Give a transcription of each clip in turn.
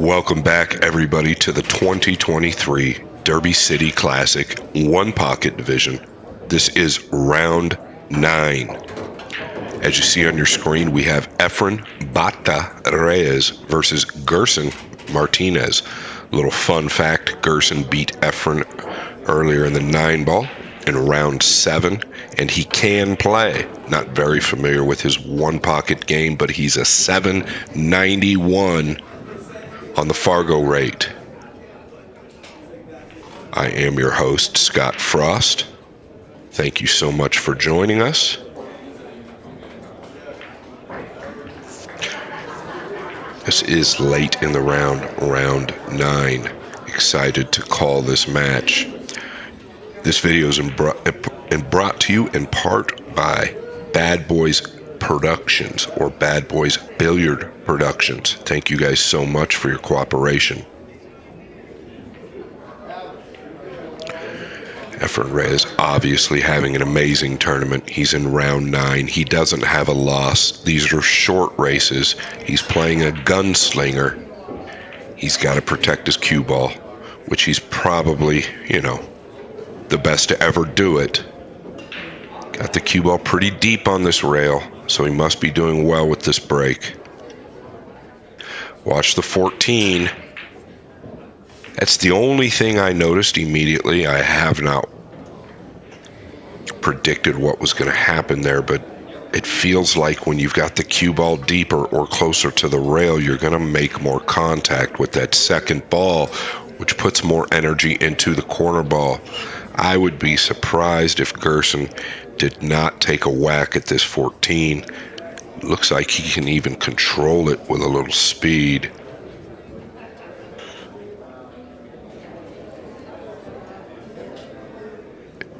Welcome back, everybody, to the 2023 Derby City Classic One Pocket Division. This is round 9. As you see on your screen, we have Efren Reyes versus Gerson Martinez. Little fun fact, Gerson beat Efren earlier in the 9-ball in round 7, and he can play. Not very familiar with his one-pocket game, but he's a 791 on the Fargo rate. I am your host, Scott Frost. Thank you so much for joining us. This is late in the round 9. Excited to call this match. This video is brought to you in part by Bad Boys Productions, or Bad Boys Billiard Productions. Thank you guys so much for your cooperation. Efren Reyes obviously having an amazing tournament. He's in round 9. He doesn't have a loss. These are short races. He's playing a gunslinger. He's got to protect his cue ball, which he's probably, the best to ever do it. Got the cue ball pretty deep on this rail, so he must be doing well with this break. Watch the 14. That's the only thing I noticed immediately. I have not predicted what was going to happen there, but it feels like when you've got the cue ball deeper or closer to the rail, you're going to make more contact with that second ball, which puts more energy into the corner ball. I would be surprised if Gerson did not take a whack at this 14. Looks like he can even control it with a little speed.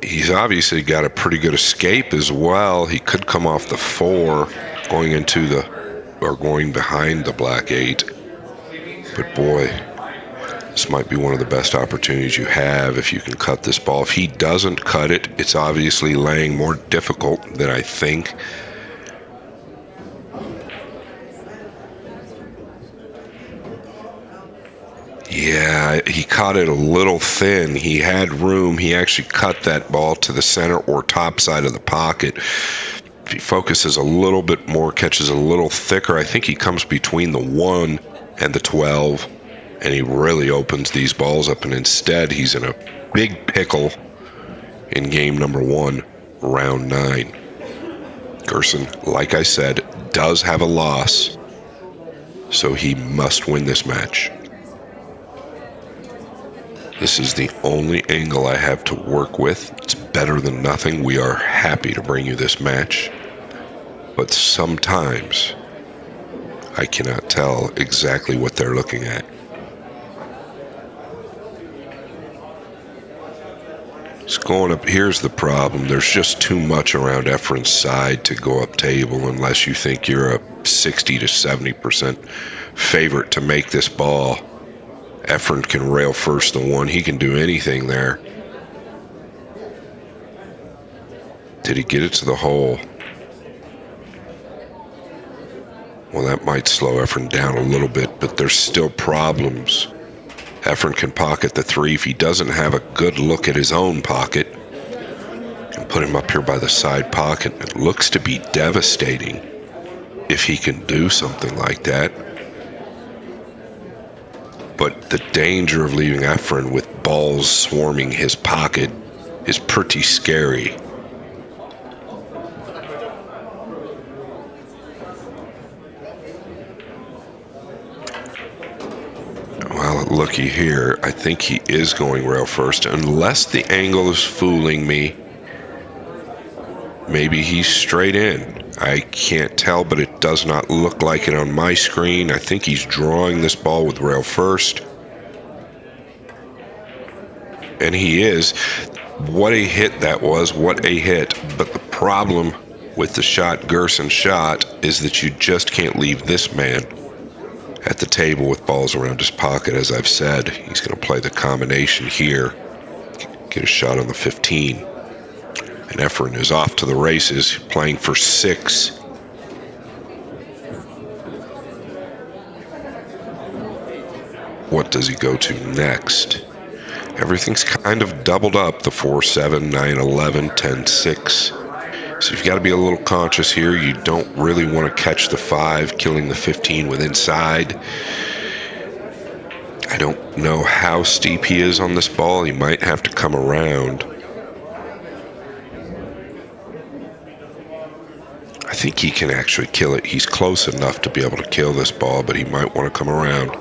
He's obviously got a pretty good escape as well. He could come off the 4 going behind the black 8. But boy, this might be one of the best opportunities you have if you can cut this ball. If he doesn't cut it, it's obviously laying more difficult than I think. Yeah, he caught it a little thin. He had room. He actually cut that ball to the center or top side of the pocket. If he focuses a little bit more, catches a little thicker, I think he comes between the 1 and the 12, and he really opens these balls up, and instead he's in a big pickle in game number 1, round 9. Gerson, like I said, does have a loss, so he must win this match. This is the only angle I have to work with. It's better than nothing. We are happy to bring you this match. But sometimes I cannot tell exactly what they're looking at. It's going up. Here's the problem. There's just too much around Efren's side to go up table unless you think you're a 60 to 70% favorite to make this ball. Efren can rail first the 1. He can do anything there. Did he get it to the hole? Well, that might slow Efren down a little bit, but there's still problems. Efren can pocket the 3 if he doesn't have a good look at his own pocket. And put him up here by the side pocket. It looks to be devastating if he can do something like that. But the danger of leaving Efren with balls swarming his pocket is pretty scary. Well, looky here. I think he is going rail first, unless the angle is fooling me. Maybe he's straight in. I can't tell, but it does not look like it on my screen. I think he's drawing this ball with rail first. And he is. What a hit that was. What a hit. But the problem with the shot Gerson shot is that you just can't leave this man at the table with balls around his pocket. As I've said, he's going to play the combination here. Get a shot on the 15. And Efren is off to the races, playing for 6. What does he go to next? Everything's kind of doubled up, the 4, 7, 9, 11, 10, 6. So you've got to be a little conscious here. You don't really want to catch the 5, killing the 15 with inside. I don't know how steep he is on this ball. He might have to come around. I think he can actually kill it. He's close enough to be able to kill this ball, but he might want to come around.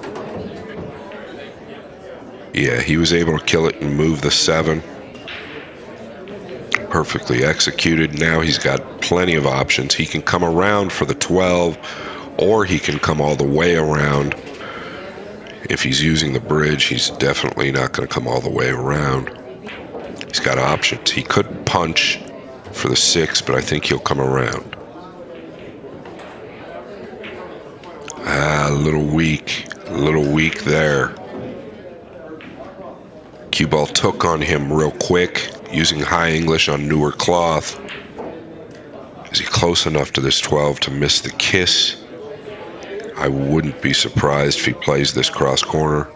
Yeah, he was able to kill it and move the 7. Perfectly executed. Now he's got plenty of options. He can come around for the 12, or he can come all the way around. If he's using the bridge, he's definitely not going to come all the way around. He's got options. He could punch for the 6, but I think he'll come around. A little weak there. Cue ball took on him real quick, using high English on newer cloth. Is he close enough to this 12 to miss the kiss? I wouldn't be surprised if he plays this cross corner.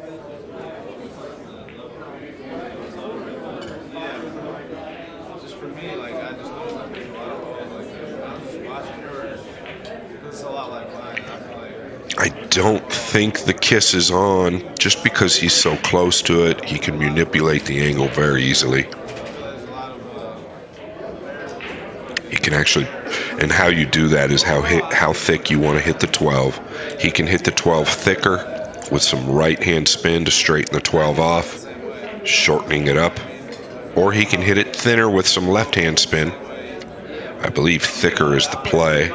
I don't think the kiss is on. Just because he's so close to it, he can manipulate the angle very easily. He can actually, and how you do that is how thick you want to hit the 12. He can hit the 12 thicker with some right-hand spin to straighten the 12 off, shortening it up. Or he can hit it thinner with some left-hand spin. I believe thicker is the play.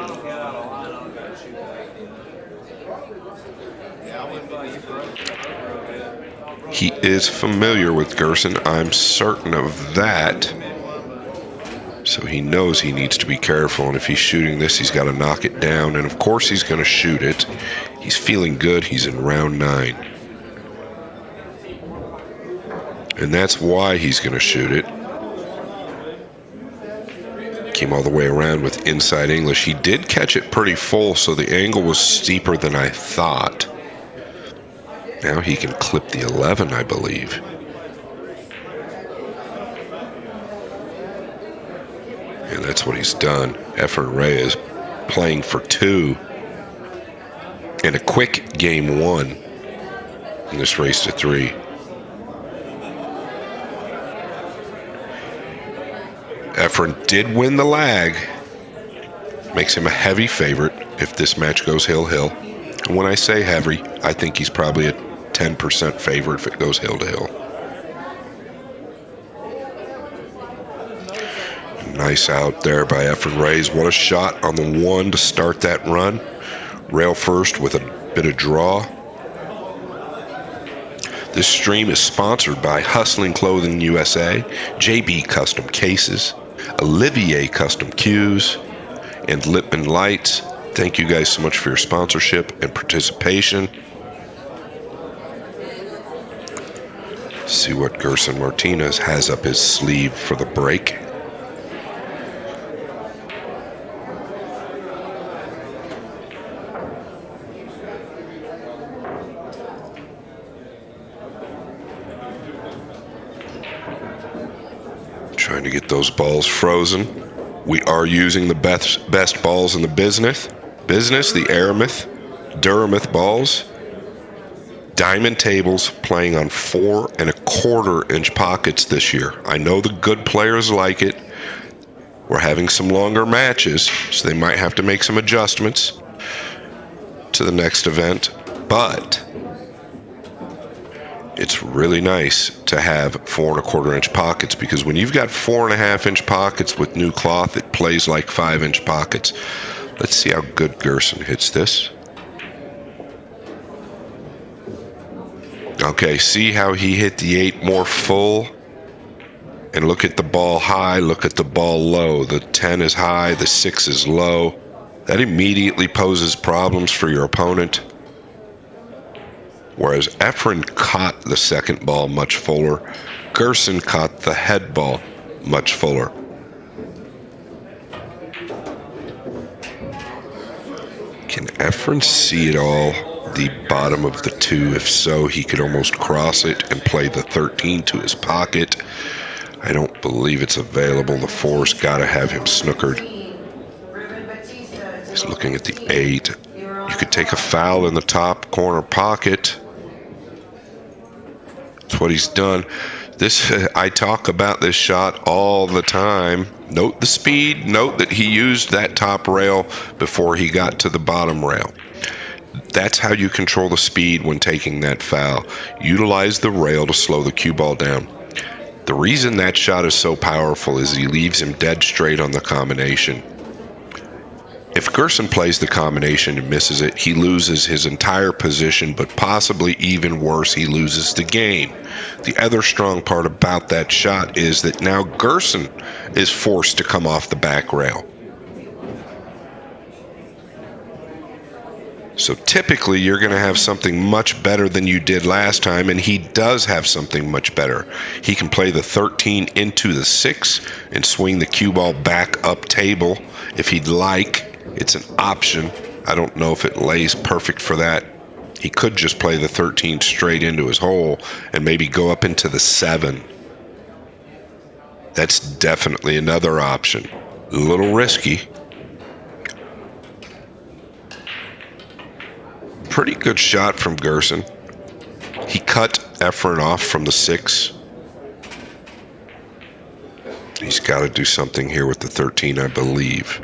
He is familiar with Gerson, I'm certain of that. So he knows he needs to be careful, and if he's shooting this, he's got to knock it down, and of course he's going to shoot it. He's feeling good. He's in round 9. And that's why he's going to shoot it. Came all the way around with inside English. He did catch it pretty full, so the angle was steeper than I thought. Now he can clip the 11, I believe. And that's what he's done. Efren Reyes playing for 2 in a quick game 1 in this race to 3. Efren did win the lag. Makes him a heavy favorite if this match goes hill-hill. And when I say heavy, I think he's probably a 10% favorite if it goes hill-to-hill. Nice out there by Efren Reyes. What a shot on the 1 to start that run. Rail first with a bit of draw. This stream is sponsored by Hustling Clothing USA, JB Custom Cases, Olivier Custom Cues, and Lippmann Lights. Thank you guys so much for your sponsorship and participation. See what Gerson Martinez has up his sleeve for the break. Trying to get those balls frozen. We are using the best balls in the business, the Aramith, Duramith balls. Diamond tables playing on 4 1/4 inch pockets this year. I know the good players like it. We're having some longer matches, so they might have to make some adjustments to the next event, but it's really nice to have 4 1/4 inch pockets, because when you've got 4 1/2 inch pockets with new cloth, it plays like 5 inch pockets. Let's see how good Gerson hits this. Okay, see how he hit the 8 more full? And look at the ball high, look at the ball low. The 10 is high, the 6 is low. That immediately poses problems for your opponent. Whereas Efren caught the second ball much fuller, Gerson caught the head ball much fuller. Can Efren see it all? the bottom of the 2. If so, he could almost cross it and play the 13 to his pocket. I don't believe it's available. The 4's got to have him snookered. He's looking at the 8. You could take a foul in the top corner pocket. That's what he's done. I talk about this shot all the time. Note the speed. Note that he used that top rail before he got to the bottom rail. That's how you control the speed when taking that foul. Utilize the rail to slow the cue ball down. The reason that shot is so powerful is he leaves him dead straight on the combination. If Gerson plays the combination and misses it, he loses his entire position, but possibly even worse, he loses the game. The other strong part about that shot is that now Gerson is forced to come off the back rail. So typically you're going to have something much better than you did last time, and he does have something much better. He can play the 13 into the 6 and swing the cue ball back up table if he'd like. It's an option. I don't know if it lays perfect for that. He could just play the 13 straight into his hole and maybe go up into the 7. That's definitely another option. A little risky. Pretty good shot from Gerson. He cut Efren off from the 6. He's got to do something here with the 13, I believe.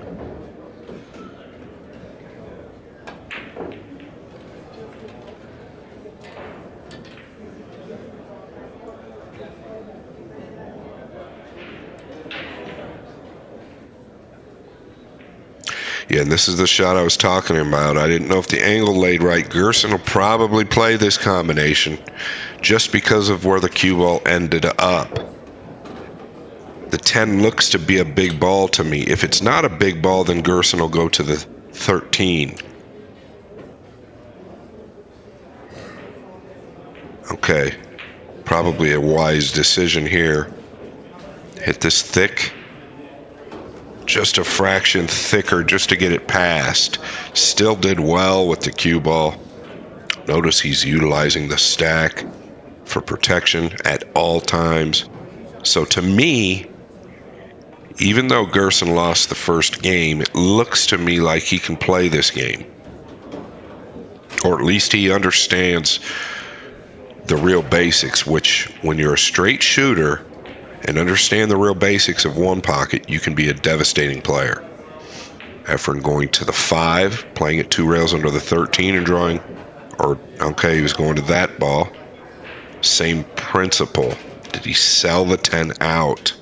Yeah, and this is the shot I was talking about. I didn't know if the angle laid right. Gerson will probably play this combination just because of where the cue ball ended up. The 10 looks to be a big ball to me. If it's not a big ball, then Gerson will go to the 13. Okay, probably a wise decision here. Hit this thick. Just a fraction thicker just to get it past. Still did well with the cue ball. Notice he's utilizing the stack for protection at all times. So to me, even though Gerson lost the first game, it looks to me like he can play this game. Or at least he understands the real basics, which when you're a straight shooter and understand the real basics of one pocket, you can be a devastating player. Efren going to the 5, playing it 2 rails under the 13 and drawing, he was going to that ball. Same principle. Did he sell the 10 out?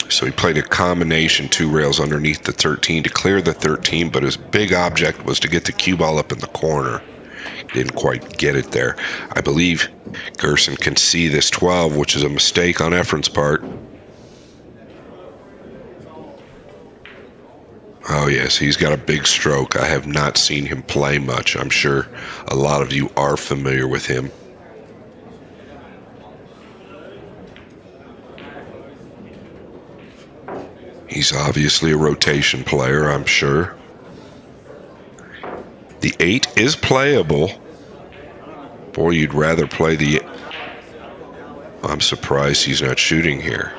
So he played a combination 2 rails underneath the 13 to clear the 13, but his big object was to get the cue ball up in the corner. Didn't quite get it there. I believe Gerson can see this 12, which is a mistake on Efren's part. Oh yes, he's got a big stroke. I have not seen him play much. I'm sure a lot of you are familiar with him. He's obviously a rotation player, I'm sure. The 8 is playable. Boy, you'd rather play the... I'm surprised he's not shooting here.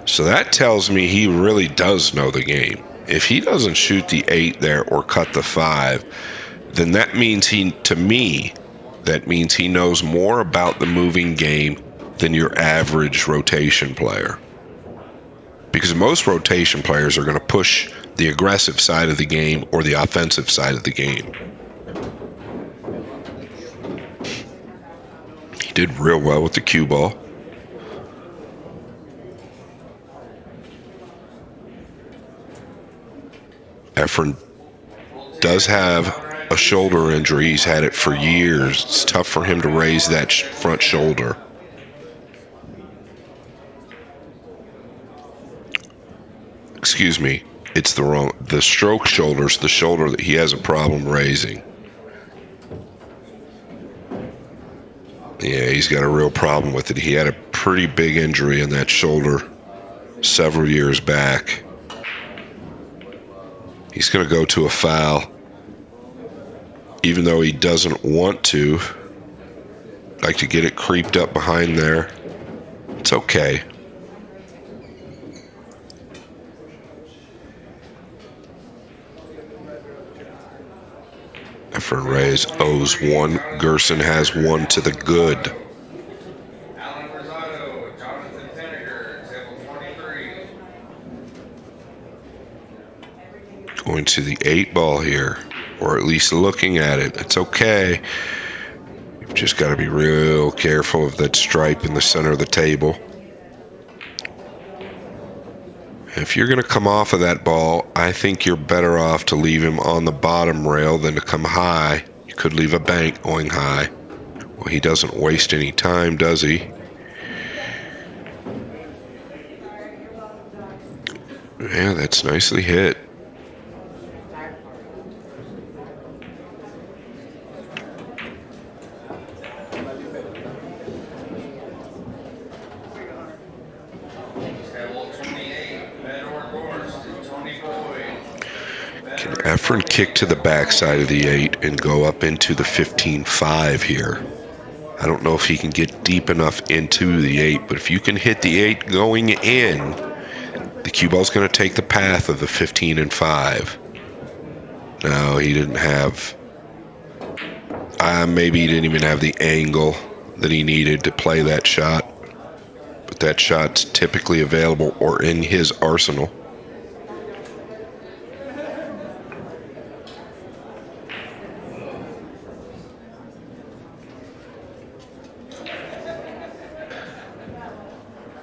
So that tells me he really does know the game. If he doesn't shoot the 8 there or cut the 5, then that means that means he knows more about the moving game than your average rotation player. Because most rotation players are going to push the aggressive side of the game or the offensive side of the game. He did real well with the cue ball. Efren does have a shoulder injury. He's had it for years. It's tough for him to raise that front shoulder. Excuse me, it's the stroke shoulder's the shoulder that he has a problem raising. Yeah, he's got a real problem with it. He had a pretty big injury in that shoulder several years back. He's going to go to a foul, even though he doesn't want to. Like to get it creeped up behind there. It's okay. Efren Reyes owes one. Gerson has one to the good. Going to the 8 ball here, or at least looking at it. It's okay. You've just got to be real careful of that stripe in the center of the table. If you're going to come off of that ball, I think you're better off to leave him on the bottom rail than to come high. You could leave a bank going high. Well, he doesn't waste any time, does he? Yeah, that's nicely hit. Can Efren kick to the backside of the 8 and go up into the 15-5 here? I don't know if he can get deep enough into the 8, but if you can hit the 8 going in, the cue ball's going to take the path of the 15 and 5. No, he didn't have... maybe he didn't even have the angle that he needed to play that shot. But that shot's typically available or in his arsenal.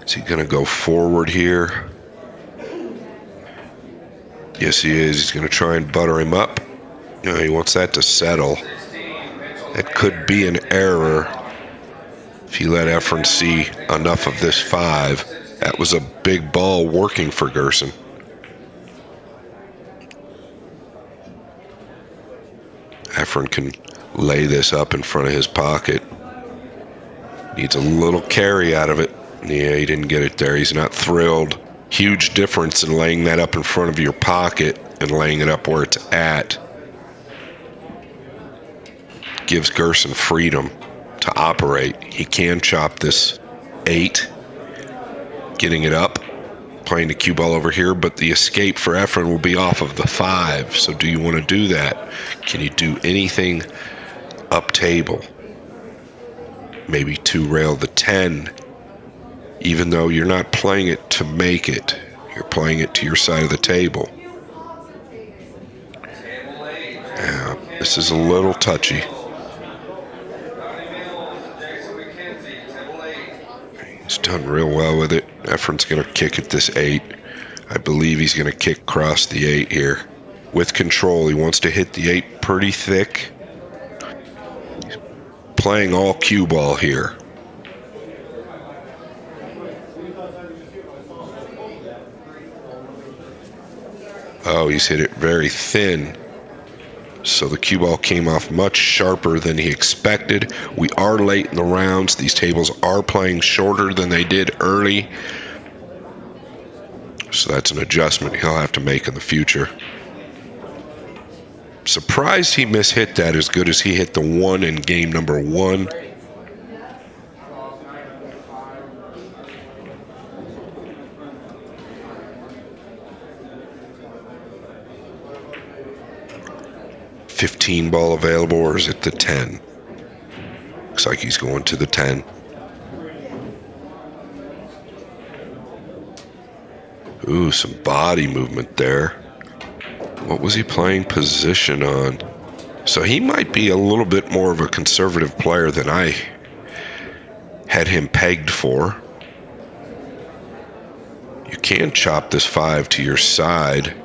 Is he going to go forward here? Yes, he is. He's going to try and butter him up. No, he wants that to settle. That could be an error if he let Efren see enough of this 5. That was a big ball working for Gerson. Efren can lay this up in front of his pocket. Needs a little carry out of it. Yeah, he didn't get it there. He's not thrilled. Huge difference in laying that up in front of your pocket and laying it up where it's at. Gives Gerson freedom to operate. He can chop this 8, getting it up, playing the cue ball over here, but the escape for Efren will be off of the 5. So do you want to do that? Can you do anything up table? Maybe 2-rail the 10, even though you're not playing it to make it. You're playing it to your side of the table. Yeah, this is a little touchy. He's done real well with it. Efren's going to kick at this 8. I believe he's going to kick across the 8 here. With control, he wants to hit the 8 pretty thick. He's playing all cue ball here. Oh, he's hit it very thin. So the cue ball came off much sharper than he expected. We are late in the rounds. These tables are playing shorter than they did early. So that's an adjustment he'll have to make in the future. Surprised he mishit that as good as he hit the 1 in game number 1. $15 available, or is it the 10? Looks like he's going to the 10. Ooh, some body movement there. What was he playing position on? So he might be a little bit more of a conservative player than I had him pegged for. You can chop this 5 to your side.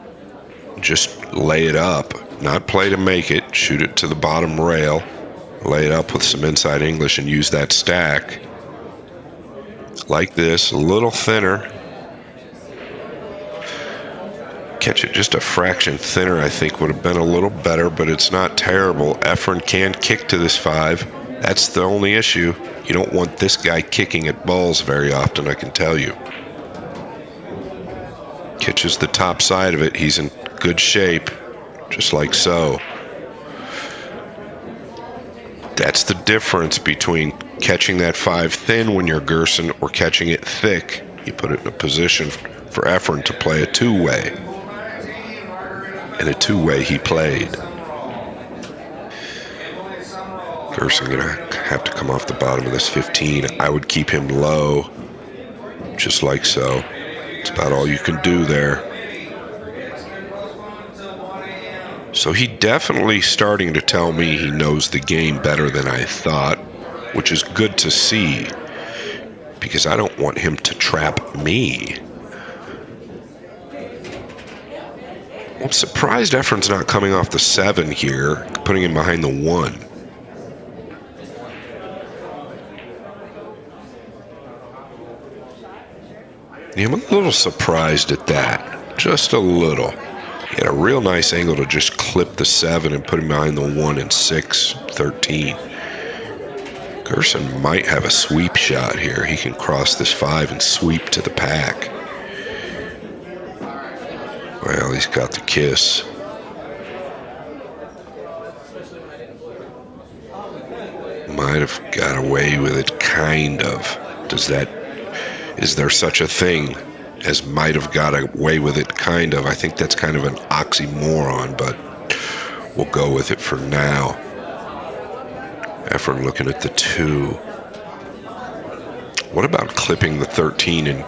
Just lay it up. Not play to make it. Shoot it to the bottom rail. Lay it up with some inside English and use that stack. Like this, a little thinner. Catch it just a fraction thinner, I think, would have been a little better, but it's not terrible. Efren can kick to this 5. That's the only issue. You don't want this guy kicking at balls very often, I can tell you. Catches the top side of it. He's in good shape, just like so. That's the difference between catching that 5 thin when you're Gerson or catching it thick. You put it in a position for Efren to play a two-way. And a two-way he played. Gerson going to have to come off the bottom of this 15. I would keep him low, just like so. It's about all you can do there. So he definitely starting to tell me he knows the game better than I thought, which is good to see, because I don't want him to trap me. I'm surprised Efren's not coming off the 7 here, putting him behind the 1. Yeah, I'm a little surprised at that, just a little. He had a real nice angle to just clip the 7 and put him behind the 1 and 6, 13. Gerson might have a sweep shot here. He can cross this 5 and sweep to the pack. Well, he's got the kiss. Might have got away with it, kind of. Is there such a thing as might have got away with it, kind of? I think that's kind of an oxymoron, but we'll go with it for now. Efren looking at the 2. What about clipping the 13 and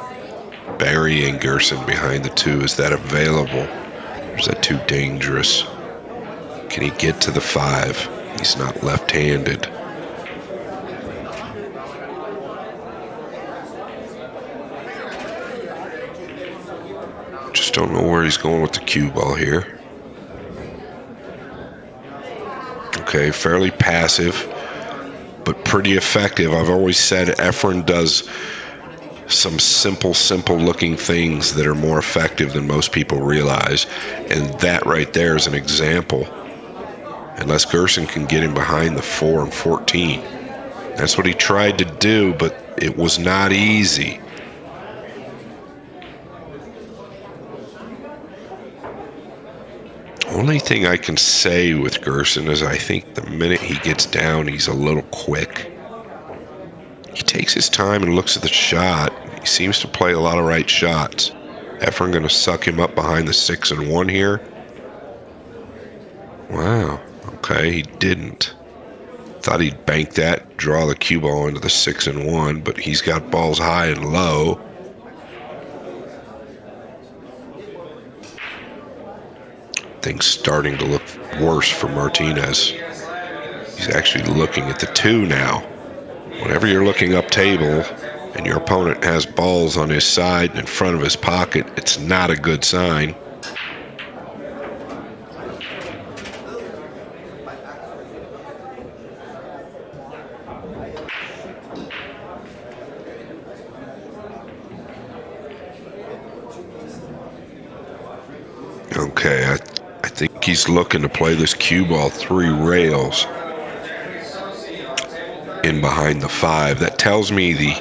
burying Gerson behind the 2? Is that available? Or is that too dangerous? Can he get to the 5? He's not left-handed. Just don't know where he's going with the cue ball here. Okay, fairly passive, but pretty effective. I've always said Efren does some simple looking things that are more effective than most people realize, and that right there is an example. Unless Gerson can get him behind the 4 and 14. That's what he tried to do, but it was not easy. Only thing I can say with Gerson is I think the minute he gets down, he's a little quick. He takes his time and looks at the shot. He seems to play a lot of right shots. Efren going to suck him up behind the 6 and 1 here. Wow. Okay, he didn't. Thought he'd bank that, draw the cue ball into the 6 and 1, but he's got balls high and low. Things starting to look worse for Martinez. He's actually looking at the 2 now. Whenever you're looking up table and your opponent has balls on his side and in front of his pocket, it's not a good sign. Okay, I think he's looking to play this cue ball 3 rails in behind the 5. That tells me the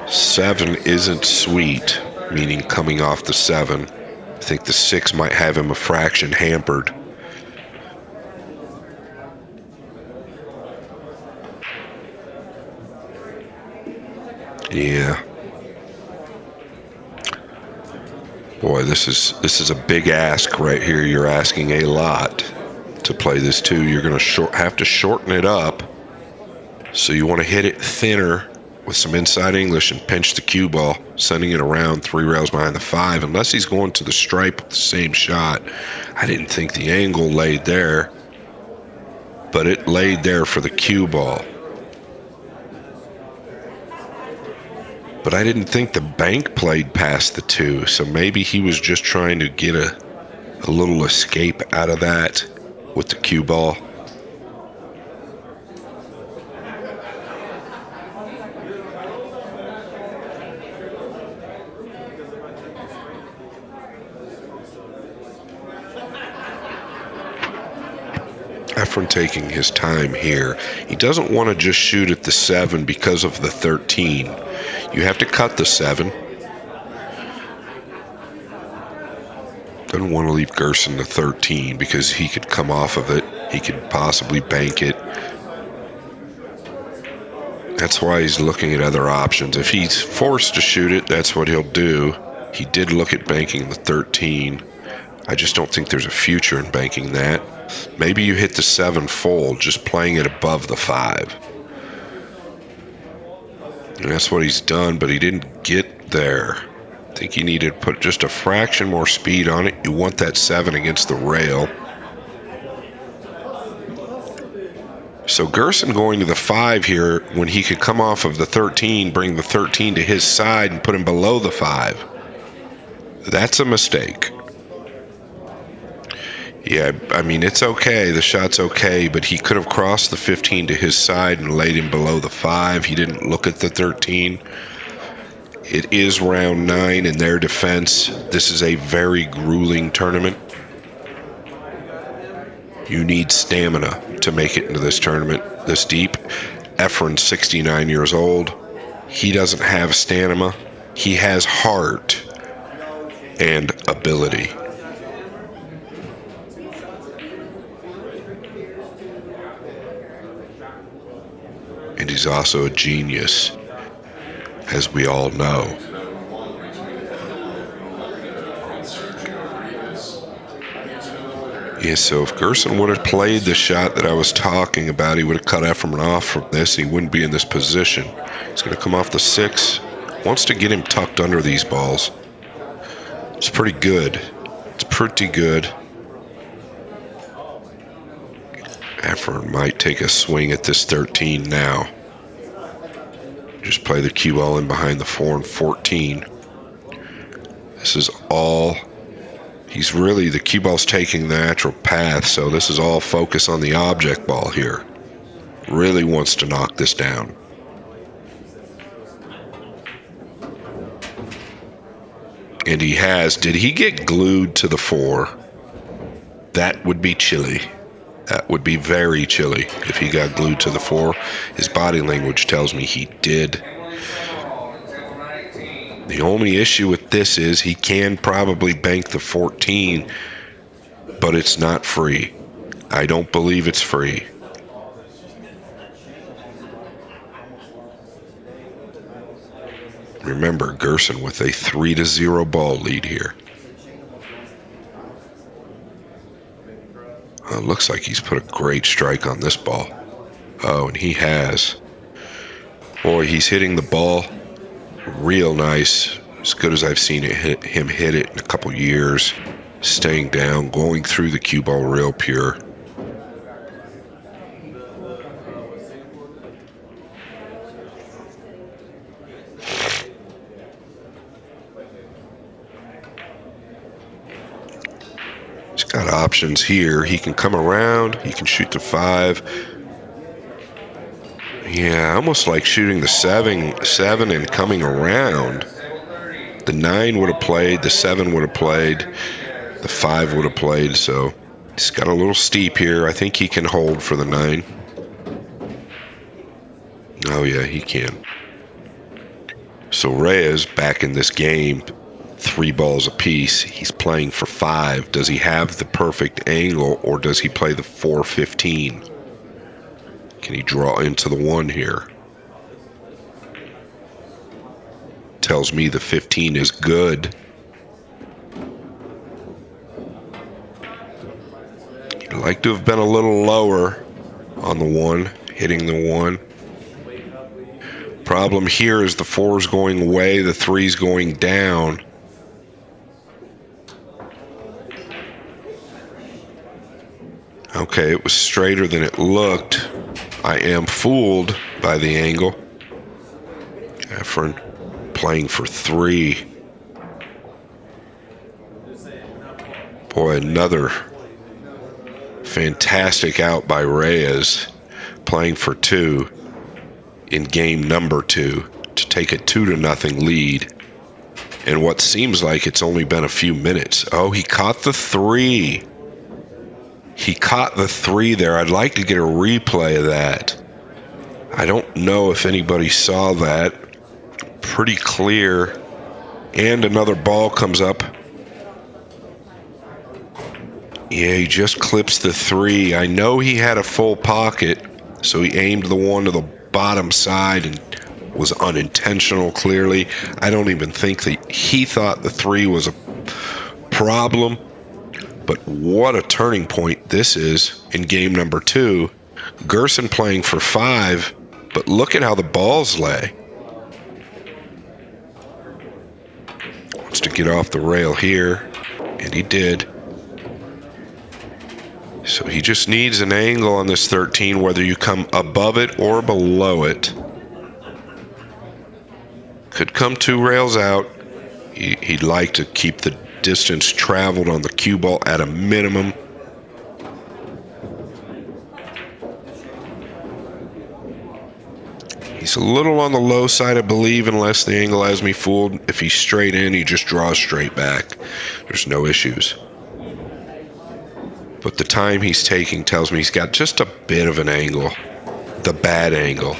7 isn't sweet, meaning coming off the 7. I think the 6 might have him a fraction hampered. Yeah. Boy, this is a big ask right here. You're asking a lot to play this 2. You're going to have to shorten it up. So you want to hit it thinner with some inside English and pinch the cue ball, sending it around 3 rails behind the 5, unless he's going to the stripe with the same shot. I didn't think the angle laid there, but it laid there for the cue ball. But I didn't think the bank played past the 2, so maybe he was just trying to get a little escape out of that with the cue ball. I Efren taking his time here. He doesn't want to just shoot at the 7 because of the 13. You have to cut the 7. Doesn't want to leave Gerson the 13 because he could come off of it. He could possibly bank it. That's why he's looking at other options. If he's forced to shoot it, that's what he'll do. He did look at banking the 13. I just don't think there's a future in banking that. Maybe you hit the 7 full, just playing it above the 5. And that's what he's done, but he didn't get there. I think he needed to put just a fraction more speed on it. You want that 7 against the rail. So Gerson going to the 5 here when he could come off of the 13, bring the 13 to his side and put him below the 5. That's a mistake. Yeah, I mean, it's okay. The shot's okay, but he could have crossed the 15 to his side and laid him below the 5. He didn't look at the 13. It is round 9 in their defense. This is a very grueling tournament. You need stamina to make it into this tournament this deep. Efren's 69 years old. He doesn't have stamina. He has heart and ability. And he's also a genius, as we all know. Yeah, so if Gerson would have played the shot that I was talking about, he would have cut Efren off from this. He wouldn't be in this position. He's going to come off the 6. Wants to get him tucked under these balls. It's pretty good. It's pretty good. Efren might take a swing at this 13 now. Just play the cue ball in behind the 4 and 14. This is all... He's really, the cue ball's taking the natural path, so this is all focus on the object ball here. Really wants to knock this down. And he has. Did he get glued to the 4? That would be chilly. That would be very chilly if he got glued to the 4. His body language tells me he did. The only issue with this is he can probably bank the 14, but it's not free. I don't believe it's free. Remember, Gerson with a 3-0 ball lead here. Looks like he's put a great strike on this ball. Oh, and he has. Boy, he's hitting the ball real nice, as good as I've seen him hit it in a couple years. Staying down, going through the cue ball real pure. He's got options here. He can come around. He can shoot the 5. Yeah, almost like shooting the 7 and coming around. The 9 would have played, the 7 would have played, the 5 would have played, so he's got a little steep here. I think he can hold for the 9. Oh yeah, he can. So Reyes back in this game, 3 balls apiece. He's playing for 5. Does he have the perfect angle, or does he play the 4-15? Can he draw into the 1 here? Tells me the 15 is good. He'd like to have been a little lower on the 1, hitting the 1. Problem here is the 4 is going away, the 3 is going down. Okay, it was straighter than it looked. I am fooled by the angle. Efren playing for 3. Boy, another fantastic out by Reyes, playing for 2 in game number 2 to take a 2-0 lead. And what seems like it's only been a few minutes. Oh, he caught the 3. He caught the 3 there. I'd like to get a replay of that. I don't know if anybody saw that. Pretty clear. And another ball comes up. Yeah, he just clips the 3. I know he had a full pocket, so he aimed the one to the bottom side and was unintentional, clearly. I don't even think that he thought the 3 was a problem. But what a turning point this is in game number 2. Gerson playing for 5, but look at how the balls lay. Wants to get off the rail here, and he did. So he just needs an angle on this 13, whether you come above it or below it. Could come 2 rails out. He'd like to keep the distance traveled on the cue ball at a minimum. He's a little on the low side, I believe, unless the angle has me fooled. If he's straight in, he just draws straight back. There's no issues. But the time he's taking tells me he's got just a bit of an angle. The bad angle.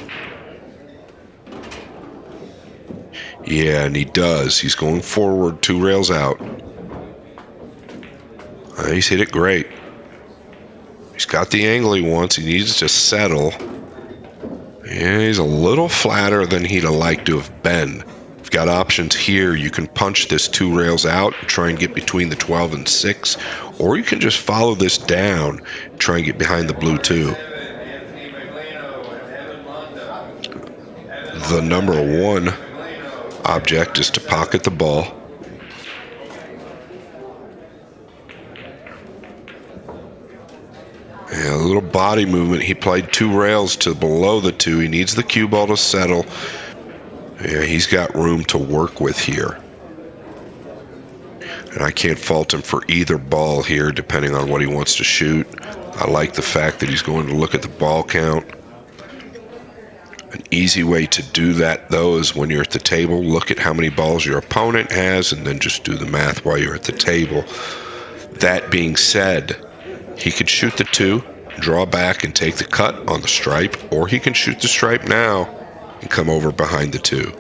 Yeah, and he does. He's going forward 2 rails out. He's hit it great. He's got the angle he wants. He needs to settle. Yeah, he's a little flatter than he'd like to have been. You've got options here. You can punch this 2 rails out and try and get between the 12 and 6, or you can just follow this down and try and get behind the blue 2. The number 1 object is to pocket the ball. Yeah, a little body movement. He played 2 rails to below the 2. He needs the cue ball to settle. Yeah, he's got room to work with here. And I can't fault him for either ball here, depending on what he wants to shoot. I like the fact that he's going to look at the ball count. An easy way to do that, though, is when you're at the table, look at how many balls your opponent has, and then just do the math while you're at the table. That being said, he could shoot the 2, draw back and take the cut on the stripe, or he can shoot the stripe now and come over behind the 2.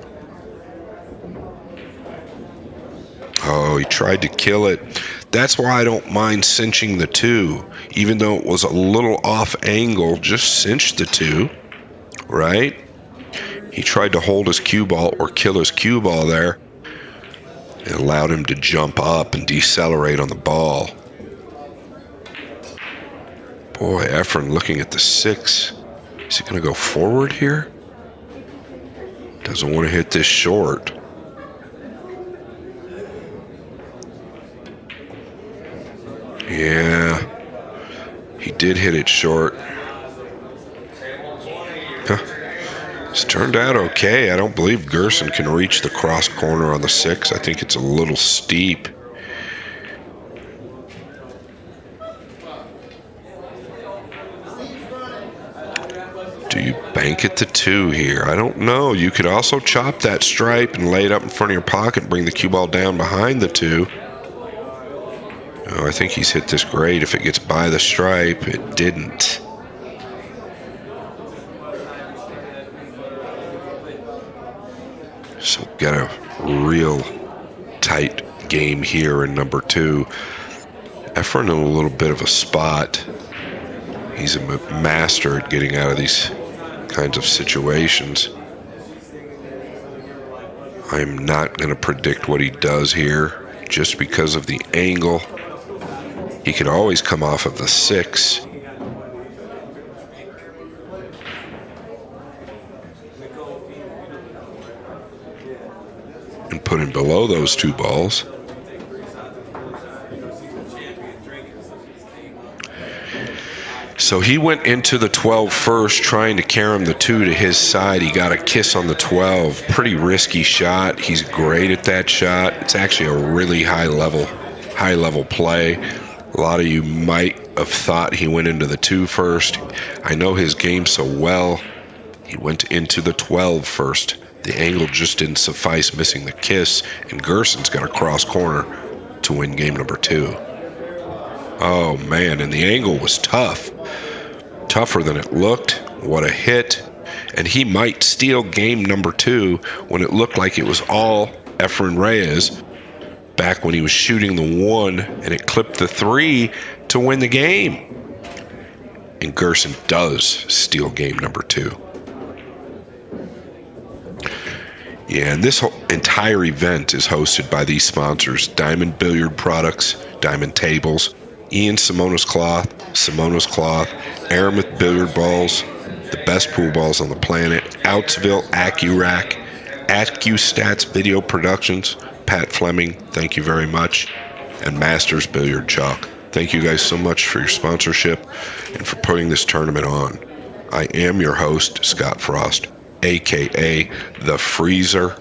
Oh, he tried to kill it. That's why I don't mind cinching the 2. Even though it was a little off angle, just cinch the 2, right? He tried to hold his cue ball or kill his cue ball there. It allowed him to jump up and decelerate on the ball. Boy, Efren looking at the 6. Is he going to go forward here? Doesn't want to hit this short. Yeah, he did hit it short. Huh. It's turned out okay. I don't believe Gerson can reach the cross corner on the 6. I think it's a little steep. Do you bank at the 2 here? I don't know. You could also chop that stripe and lay it up in front of your pocket and bring the cue ball down behind the 2. Oh, I think he's hit this great. If it gets by the stripe, it didn't. So got a real tight game here in number 2. Efren in a little bit of a spot. He's a master at getting out of these kinds of situations. I'm not going to predict what he does here just because of the angle. He could always come off of the 6. And put him below those 2 balls. So he went into the 12 first, trying to carry him the 2 to his side. He got a kiss on the 12. Pretty risky shot. He's great at that shot. It's actually a really high level play. A lot of you might have thought he went into the 2 first. I know his game so well. He went into the 12 first. The angle just didn't suffice, missing the kiss, and Gerson's got a cross corner to win game number 2. Oh, man, and the angle was tough. Tougher than it looked. What a hit. And he might steal game number 2 when it looked like it was all Efren Reyes back when he was shooting the 1 and it clipped the 3 to win the game. And Gerson does steal game number 2. Yeah, and this whole entire event is hosted by these sponsors: Diamond Billiard Products, Diamond Tables, Ian Simona's Cloth, Aramith Billiard Balls, the best pool balls on the planet, Outsville AccuRack, AccuStats Video Productions, Pat Fleming, thank you very much, and Masters Billiard Chalk. Thank you guys so much for your sponsorship and for putting this tournament on. I am your host, Scott Frost, aka The Freezer.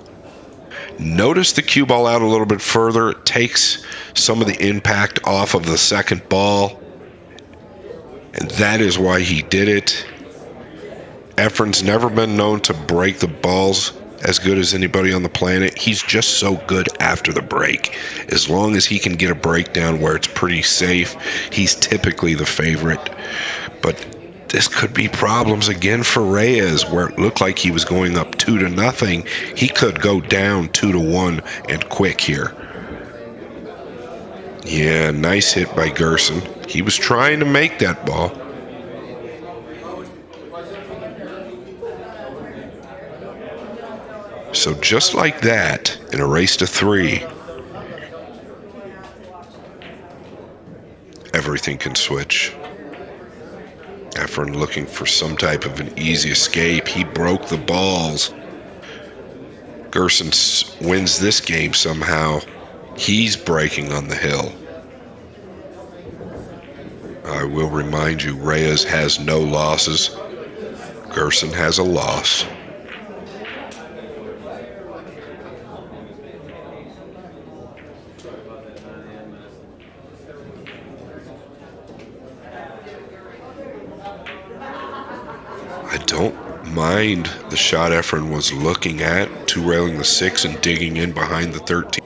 Notice the cue ball out a little bit further. It takes some of the impact off of the second ball, and that is why he did it. Efren's never been known to break the balls as good as anybody on the planet. He's just so good after the break. As long as he can get a breakdown where it's pretty safe, he's typically the favorite. But this could be problems again for Reyes, where it looked like he was going up 2-0. He could go down 2-1 and quick here. Yeah, nice hit by Gerson. He was trying to make that ball. So just like that, in a race to 3, everything can switch. Efren looking for some type of an easy escape. He broke the balls. Gerson wins this game somehow. He's breaking on the hill. I will remind you, Reyes has no losses. Gerson has a loss. I don't mind the shot Efren was looking at, two-railing the 6 and digging in behind the 13.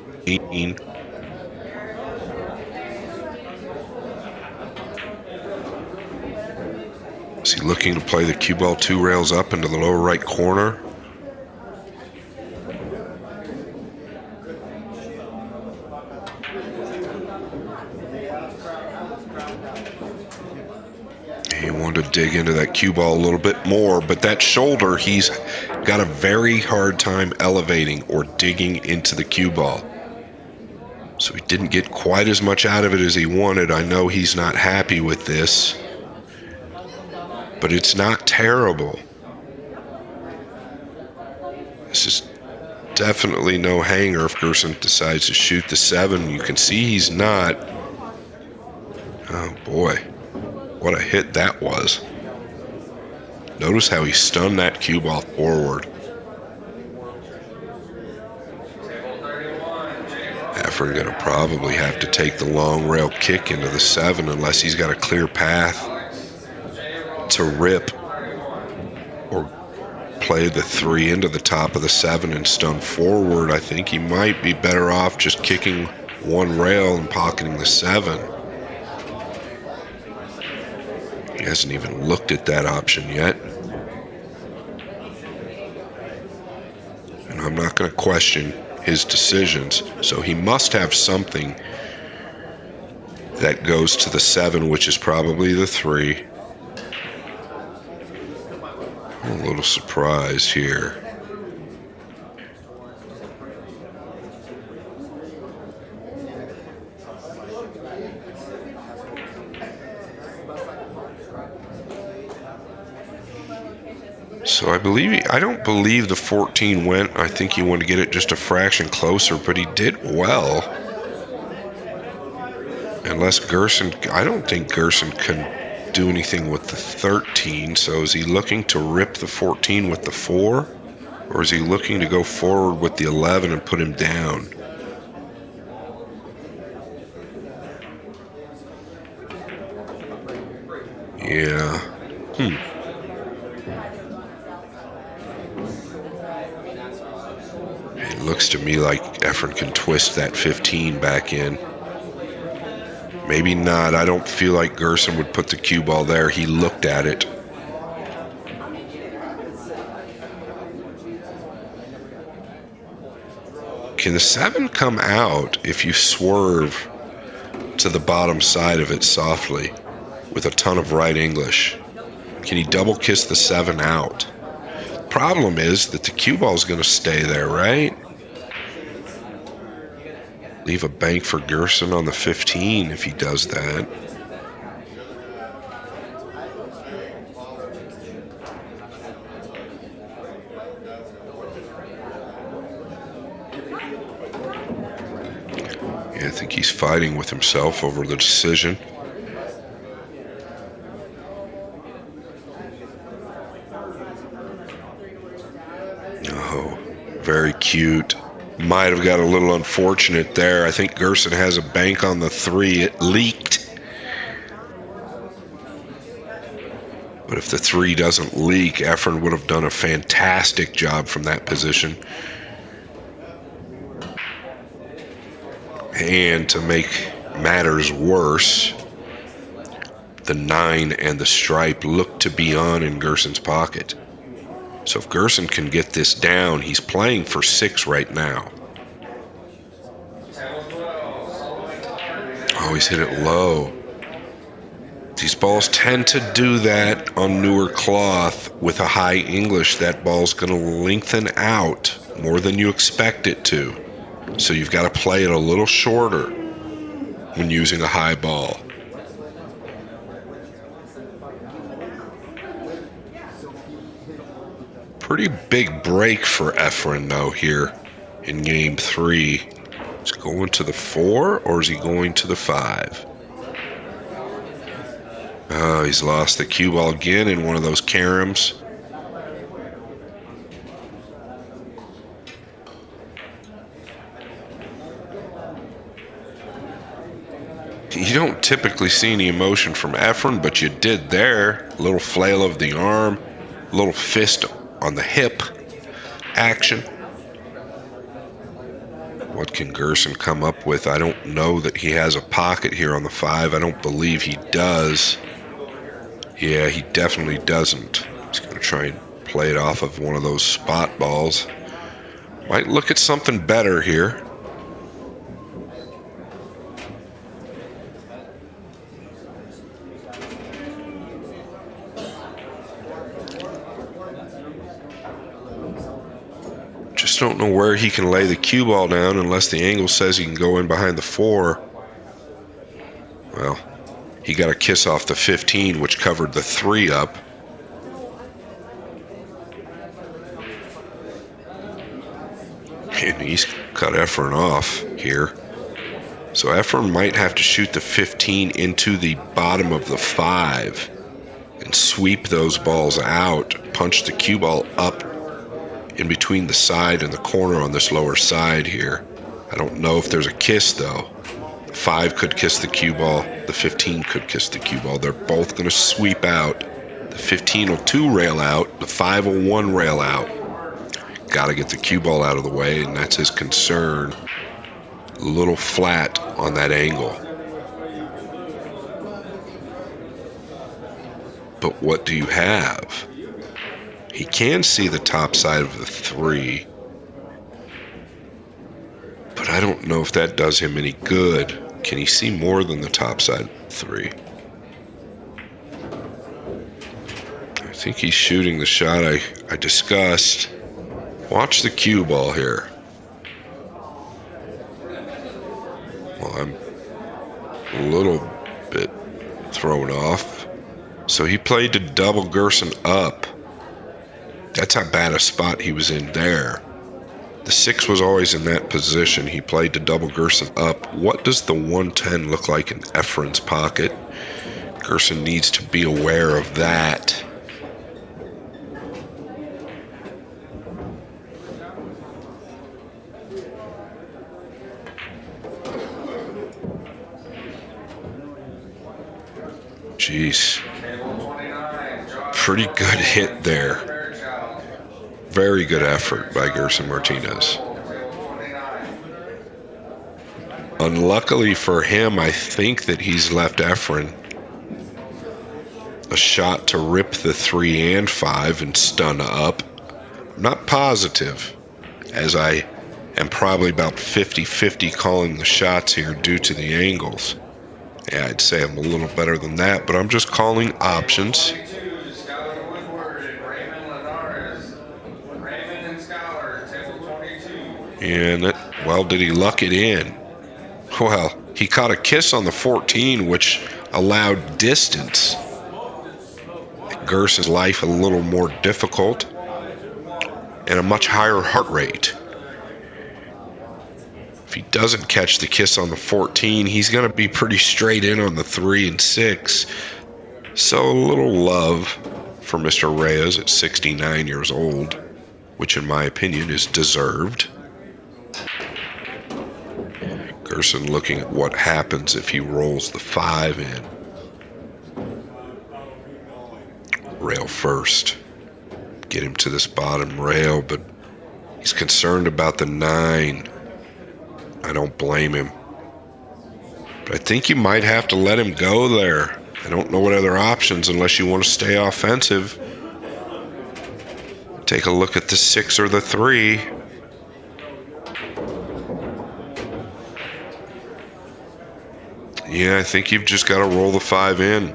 Is he looking to play the cue ball 2 rails up into the lower right corner? He wanted to dig into that cue ball a little bit more, but that shoulder, he's got a very hard time elevating or digging into the cue ball. So he didn't get quite as much out of it as he wanted. I know he's not happy with this, but it's not terrible. This is definitely no hanger if Gerson decides to shoot the 7. You can see he's not. Oh boy, what a hit that was. Notice how he stunned that cue ball forward. Efren gonna probably have to take the long rail kick into the 7 unless he's got a clear path to rip or play the 3 into the top of the 7 and stun forward. I think he might be better off just kicking one rail and pocketing the 7. He hasn't even looked at that option yet. And I'm not going to question his decisions. So he must have something that goes to the 7, which is probably the 3. A little surprise here. So I don't believe the 14 went. I think he wanted to get it just a fraction closer, but he did well. Unless Gerson, I don't think Gerson can do anything with the 13. So is he looking to rip the 14 with the 4? Or is he looking to go forward with the 11 and put him down? Yeah. It looks to me like Efren can twist that 15 back in. Maybe not. I don't feel like Gerson would put the cue ball there. He looked at it. Can the 7 come out if you swerve to the bottom side of it softly with a ton of right English? Can he double kiss the 7 out? Problem is that the cue ball is going to stay there, right? Leave a bank for Gerson on the 15 if he does that. Yeah, I think he's fighting with himself over the decision. Oh, very cute. Might have got a little unfortunate there. I think Gerson has a bank on the 3. It leaked. But if the 3 doesn't leak, Efren would have done a fantastic job from that position. And to make matters worse, the 9 and the stripe look to be on in Gerson's pocket. So if Gerson can get this down, he's playing for 6 right now. Oh, he's hit it low. These balls tend to do that on newer cloth with a high English. That ball's going to lengthen out more than you expect it to. So you've got to play it a little shorter when using a high ball. Pretty big break for Efren, though, here in game 3. Is he going to the 4 or is he going to the 5? Oh, he's lost the cue ball again in one of those caroms. You don't typically see any emotion from Efren, but you did there. A little flail of the arm, a little fist on the hip action. What can Gerson come up with? I don't know that he has a pocket here on the 5. I don't believe he does. Yeah, he definitely doesn't. He's going to try and play it off of one of those spot balls. Might look at something better here. Just don't know where he can lay the cue ball down unless the angle says he can go in behind the 4. Well, he got a kiss off the 15, which covered the 3 up. And he's cut Efren off here. So Efren might have to shoot the 15 into the bottom of the 5 and sweep those balls out, punch the cue ball up in between the side and the corner on this lower side here. I don't know if there's a kiss, though. The 5 could kiss the cue ball. The 15 could kiss the cue ball. They're both going to sweep out. The 15 will 2 rail out. The 5 will 1 rail out. Got to get the cue ball out of the way, and that's his concern. A little flat on that angle. But what do you have? He can see the top side of the 3. But I don't know if that does him any good. Can he see more than the top side of the 3? I think he's shooting the shot I discussed. Watch the cue ball here. Well, I'm a little bit thrown off. So he played to double Gerson up. That's how bad a spot he was in there. The 6 was always in that position. He played to double Gerson up. What does the 110 look like in Efren's pocket? Gerson needs to be aware of that. Jeez. Pretty good hit there. Very good effort by Gerson Martinez. Unluckily for him, I think that he's left Efren a shot to rip the 3 and 5 and stun up. I'm not positive, as I am probably about 50-50 calling the shots here due to the angles. Yeah, I'd say I'm a little better than that, but I'm just calling options. And, well, did he luck it in? Well, he caught a kiss on the 14, which allowed distance. Gerson's life a little more difficult and a much higher heart rate. If he doesn't catch the kiss on the 14, he's going to be pretty straight in on the 3 and 6. So a little love for Mr. Reyes at 69 years old, which in my opinion is deserved. Gerson looking at what happens if he rolls the 5 in. Rail first. Get him to this bottom rail, but he's concerned about the 9. I don't blame him. But I think you might have to let him go there. I don't know what other options unless you want to stay offensive. Take a look at the 6 or the 3. Yeah, I think you've just got to roll the 5 in.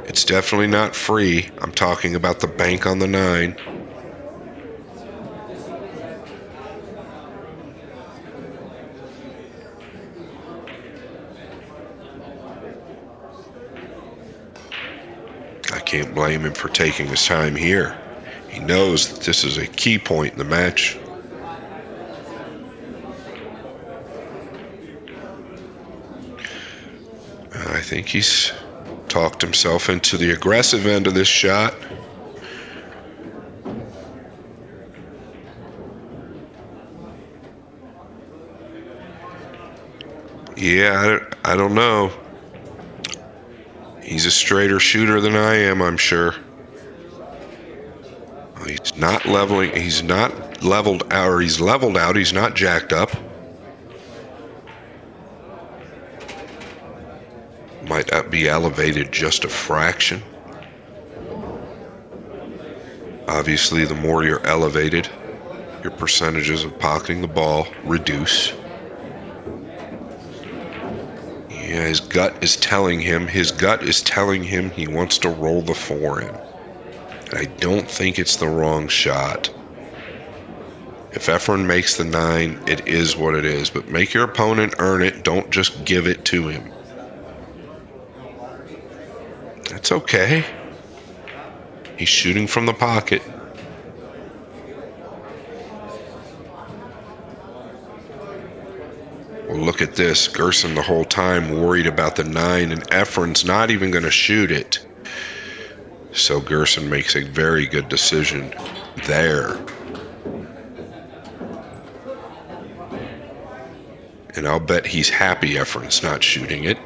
It's definitely not free. I'm talking about the bank on the 9. I can't blame him for taking his time here. He knows that this is a key point in the match. I think he's talked himself into the aggressive end of this shot. Yeah, I don't know. He's a straighter shooter than I am, I'm sure. He's not leveling. He's not leveled out, or he's leveled out. He's not jacked up. Might be elevated just a fraction. Obviously, the more you're elevated, your percentages of pocketing the ball reduce. Yeah, his gut is telling him he wants to roll the 4 in. I don't think it's the wrong shot. If Efren makes the 9, it is what it is. But make your opponent earn it. Don't just give it to him. That's okay. He's shooting from the pocket. Well, look at this. Gerson the whole time worried about the 9, and Efren's not even going to shoot it. So Gerson makes a very good decision there. And I'll bet he's happy Efren's not shooting it,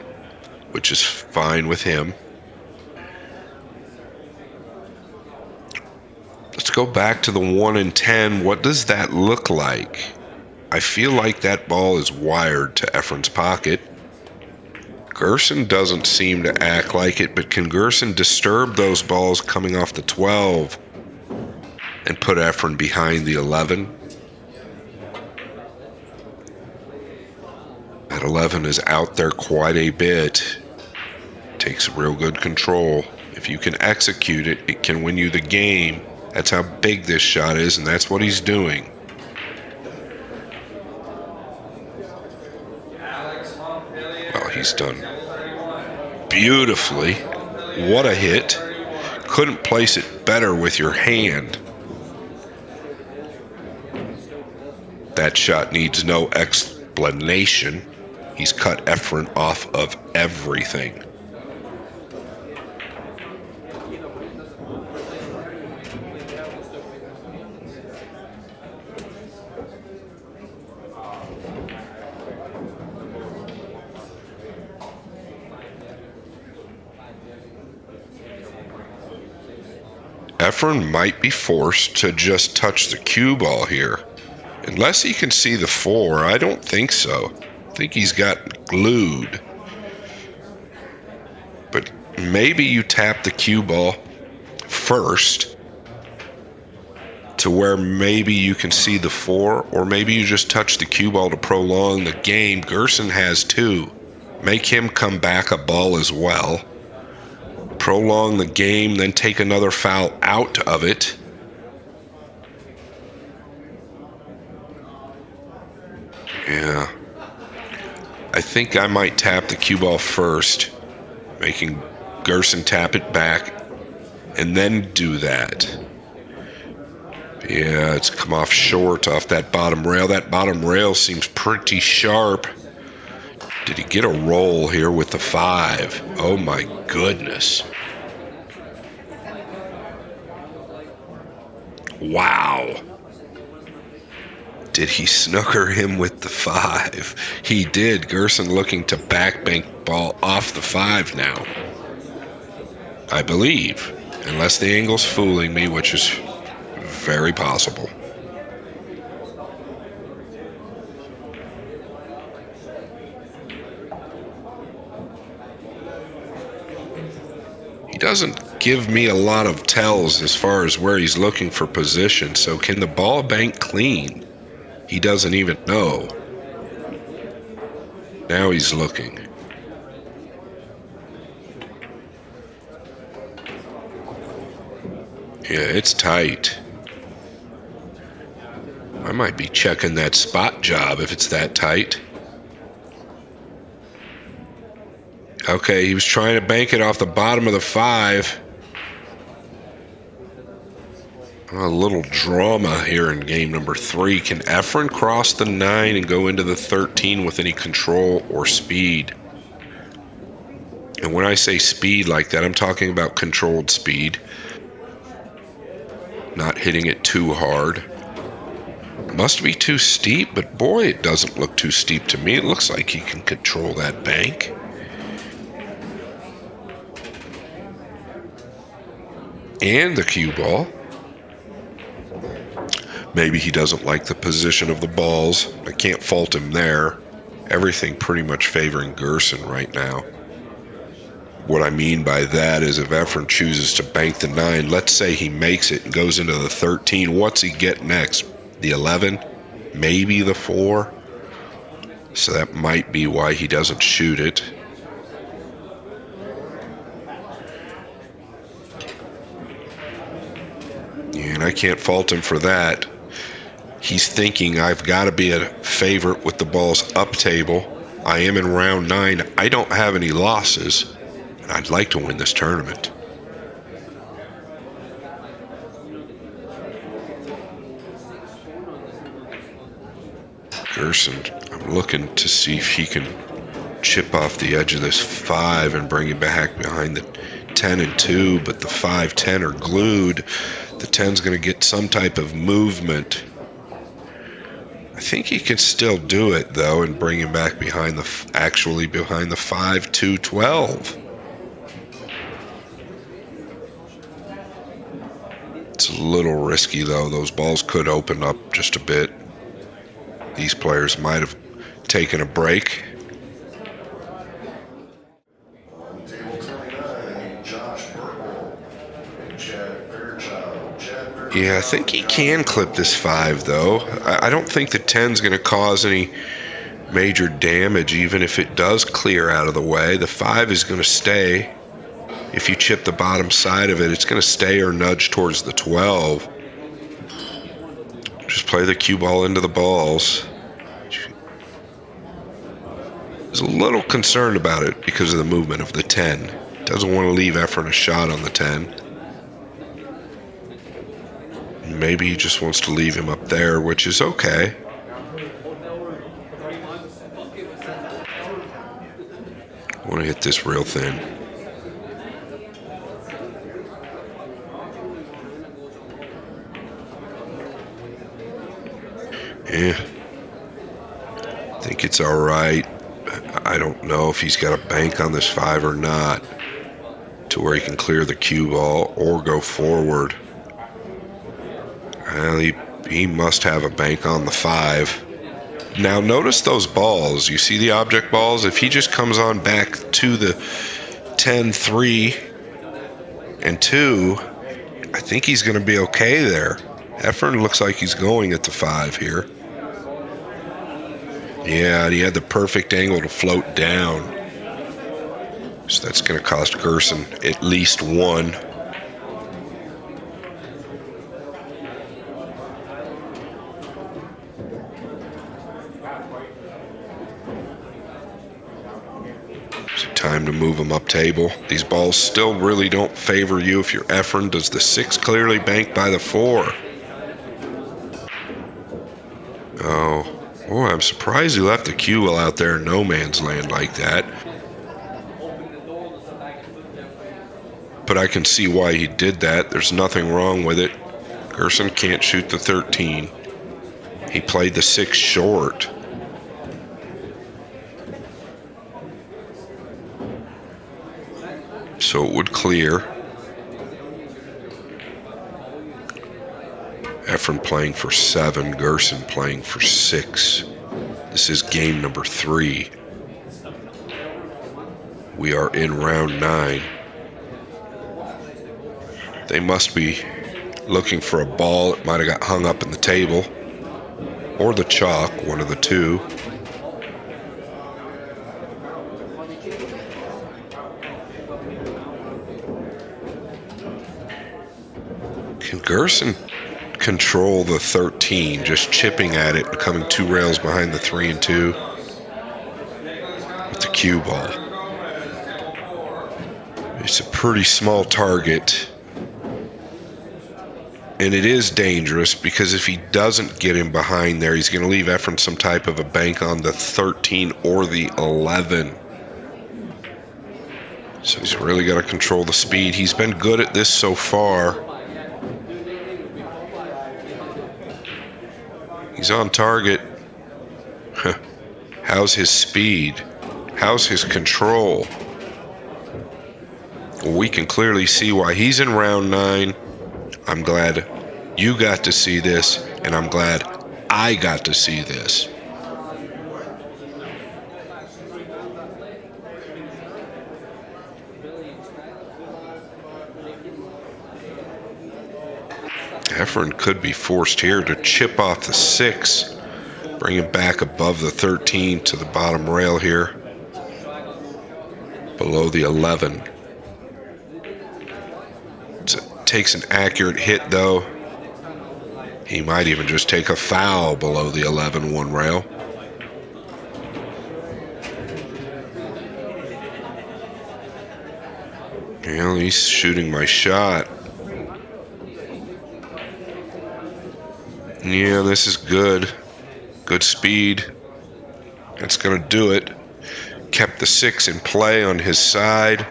which is fine with him. Let's go back to the 1 and 10. What does that look like? I feel like that ball is wired to Efren's pocket. Gerson doesn't seem to act like it, but can Gerson disturb those balls coming off the 12 and put Efren behind the 11? That 11 is out there quite a bit. Takes real good control. If you can execute it, it can win you the game. That's how big this shot is, and that's what he's doing. Well, he's done beautifully. What a hit. Couldn't place it better with your hand. That shot needs no explanation. He's cut Efren off of everything. Efren might be forced to just touch the cue ball here. Unless he can see the 4, I don't think so. I think he's got glued. But maybe you tap the cue ball first to where maybe you can see the 4, or maybe you just touch the cue ball to prolong the game. Gerson has 2. Make him come back a ball as well. Prolong the game, then take another foul out of it. Yeah. I think I might tap the cue ball first, making Gerson tap it back, and then do that. Yeah, it's come off short off that bottom rail. That bottom rail seems pretty sharp. Did he get a roll here with the 5? Oh my goodness. Wow. Did he snooker him with the 5? He did. Gerson looking to backbank ball off the 5 now, I believe. Unless the angle's fooling me, which is very possible. He doesn't give me a lot of tells as far as where he's looking for position. So can the ball bank clean? He doesn't even know. Now he's looking. Yeah, it's tight. I might be checking that spot job if it's that tight. Okay, he was trying to bank it off the bottom of the 5. A little drama here in game number 3. Can Efren cross the 9 and go into the 13 with any control or speed? And when I say speed like that, I'm talking about controlled speed. Not hitting it too hard. Must be too steep, but boy, it doesn't look too steep to me. It looks like he can control that bank. And the cue ball. Maybe he doesn't like the position of the balls. I can't fault him there. Everything pretty much favoring Gerson right now. What I mean by that is if Efren chooses to bank the 9, let's say he makes it and goes into the 13, what's he get next? The 11? Maybe the 4? So that might be why he doesn't shoot it. And I can't fault him for that. He's thinking I've got to be a favorite with the balls up table. I am in round 9. I don't have any losses. And I'd like to win this tournament. Gerson, I'm looking to see if he can chip off the edge of this 5 and bring it back behind the 10 and 2, but the 5, 10 are glued. The 10's going to get some type of movement. I think he can still do it, though, and bring him back behind behind the 5, 2, 12. It's a little risky, though. Those balls could open up just a bit. These players might have taken a break. Yeah, I think he can clip this 5, though. I don't think the 10's going to cause any major damage, even if it does clear out of the way. The 5 is going to stay. If you chip the bottom side of it, it's going to stay or nudge towards the 12. Just play the cue ball into the balls. I was a little concerned about it because of the movement of the 10. Doesn't want to leave Efren a shot on the 10. Maybe he just wants to leave him up there, which is okay. I want to hit this real thin. Yeah. I think it's all right. I don't know if he's got a bank on this 5 or not to where he can clear the cue ball or go forward. Well, he must have a bank on the 5. Now notice those balls. You see the object balls? If he just comes on back to the 10-3 and 2, I think he's going to be okay there. Efren looks like he's going at the 5 here. Yeah, he had the perfect angle to float down. So that's going to cost Gerson at least 1. So time to move him up table. These balls still really don't favor you if you're Efren. Does the 6 clearly bank by the 4? Oh, I'm surprised he left the cue wheel out there in no man's land like that. But I can see why he did that. There's nothing wrong with it. Gerson can't shoot the 13. He played the 6 short. So it would clear. Efren playing for 7, Gerson playing for 6. This is game number 3. We are in round 9. They must be looking for a ball that might have got hung up in the table or the chalk, one of the two. Can Gerson control the 13, just chipping at it and coming 2 rails behind the 3 and 2 with the cue ball? It's a pretty small target, and it is dangerous because if he doesn't get him behind there, he's going to leave Efren some type of a bank on the 13 or the 11. So he's really got to control the speed. He's been good at this so far. He's on target. How's his speed? How's his control? Well, we can clearly see why he's in round 9. I'm glad you got to see this, and I'm glad I got to see this. Efren could be forced here to chip off the 6, bring him back above the 13 to the bottom rail here, below the 11. It takes an accurate hit, though. He might even just take a foul below the 11, 1 rail. Well, he's shooting my shot. Yeah, this is good. Good speed. That's going to do it. Kept the 6 in play on his side.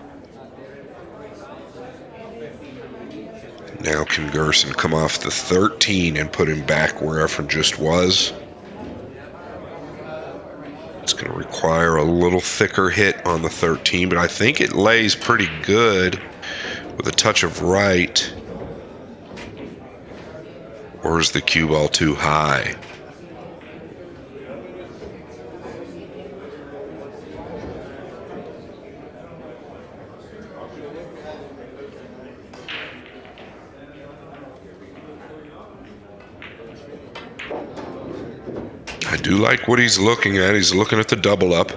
Now can Gerson come off the 13 and put him back where Efren just was? It's going to require a little thicker hit on the 13, but I think it lays pretty good with a touch of right. Or is the cue ball too high? I do like what he's looking at. He's looking at the double up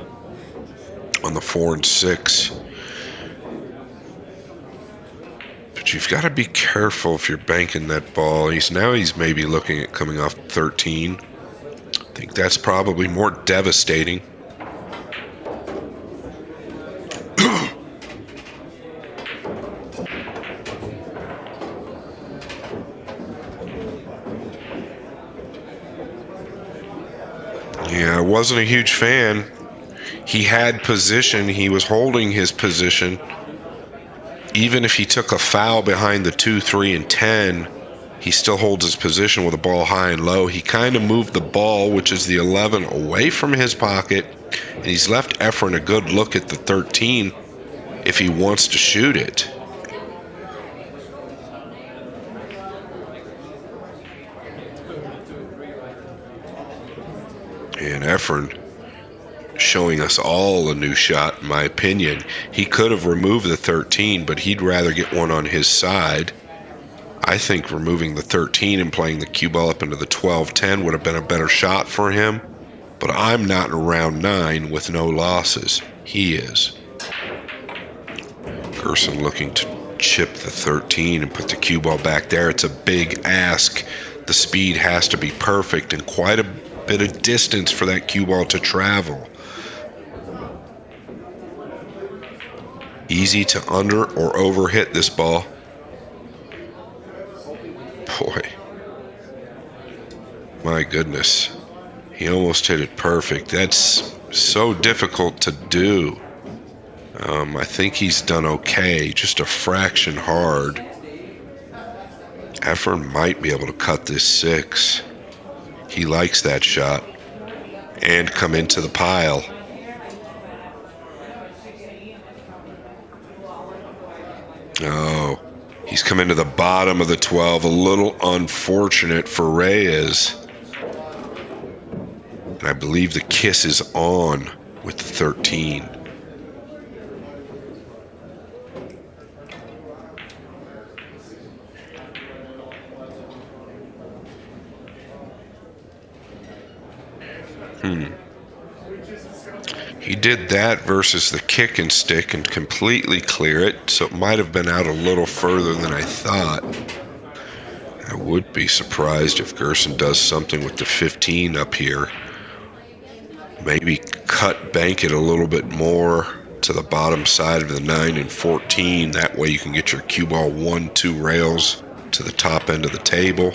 on the 4 and 6. But you've got to be careful if you're banking that ball. He's maybe looking at coming off 13. I think that's probably more devastating. Yeah, I wasn't a huge fan. He had position. He was holding his position. Even if he took a foul behind the 2, 3, and 10, he still holds his position with a ball high and low. He kind of moved the ball, which is the 11, away from his pocket, and he's left Efren a good look at the 13 if he wants to shoot it. And Efren showing us all a new shot, in my opinion. He could have removed the 13, but he'd rather get one on his side. I think removing the 13 and playing the cue ball up into the 12-10 would have been a better shot for him. But I'm not in round 9 with no losses. He is. Gerson looking to chip the 13 and put the cue ball back there. It's a big ask. The speed has to be perfect and quite a bit of distance for that cue ball to travel. Easy to under or over hit this ball. Boy. My goodness. He almost hit it perfect. That's so difficult to do. I think he's done okay, just a fraction hard. Efren might be able to cut this 6. He likes that shot. And come into the pile. Oh, he's come into the bottom of the 12. A little unfortunate for Reyes. And I believe the kiss is on with the 13. He did that versus the kick and stick and completely clear it, so it might have been out a little further than I thought. I would be surprised if Gerson does something with the 15 up here. Maybe bank it a little bit more to the bottom side of the 9 and 14. That way you can get your cue ball 1-2 rails to the top end of the table.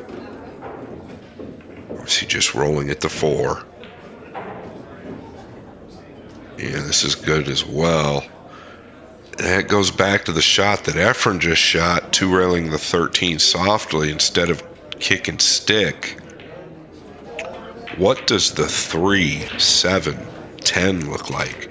Or is he just rolling at the 4? Yeah, this is good as well. That goes back to the shot that Efren just shot, 2-railing the 13 softly instead of kick and stick. What does the 3, 7, 10 look like?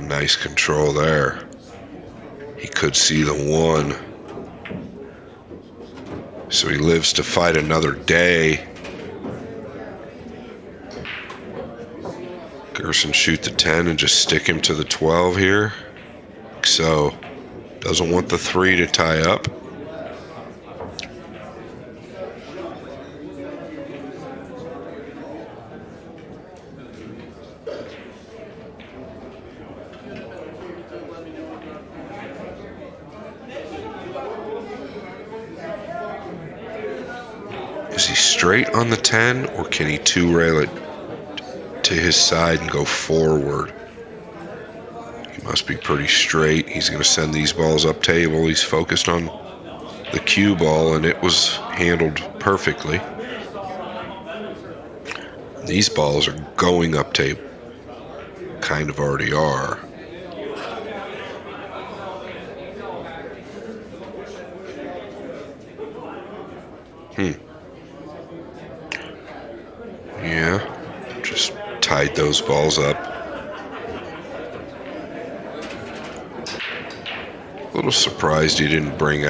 Nice control there. He could see the 1. So he lives to fight another day. Gerson shoot the 10 and just stick him to the 12 here. So, doesn't want the 3 to tie up. Is he straight on the 10, or can he 2-rail it to his side and go forward? He must be pretty straight. He's going to send these balls up table. He's focused on the cue ball, and it was handled perfectly. These balls are going up table. Kind of already are. Yeah, just tied those balls up. A little surprised he didn't bring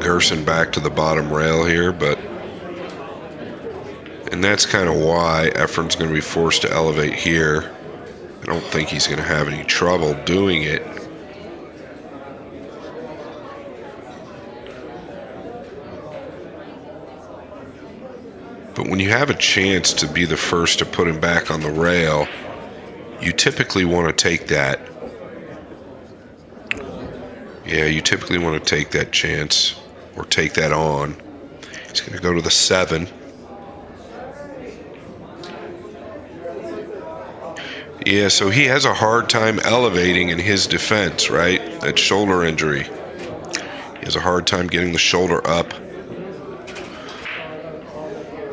Gerson back to the bottom rail here, but... And that's kind of why Efren's going to be forced to elevate here. I don't think he's going to have any trouble doing it. But when you have a chance to be the first to put him back on the rail, you typically want to take that. Yeah, you typically want to take that chance or take that on. He's going to go to the 7. Yeah, so he has a hard time elevating in his defense, right? That shoulder injury. He has a hard time getting the shoulder up.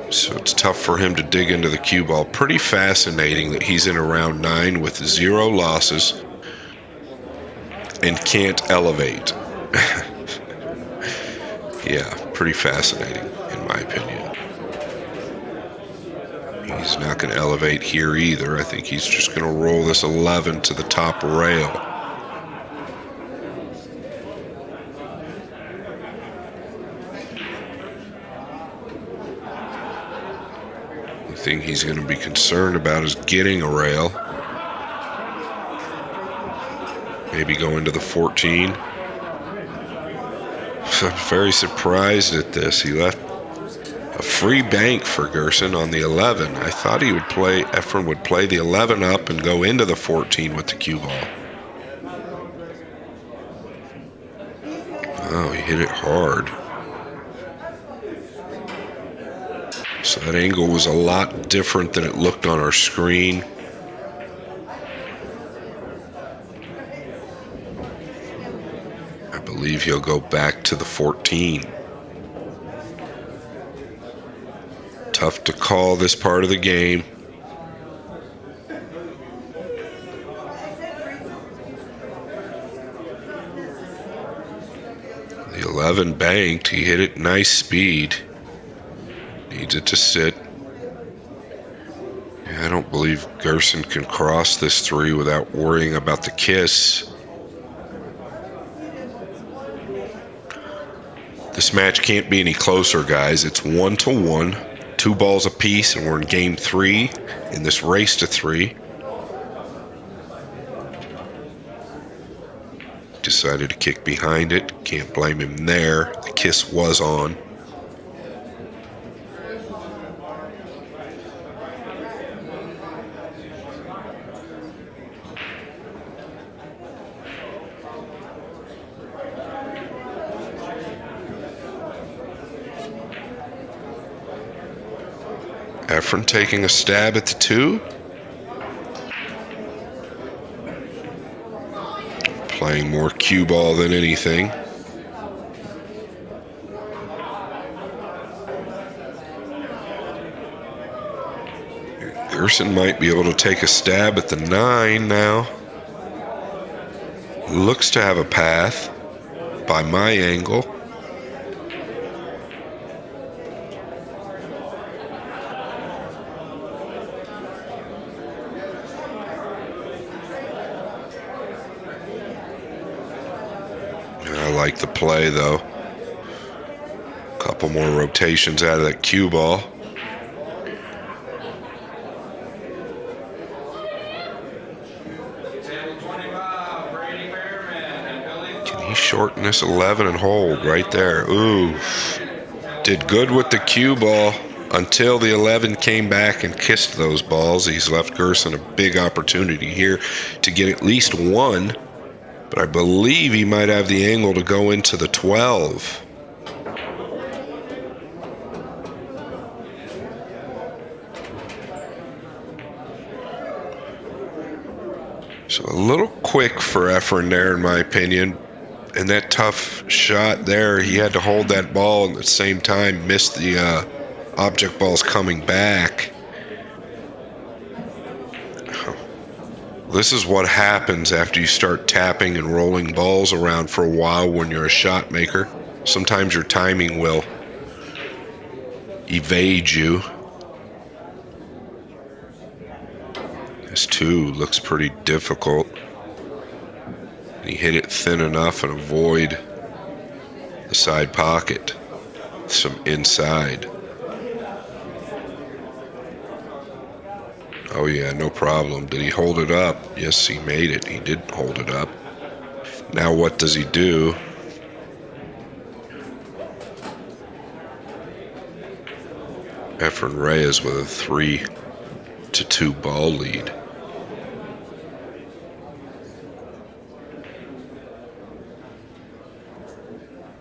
So it's tough for him to dig into the cue ball. Pretty fascinating that he's in a round 9 with 0 losses and can't elevate. Yeah, Pretty fascinating, in my opinion. He's not going to elevate here either. I think he's just going to roll this 11 to the top rail. The thing he's going to be concerned about is getting a rail. Maybe go into the 14. I'm very surprised at this. He left a free bank for Gerson on the 11. I thought Efren would play the 11 up and go into the 14 with the cue ball. Oh, he hit it hard. So that angle was a lot different than it looked on our screen. I believe he'll go back to the 14. Tough to call this part of the game. The 11 banked. He hit it nice speed. Needs it to sit. I don't believe Gerson can cross this 3 without worrying about the kiss. This match can't be any closer, guys. It's 1-1, 2 balls apiece, and we're in game 3 in this race to 3. Decided to kick behind it. Can't blame him there. The kiss was on. Efren taking a stab at the 2. Playing more cue ball than anything. Gerson might be able to take a stab at the 9 now. Looks to have a path by my angle. I like the play, though. Couple more rotations out of that cue ball. Can he shorten this 11 and hold right there? Ooh. Did good with the cue ball until the 11 came back and kissed those balls. He's left Gerson a big opportunity here to get at least 1. But I believe he might have the angle to go into the 12. So a little quick for Efren there, in my opinion. And that tough shot there, he had to hold that ball and at the same time missed the object balls coming back. This is what happens after you start tapping and rolling balls around for a while when you're a shot maker. Sometimes your timing will evade you. This 2 looks pretty difficult. He hit it thin enough and avoid the side pocket. Some inside. Oh yeah, no problem. Did he hold it up? Yes, he made it. He did hold it up. Now what does he do? Efren Reyes with a 3-2 ball lead.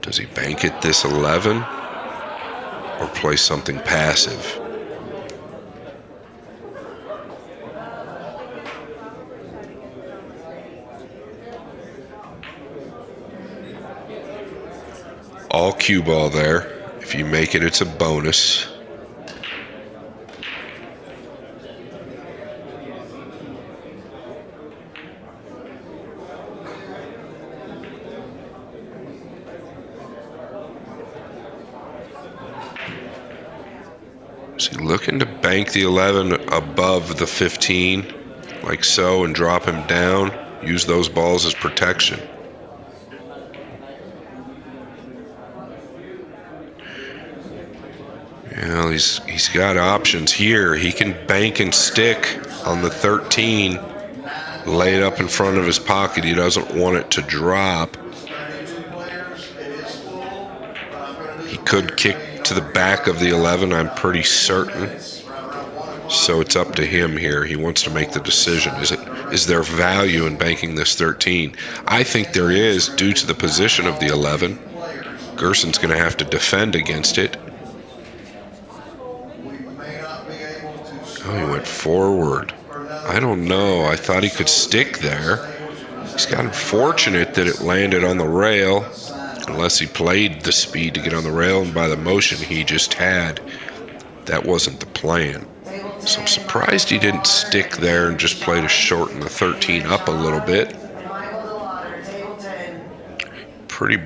Does he bank it this 11 or play something passive? All cue ball there. If you make it, it's a bonus. Is he looking to bank the 11 above the 15, like so, and drop him down? Use those balls as protection. Well, he's got options here. He can bank and stick on the 13, lay it up in front of his pocket. He doesn't want it to drop. He could kick to the back of the 11, I'm pretty certain. So it's up to him here. He wants to make the decision. Is there value in banking this 13? I think there is, due to the position of the 11. Gerson's going to have to defend against it. Oh, he went forward. I don't know. I thought he could stick there. He's got unfortunate that it landed on the rail, unless he played the speed to get on the rail, and by the motion he just had, that wasn't the plan. So I'm surprised he didn't stick there and just play to shorten the 13 up a little bit. Pretty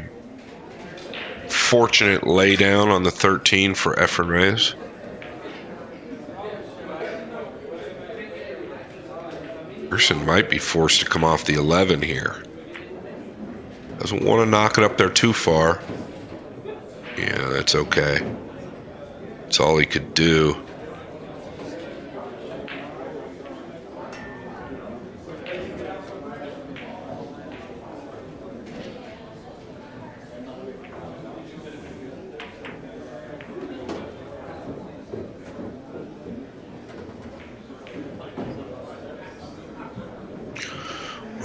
fortunate lay down on the 13 for Efren Reyes. Gerson might be forced to come off the 11 here. Doesn't want to knock it up there too far. Yeah, that's okay. That's all he could do.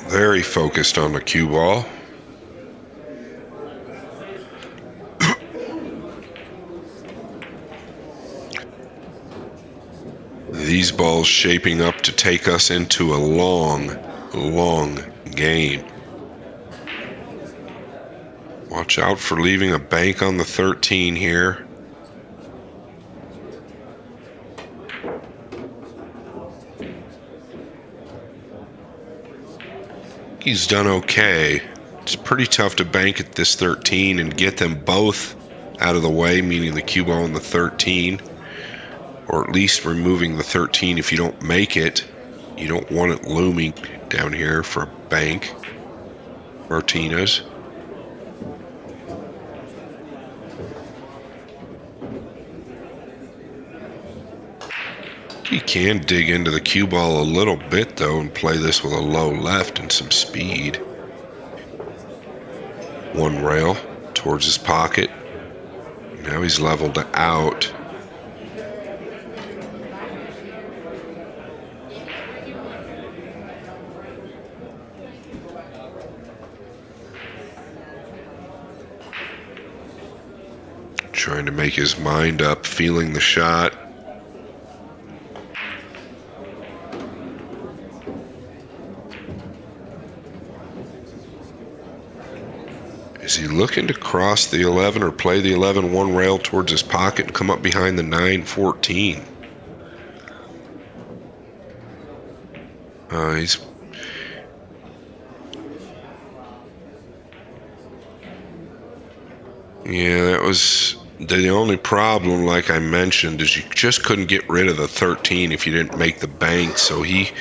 Very focused on the cue ball. These balls shaping up to take us into a long, long game. Watch out for leaving a bank on the 13 here. He's done okay. It's pretty tough to bank at this 13 and get them both out of the way, meaning the cue ball and the 13, or at least removing the 13 if you don't make it. You don't want it looming down here for a bank. Martinez. He can dig into the cue ball a little bit, though, and play this with a low left and some speed. One rail towards his pocket. Now he's leveled out. Trying to make his mind up, feeling the shot. Is he looking to cross the 11 or play the 11 one rail towards his pocket and come up behind the 9-14? Yeah, that was the only problem, like I mentioned, is you just couldn't get rid of the 13 if you didn't make the bank. So this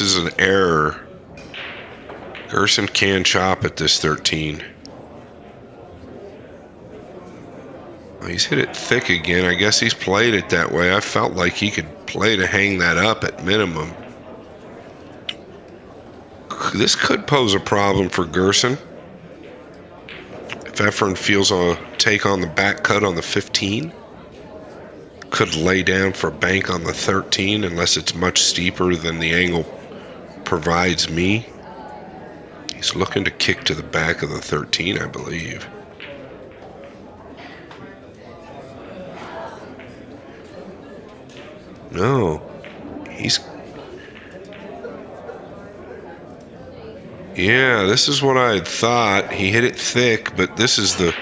is an error. Gerson can chop at this 13. He's hit it thick again. I guess he's played it that way. I felt like he could play to hang that up at minimum. This could pose a problem for Gerson. If Efren feels a take on the back cut on the 15, could lay down for a bank on the 13 unless it's much steeper than the angle provides me. He's looking to kick to the back of the 13, I believe. No, yeah, this is what I had thought. He hit it thick, but this is the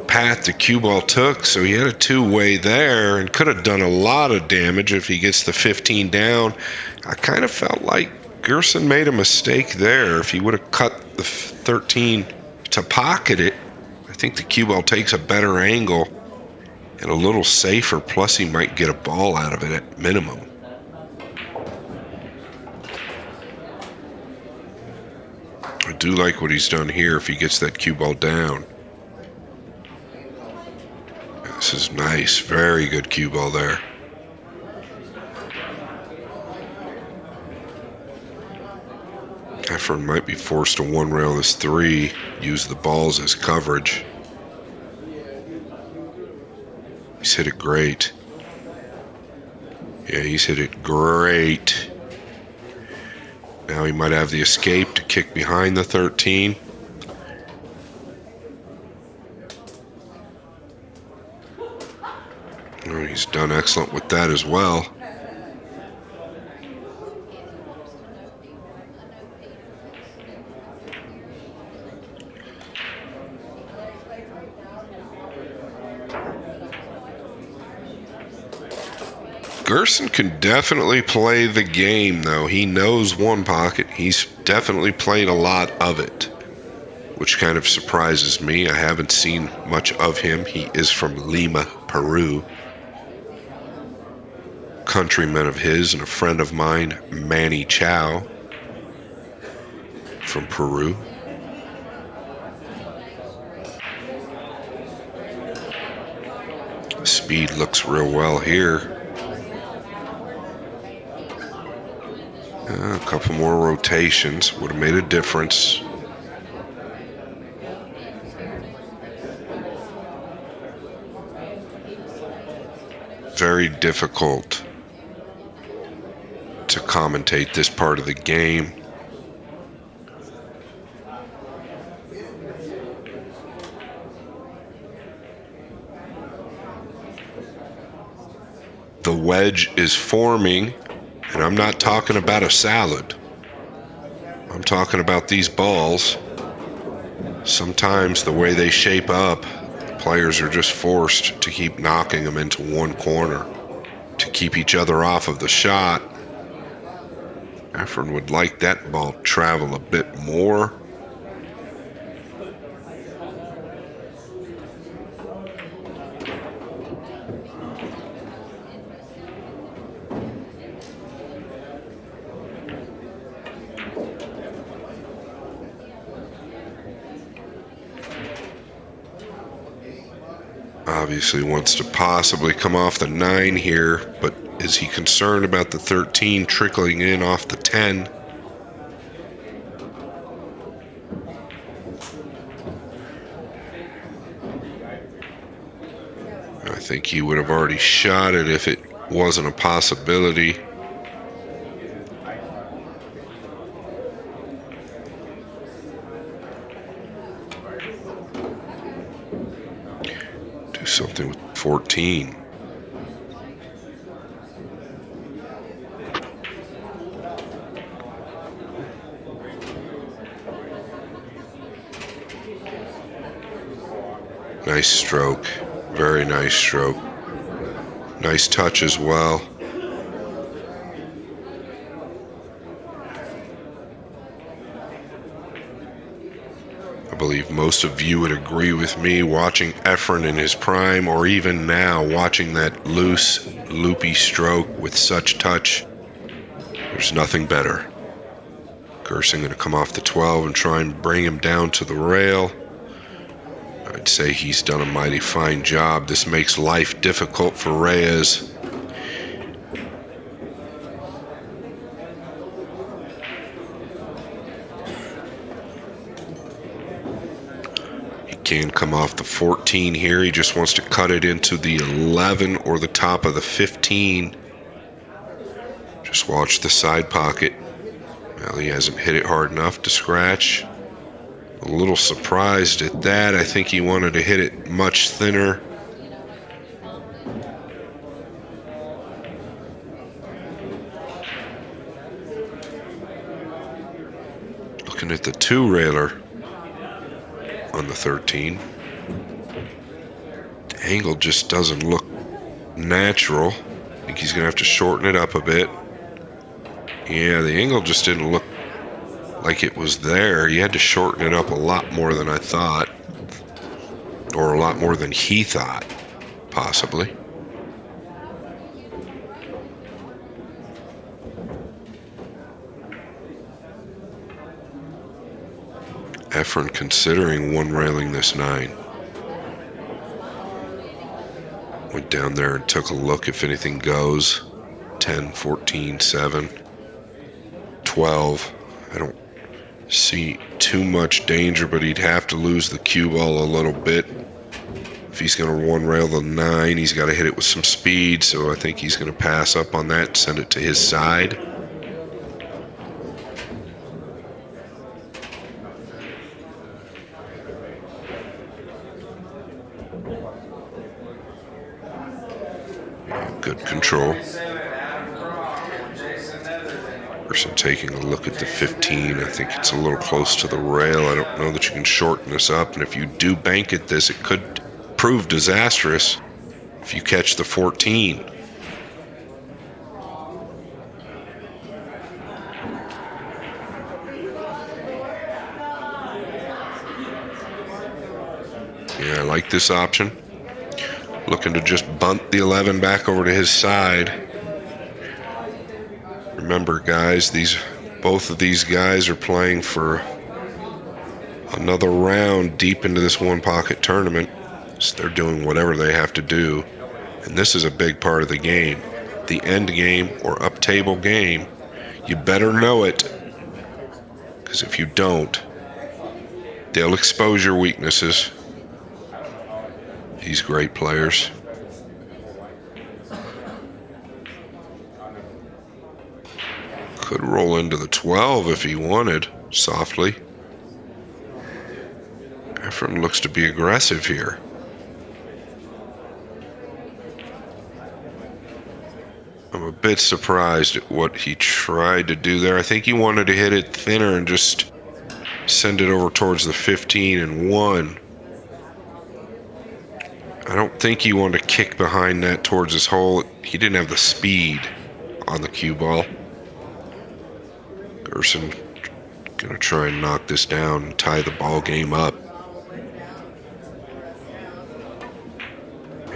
path the cue ball took, so he had a two-way there and could have done a lot of damage if he gets the 15 down. I kind of felt like Gerson made a mistake there. If he would have cut the 13 to pocket it, I think the cue ball takes a better angle and a little safer, plus he might get a ball out of it at minimum. I do like what he's done here if he gets that cue ball down. This is nice, very good cue ball there. Efren might be forced to one rail this 3, use the balls as coverage. He's hit it great. Yeah, he's hit it great. Now he might have the escape to kick behind the 13. Oh, he's done excellent with that as well. Gerson can definitely play the game, though. He knows one pocket. He's definitely played a lot of it, which kind of surprises me. I haven't seen much of him. He is from Lima, Peru. Countryman of his and a friend of mine, Manny Chow, from Peru. Speed looks real well here. A couple more rotations would have made a difference. Very difficult to commentate this part of the game. The wedge is forming. And I'm not talking about a salad. I'm talking about these balls. Sometimes the way they shape up, players are just forced to keep knocking them into one corner to keep each other off of the shot. Efren would like that ball to travel a bit more. Obviously wants to possibly come off the 9 here, but is he concerned about the 13 trickling in off the 10? I think he would have already shot it if it wasn't a possibility. Do something with 14. Nice stroke. Very nice stroke. Nice touch as well. I believe most of you would agree with me watching Efren in his prime, or even now watching that loose, loopy stroke with such touch. There's nothing better. Gerson going to come off the 12 and try and bring him down to the rail. I'd say he's done a mighty fine job. This makes life difficult for Reyes. He can come off the 14 here. He just wants to cut it into the 11 or the top of the 15. Just watch the side pocket. Well, he hasn't hit it hard enough to scratch. A little surprised at that. I think he wanted to hit it much thinner. Looking at the 2-railer on the 13. The angle just doesn't look natural. I think he's going to have to shorten it up a bit. Yeah, the angle just didn't look like it was there. He had to shorten it up a lot more than I thought. or a lot more than he thought, possibly. Efren considering one railing this 9. Went down there and took a look if anything goes. 10, 14, 7, 12. I don't see too much danger, but he'd have to lose the cue ball a little bit. If he's going to one rail the 9, he's got to hit it with some speed, so I think he's going to pass up on that and send it to his side. Good control. Gerson taking a look at the 15. I think it's a little close to the rail. I don't know that you can shorten this up, and if you do bank at this, it could prove disastrous if you catch the 14. Yeah, I like this option. Looking to just bunt the 11 back over to his side. Remember, guys, both of these guys are playing for another round deep into this one pocket tournament. So they're doing whatever they have to do. And this is a big part of the game. The end game or up table game. You better know it. Because if you don't, they'll expose your weaknesses. These great players. Could roll into the 12 if he wanted, softly. Efren looks to be aggressive here. I'm a bit surprised at what he tried to do there. I think he wanted to hit it thinner and just send it over towards the 15 and 1. I don't think he wanted to kick behind that towards his hole. He didn't have the speed on the cue ball. Gerson gonna try and knock this down and tie the ball game up.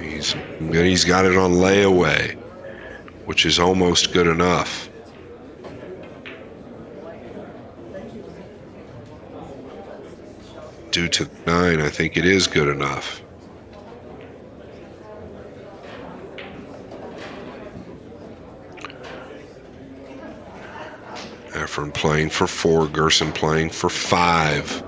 He's got it on layaway, which is almost good enough. Due to 9, I think it is good enough. Efren playing for 4, Gerson playing for 5.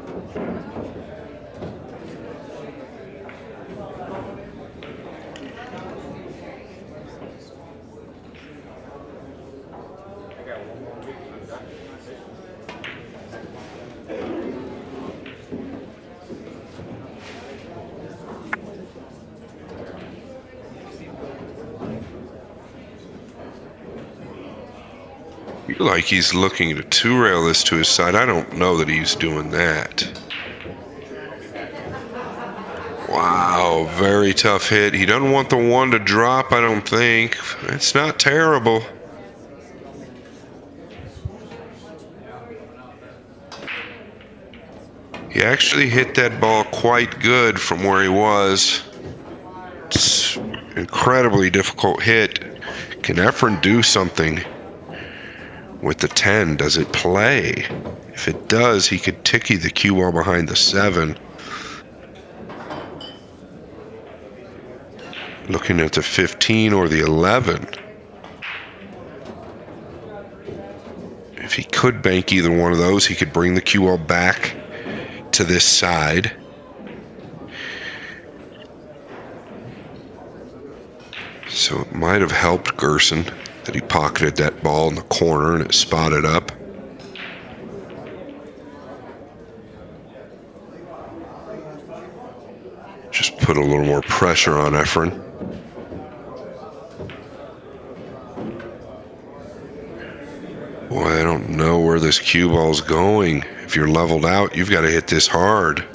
Like he's looking to two-rail this to his side. I don't know that he's doing that. Wow, very tough hit. He doesn't want the 1 to drop, I don't think. It's not terrible. He actually hit that ball quite good from where he was. It's an incredibly difficult hit. Can Efren do something with the 10? Does it play? If it does, he could ticky the cue ball behind the 7. Looking at the 15 or the 11. If he could bank either one of those, he could bring the cue ball back to this side. So it might have helped Gerson that he pocketed that ball in the corner and it spotted up. Just put a little more pressure on Efren. Boy, I don't know where this cue ball's going. If you're leveled out, you've got to hit this hard.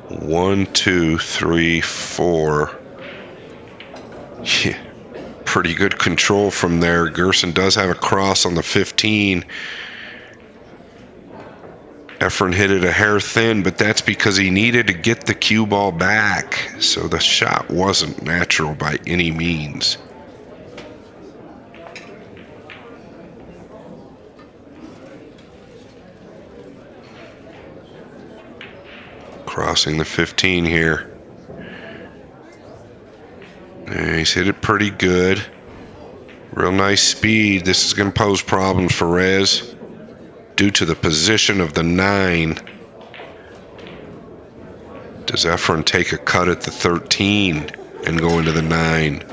One, two, three, 4. Yeah, pretty good control from there. Gerson does have a cross on the 15. Efren hit it a hair thin, but that's because he needed to get the cue ball back. So the shot wasn't natural by any means. Crossing the 15 here. He's hit it pretty good. Real nice speed. This is going to pose problems for Reyes due to the position of the 9. Does Efren take a cut at the 13 and go into the 9?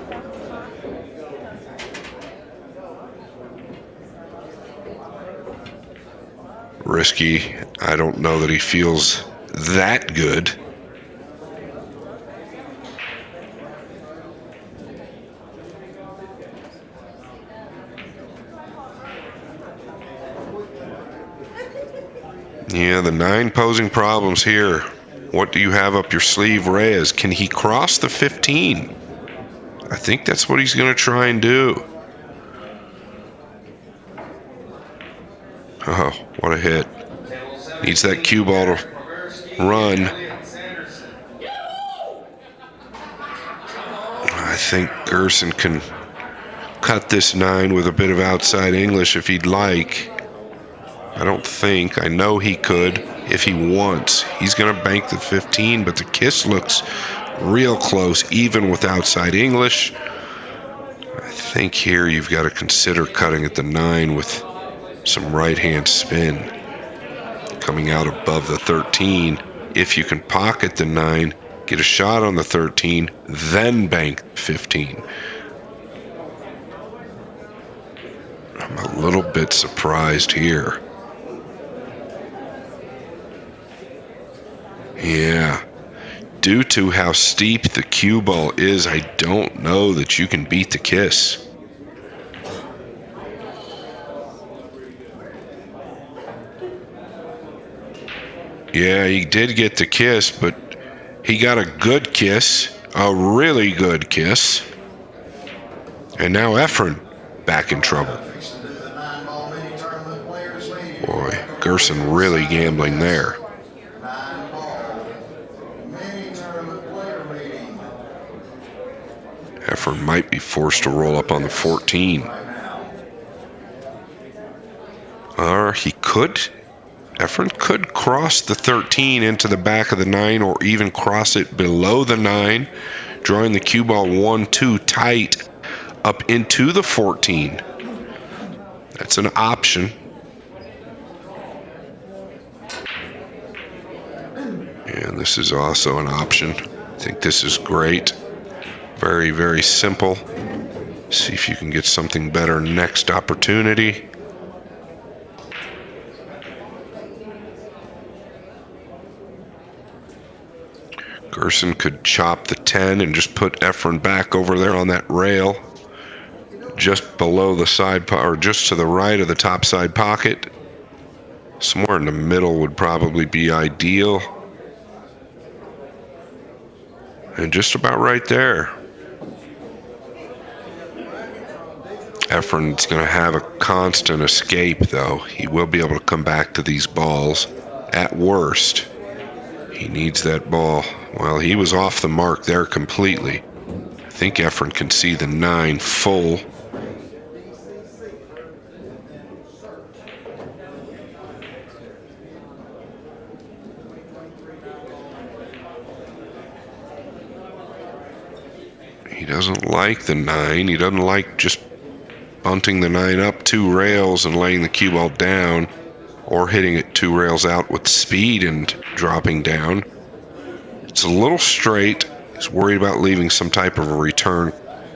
Risky. I don't know that he feels that good. Yeah, the 9 posing problems here. What do you have up your sleeve, Reyes? Can he cross the 15? I think that's what he's going to try and do. Oh, what a hit. Needs that cue ball to run. I think Gerson can cut this 9 with a bit of outside English if he'd like. I know he could if he wants. He's going to bank the 15, but the kiss looks real close, even with outside English. I think here you've got to consider cutting at the 9 with some right-hand spin. Coming out above the 13. If you can pocket the 9, get a shot on the 13, then bank 15. I'm a little bit surprised here. Yeah. Due to how steep the cue ball is, I don't know that you can beat the kiss. Yeah, he did get the kiss, but he got a good kiss, a really good kiss. And now Efren back in trouble. Boy, Gerson really gambling there. Efren might be forced to roll up on the 14. Or he could. Efren could cross the 13 into the back of the 9 or even cross it below the 9, drawing the cue ball 1-2 tight up into the 14. That's an option. And this is also an option. I think this is great. Very, very simple. See if you can get something better next opportunity. Gerson could chop the 10 and just put Efren back over there on that rail, just below the side, or just to the right of the top side pocket. Somewhere in the middle would probably be ideal. And just about right there. Efren's going to have a constant escape, though. He will be able to come back to these balls. At worst, he needs that ball. Well, he was off the mark there completely. I think Efren can see the 9 full. He doesn't like the 9. He doesn't like just bunting the 9 up 2 rails and laying the cue ball down, or hitting it 2 rails out with speed and dropping down. It's a little straight. He's worried about leaving some type of a return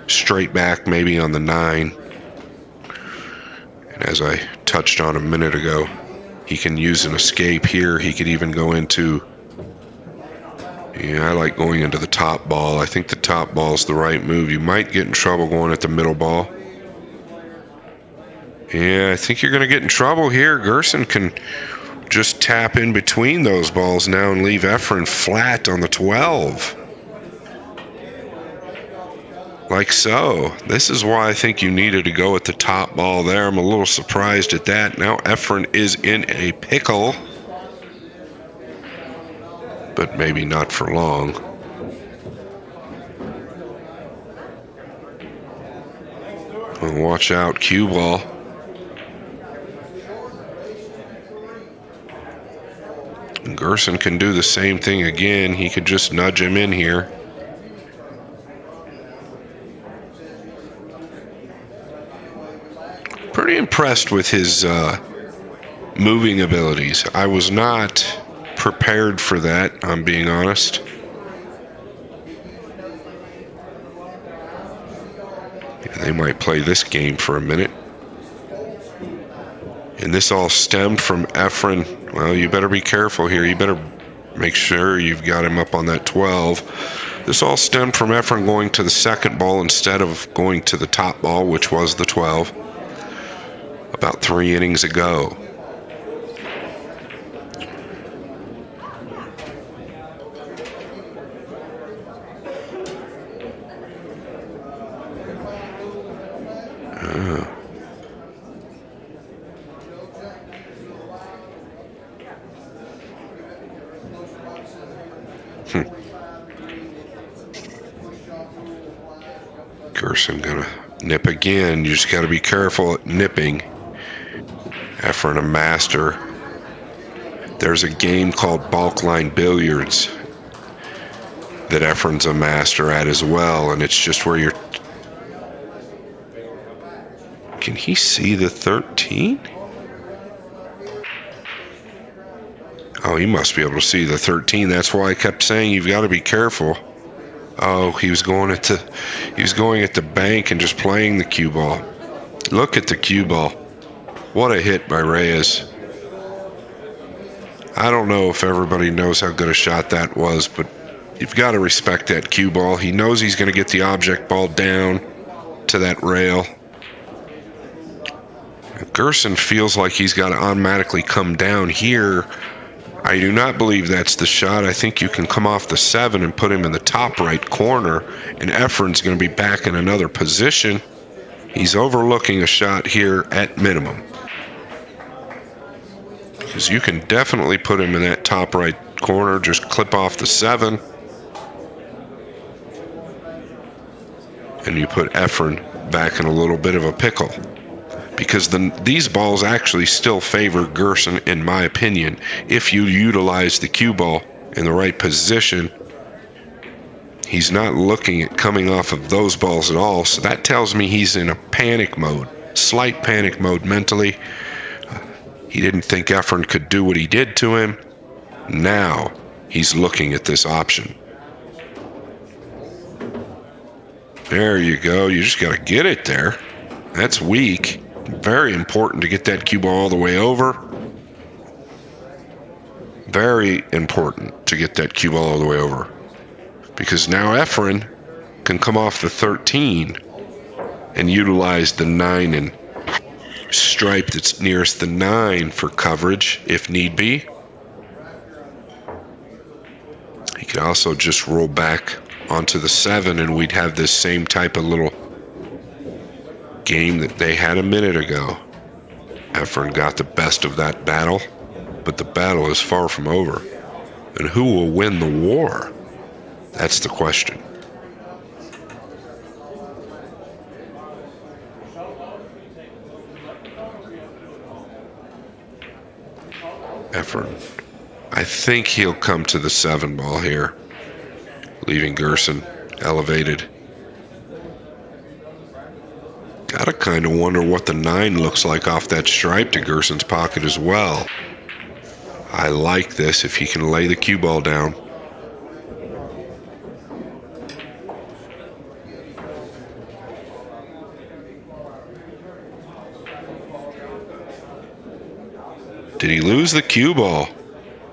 straight back, maybe on the 9. And as I touched on a minute ago, he can use an escape here. He could even go into, I like going into the top ball. I think the top ball is the right move. You might get in trouble going at the middle ball. Yeah, I think you're going to get in trouble here. Gerson can just tap in between those balls now and leave Efren flat on the 12. Like so. This is why I think you needed to go at the top ball there. I'm a little surprised at that. Now Efren is in a pickle. but maybe not for long. Well, watch out, cue ball. Gerson can do the same thing again. He could just nudge him in here. Pretty impressed with his moving abilities. I was not prepared for that, I'm being honest. Yeah, they might play this game for a minute. And this all stemmed from Efren. Well, you better be careful here. You better make sure you've got him up on that 12. This all stemmed from Efren going to the second ball instead of going to the top ball, which was the 12, about 3 innings ago. Gerson gonna nip again. You just got to be careful at nipping. Efren a master. There's a game called Balk Line Billiards that Efren's a master at as well, and it's just where you're... Can he see the 13? Oh, he must be able to see the 13. That's why I kept saying you've got to be careful. Oh, he was going at the bank and just playing the cue ball. Look at the cue ball. What a hit by Reyes. I don't know if everybody knows how good a shot that was, but you've got to respect that cue ball. He knows he's going to get the object ball down to that rail. Gerson feels like he's got to automatically come down here. I do not believe that's the shot. I think you can come off the 7 and put him in the top right corner, and Efren's going to be back in another position. He's overlooking a shot here at minimum, because you can definitely put him in that top right corner. Just clip off the 7, and you put Efren back in a little bit of a pickle, because these balls actually still favor Gerson, in my opinion, if you utilize the cue ball in the right position. He's not looking at coming off of those balls at all, so that tells me he's in a panic mode, slight panic mode mentally. He didn't think Efren could do what he did to him. Now he's looking at this option. There you go. You just got to get it there. That's weak. Very important to get that cue ball all the way over. Very important to get that cue ball all the way over. Because now Efren can come off the 13 and utilize the 9 and stripe that's nearest the 9 for coverage if need be. He could also just roll back onto the 7, and we'd have this same type of little game that they had a minute ago. Efren got the best of that battle, but the battle is far from over. And who will win the war? That's the question. Efren. I think he'll come to the 7 ball here, leaving Gerson elevated. Gotta kind of wonder what the 9 looks like off that stripe to Gerson's pocket as well. I like this if he can lay the cue ball down. Did he lose the cue ball?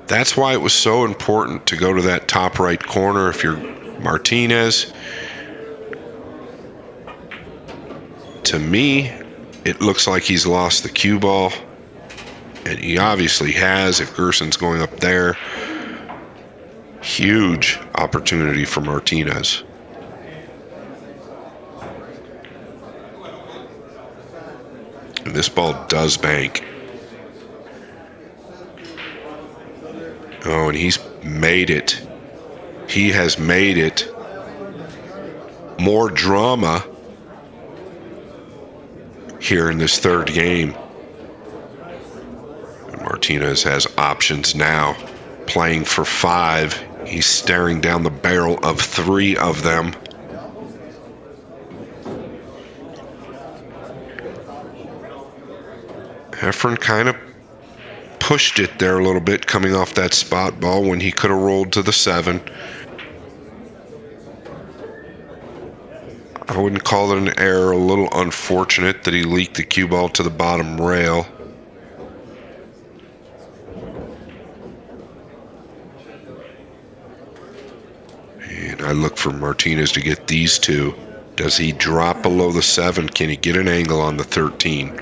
That's why it was so important to go to that top right corner if you're Martinez. To me, it looks like he's lost the cue ball, and he obviously has if Gerson's going up there. Huge opportunity for Martinez. And this ball does bank. Oh, and he's made it. He has made it. More drama here in this third game. And Martinez has options now. Playing for 5. He's staring down the barrel of 3 of them. Efren kind of pushed it there a little bit coming off that spot ball when he could have rolled to the 7. I wouldn't call it an error. A little unfortunate that he leaked the cue ball to the bottom rail. And I look for Martinez to get these 2. Does he drop below the 7? Can he get an angle on the 13?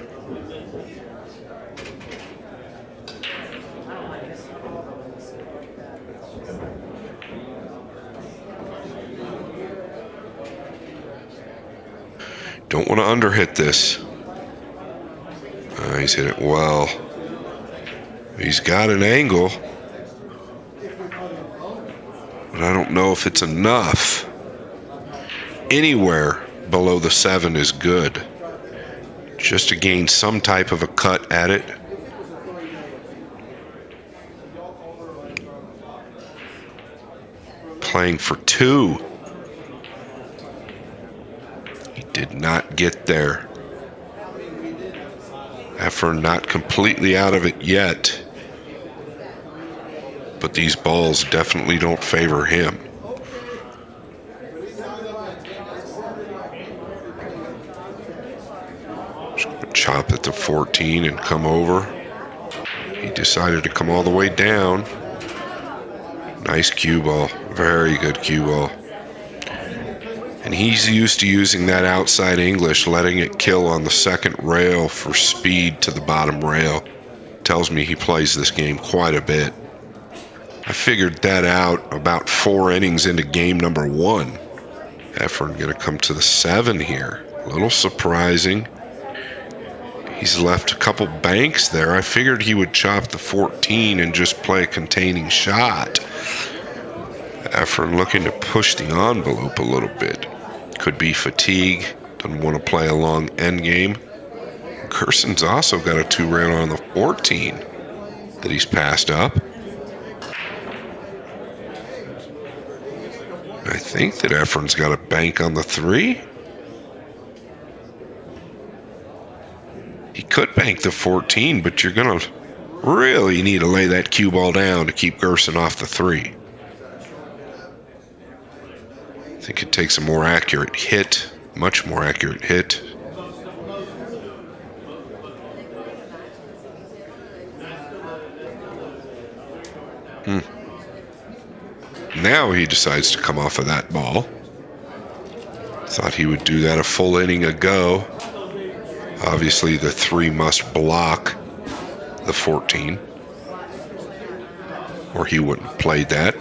Don't want to underhit this. He's hit it well. He's got an angle, but I don't know if it's enough. Anywhere below the 7 is good, just to gain some type of a cut at it. Playing for 2. He did not get there. Efren not completely out of it yet, but these balls definitely don't favor him. Just gonna chop at the 14 and come over. He decided to come all the way down. Nice cue ball, very good cue ball. And he's used to using that outside English, letting it kill on the second rail for speed to the bottom rail. Tells me he plays this game quite a bit. I figured that out about 4 innings into game number 1. Efren going to come to the 7 here. A little surprising. He's left a couple banks there. I figured he would chop the 14 and just play a containing shot. Efren looking to push the envelope a little bit. Could be fatigue. Doesn't want to play a long end game. Gerson's also got a 2 rail on the 14 that he's passed up. I think that Efren's got a bank on the 3. He could bank the 14, but you're going to really need to lay that cue ball down to keep Gerson off the 3. I think it takes a more accurate hit, much more accurate hit. Now he decides to come off of that ball. Thought he would do that a full inning ago. Obviously, the 3 must block the 14, or he wouldn't have played that.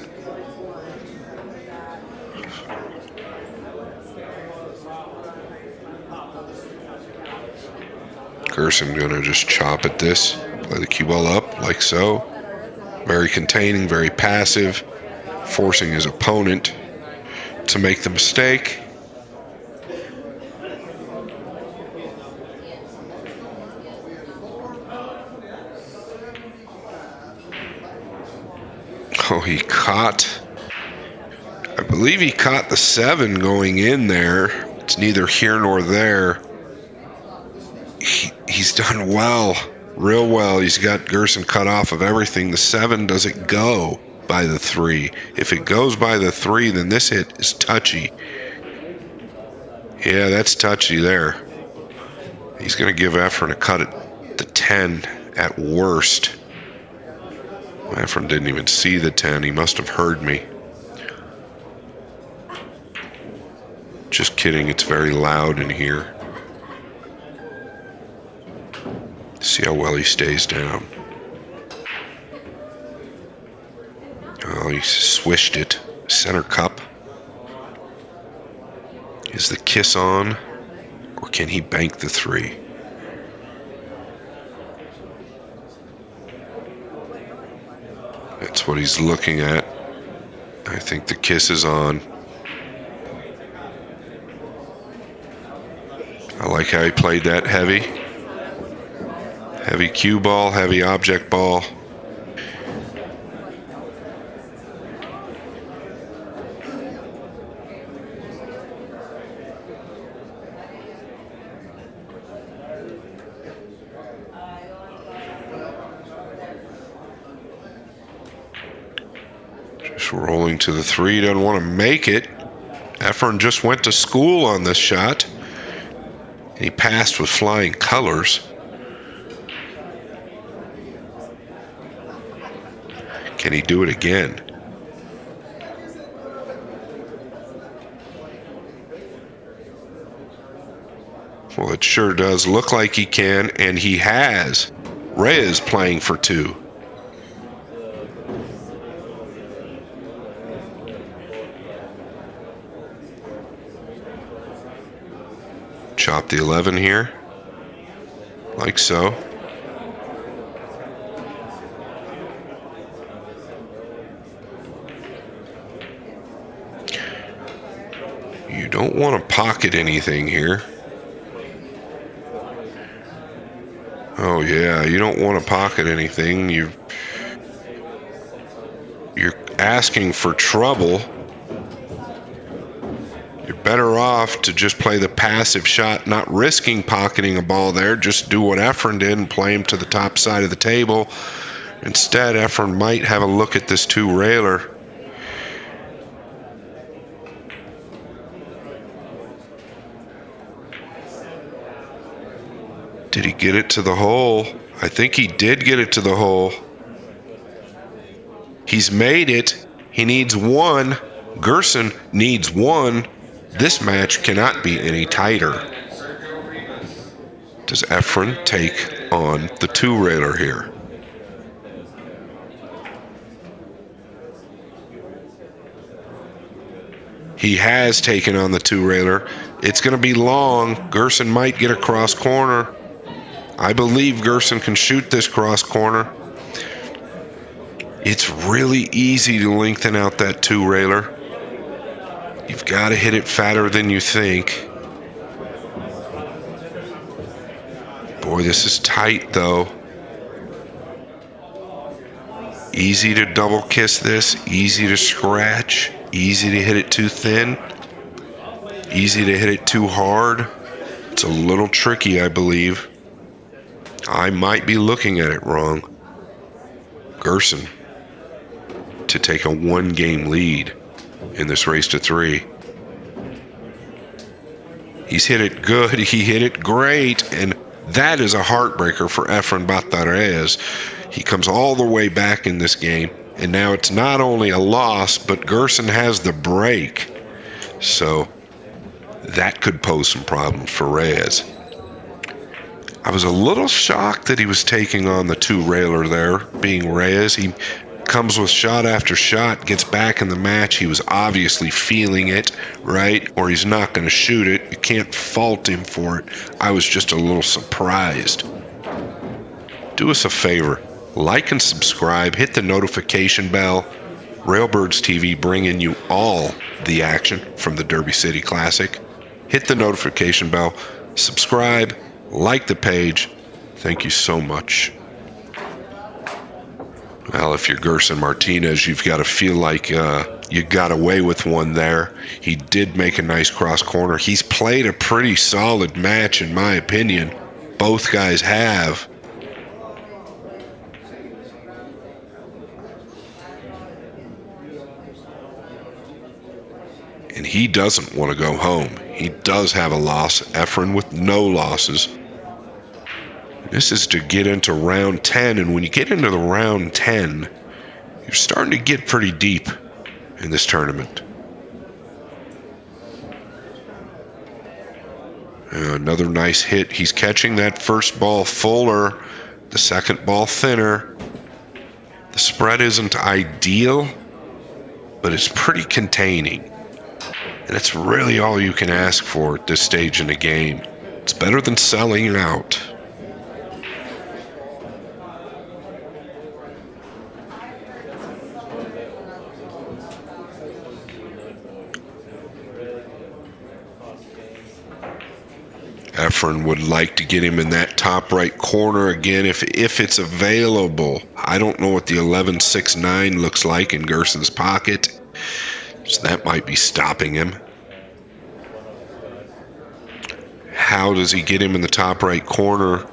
Gerson gonna just chop at this, play the cue ball up like so. Very containing, very passive, forcing his opponent to make the mistake. Oh, he caught, I believe he caught the 7 going in there. It's neither here nor there. He's done well, real well. He's got Gerson cut off of everything. The 7 doesn't go by the 3. If it goes by the 3, then this hit is touchy. Yeah, that's touchy there. He's going to give Efren a cut at the 10 at worst. Efren didn't even see the 10. He must have heard me. Just kidding, it's very loud in here. See how well he stays down. Oh, he swished it. Center cup. Is the kiss on, or can he bank the 3? It's That's what he's looking at. I think the kiss is on. I like how he played that heavy. Heavy cue ball, heavy object ball. Just rolling to the 3, doesn't want to make it. Efren just went to school on this shot. He passed with flying colors. Can he do it again? Well, it sure does look like he can, and he has. Reyes playing for 2. Chop the 11 here. Like so. You don't want to pocket anything here. Oh yeah, you don't want to pocket anything. You're asking for trouble. You're better off to just play the passive shot, not risking pocketing a ball there. Just do what Efren did and play him to the top side of the table. Instead, Efren might have a look at this 2-railer. Did he get it to the hole? I think he did get it to the hole. He's made it. He needs 1. Gerson needs 1. This match cannot be any tighter. Does Efren take on the 2-railer here? He has taken on the 2-railer. It's going to be long. Gerson might get a cross corner. I believe Gerson can shoot this cross corner. It's really easy to lengthen out that 2-railer. You've got to hit it fatter than you think. Boy, this is tight, though. Easy to double kiss this. Easy to scratch. Easy to hit it too thin. Easy to hit it too hard. It's a little tricky, I believe. I might be looking at it wrong. Gerson to take a 1-game lead in this race to 3. He's hit it good. He hit it great. And that is a heartbreaker for Efren Reyes. He comes all the way back in this game. And now it's not only a loss, but Gerson has the break. So that could pose some problems for Reyes. I was a little shocked that he was taking on the 2-railer there, being Reyes. He comes with shot after shot, gets back in the match. He was obviously feeling it, right? Or he's not going to shoot it. You can't fault him for it. I was just a little surprised. Do us a favor. Like and subscribe. Hit the notification bell. Railbirds TV bringing you all the action from the Derby City Classic. Hit the notification bell. Subscribe. Like the page. Thank you so much. Well, if you're Gerson Martinez, you've got to feel like you got away with one there. He did make a nice cross corner. He's played a pretty solid match, in my opinion. Both guys have. And he doesn't want to go home. He does have a loss. Efren with no losses. This is to get into round 10, and when you get into the round 10, you're starting to get pretty deep in this tournament. Another nice hit. He's catching that first ball fuller, the second ball thinner. The spread isn't ideal, but it's pretty containing. And it's really all you can ask for at this stage in the game. It's better than selling out. Efren would like to get him in that top right corner again if it's available. I don't know what the 11.69 looks like in Gerson's pocket, so that might be stopping him. How does he get him in the top right corner?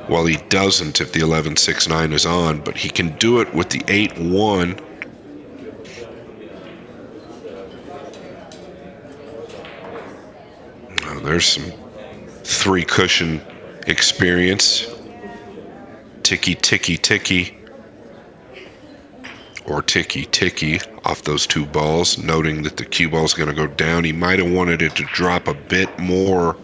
Well, he doesn't if the 11.69 is on, but he can do it with the 8.1. There's some 3 cushion experience. Ticky, ticky, ticky. Or ticky, ticky off those 2 balls, noting that the cue ball is going to go down. He might have wanted it to drop a bit more.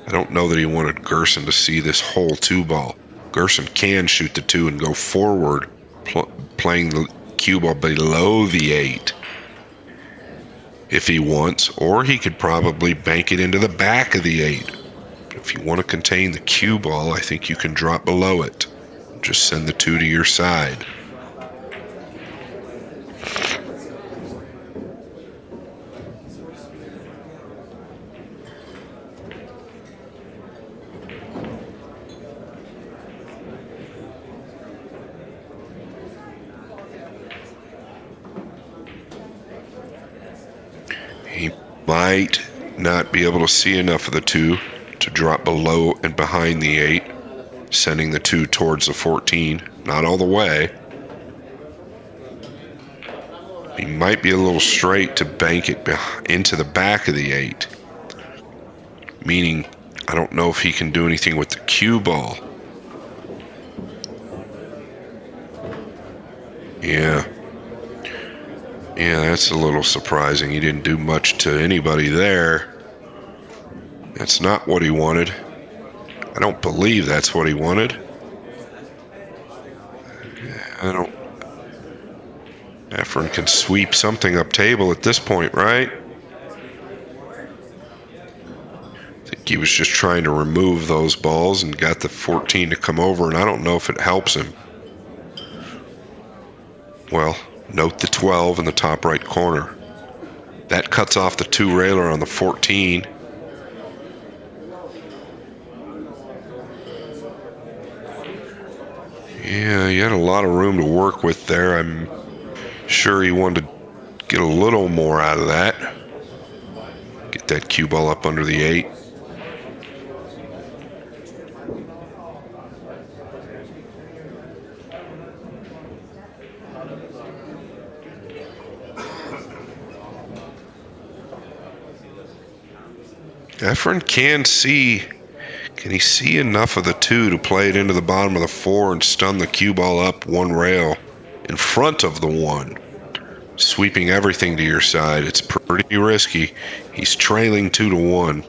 I don't know that he wanted Gerson to see this whole 2 ball. Gerson can shoot the 2 and go forward, playing the cue ball below the 8 if he wants, or he could probably bank it into the back of the 8. If you want to contain the cue ball, I think you can drop below it. Just send the 2 to your side. He might not be able to see enough of the 2 to drop below and behind the 8, sending the 2 towards the 14. Not all the way. He might be a little straight to bank it into the back of the 8, meaning I don't know if he can do anything with the cue ball. Yeah, that's a little surprising. He didn't do much to anybody there. That's not what he wanted. I don't believe that's what he wanted. Efren can sweep something up table at this point, right? I think he was just trying to remove those balls and got the 14 to come over, and I don't know if it helps him. Well, note the 12 in the top right corner. That cuts off the 2 railer on the 14. Yeah, he had a lot of room to work with there. I'm sure he wanted to get a little more out of that. Get that cue ball up under the 8. Efren can see. Can he see enough of the 2 to play it into the bottom of the 4 and stun the cue ball up 1 rail in front of the 1? Sweeping everything to your side. It's pretty risky. He's trailing 2-1.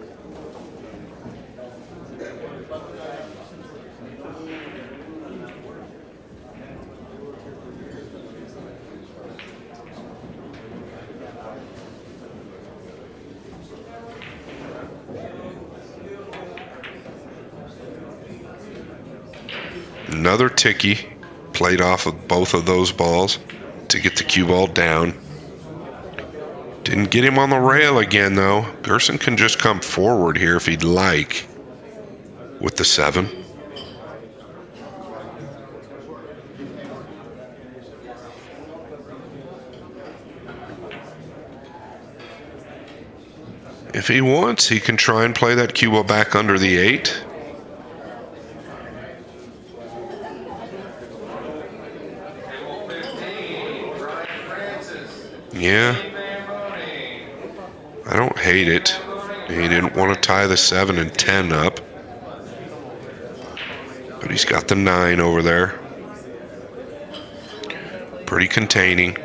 Another ticky played off of both of those balls to get the cue ball down. Didn't get him on the rail again, though. Gerson can just come forward here if he'd like with the 7. If he wants, he can try and play that cue ball back under the 8. Yeah, I don't hate it. He didn't want to tie the 7 and 10 up, but he's got the 9 over there. Pretty containing.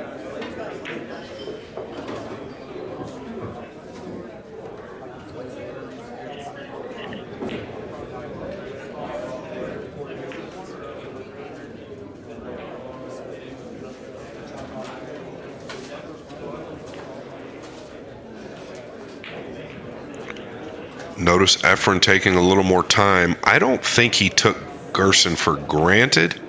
Notice Efren taking a little more time. I don't think he took Gerson for granted.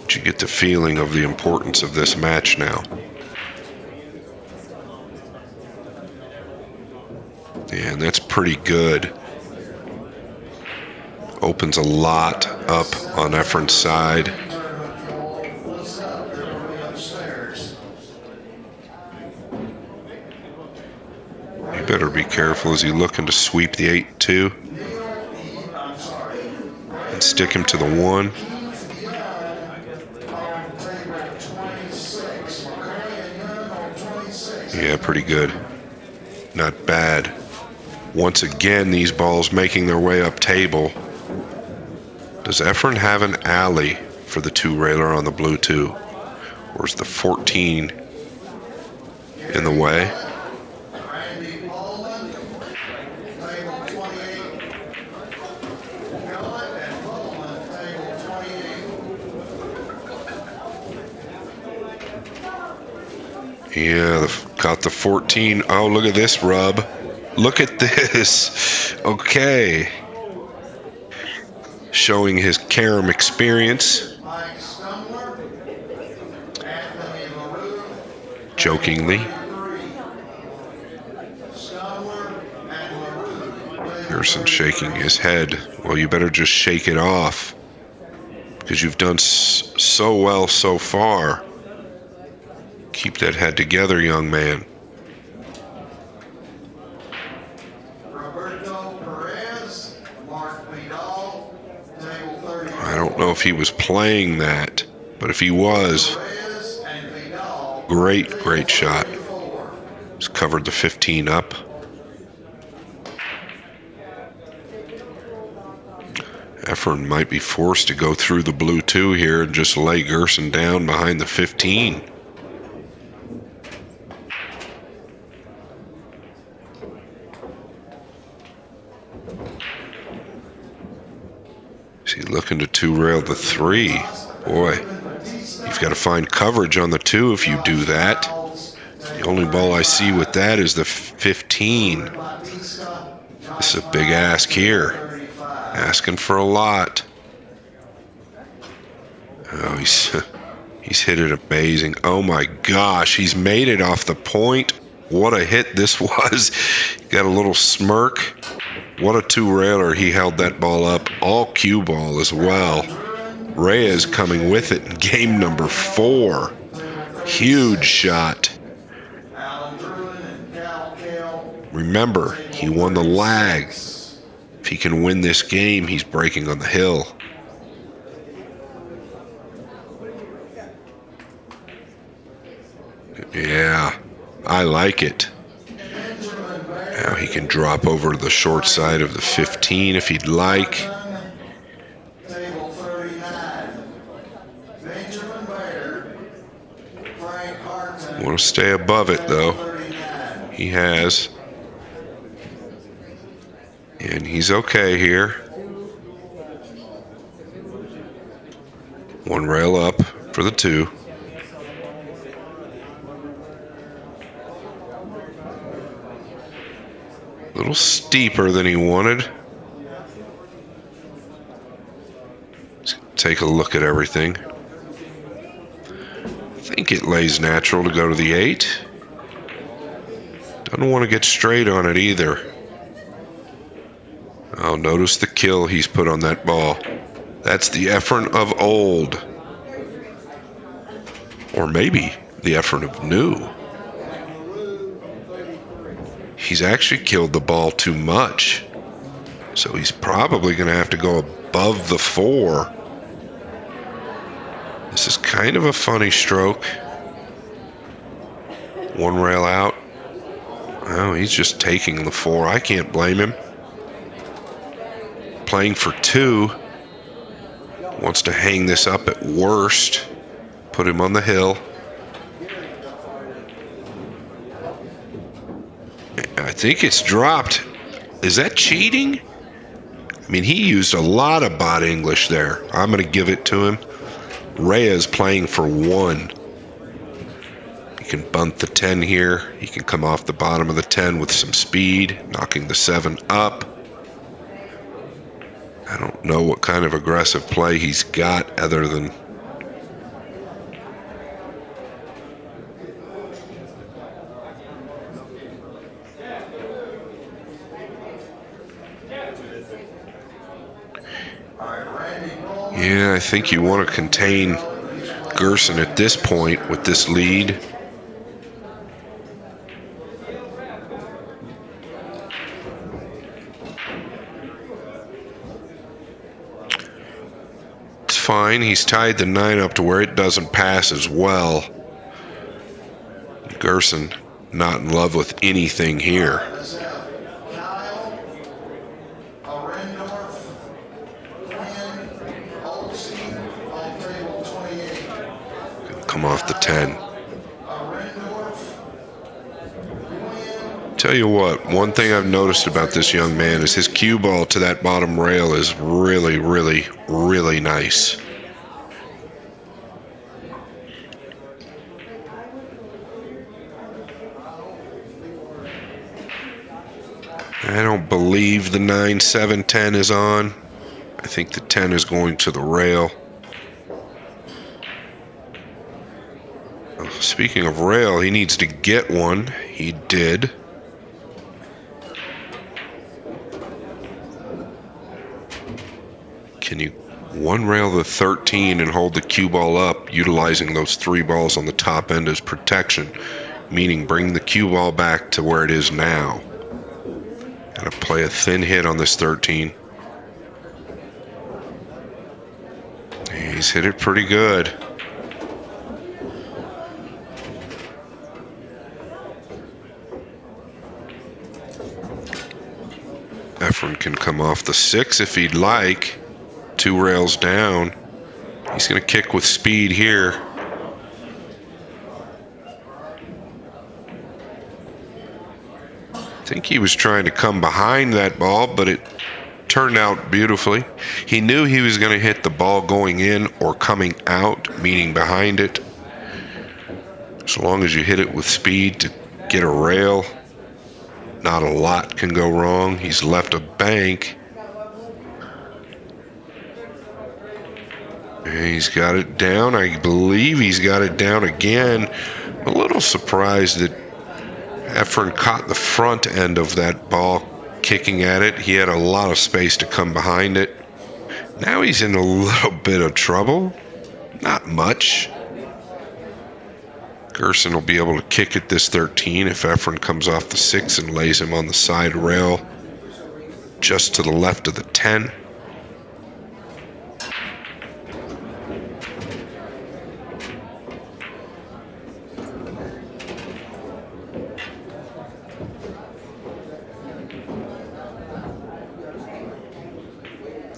But you get the feeling of the importance of this match now. Yeah, and that's pretty good. Opens a lot up on Efren's side. You better be careful. Is he looking to sweep the 8-2? And stick him to the 1? Yeah, pretty good. Not bad. Once again, these balls making their way up table. Does Efren have an alley for the 2-railer on the blue 2? Or is the 14 in the way? Yeah, got the 14. Oh, look at this rub. Look at this. Okay. Showing his carom experience. Jokingly. Gerson shaking his head. Well, you better just shake it off, because you've done so well so far. Keep that head together, young man. I don't know if he was playing that, but if he was, great shot. Just covered the 15 up. Efren might be forced to go through the blue 2 here and just lay Gerson down behind the 15. Is he looking to 2-rail the 3? Boy, you've got to find coverage on the 2 if you do that. The only ball I see with that is the 15. This is a big ask here. Asking for a lot. Oh, he's hit it amazing. Oh my gosh, he's made it off the point. What a hit this was. Got a little smirk. What a 2-railer. He held that ball up. All cue ball as well. Reyes coming with it in game number 4. Huge shot. Remember, he won the lag. If he can win this game, he's breaking on the hill. Yeah, I like it. Now he can drop over to the short side of the 15 if he'd like. Want to stay above it, though. He has. And he's okay here. 1 rail up for the 2. A little steeper than he wanted. Let's take a look at everything. I think it lays natural to go to the 8. Doesn't want to get straight on it either. Oh, notice the kill he's put on that ball. That's the Efren of old. Or maybe the Efren of new. He's actually killed the ball too much. So he's probably going to have to go above the 4. This is kind of a funny stroke. 1 rail out. Oh, he's just taking the 4. I can't blame him. Playing for 2. Wants to hang this up at worst. Put him on the hill. I think it's dropped. Is that cheating? I mean, he used a lot of bot English there. I'm going to give it to him. Reyes playing for 1. He can bunt the 10 here. He can come off the bottom of the 10 with some speed, knocking the 7 up. I don't know what kind of aggressive play he's got other than Yeah, I think you want to contain Gerson at this point with this lead. It's fine. He's tied the 9 up to where it doesn't pass as well. Gerson not in love with anything here. Come off the 10. Tell you what, one thing I've noticed about this young man is his cue ball to that bottom rail is really, really, really nice. I don't believe the 9, 7, 10 is on. I think the 10 is going to the rail. Speaking of rail, he needs to get one. He did. Can you one rail the 13 and hold the cue ball up, utilizing those 3 balls on the top end as protection, meaning bring the cue ball back to where it is now. Gotta play a thin hit on this 13. He's hit it pretty good. Efren can come off the 6 if he'd like. 2 rails down. He's going to kick with speed here. I think he was trying to come behind that ball, but it turned out beautifully. He knew he was going to hit the ball going in or coming out, meaning behind it. So long as you hit it with speed to get a rail, not a lot can go wrong. He's left a bank. He's got it down. I believe he's got it down again. I'm a little surprised that Efren caught the front end of that ball kicking at it. He had a lot of space to come behind it. Now he's in a little bit of trouble. Not much. Gerson will be able to kick at this 13 if Efren comes off the 6 and lays him on the side rail just to the left of the 10.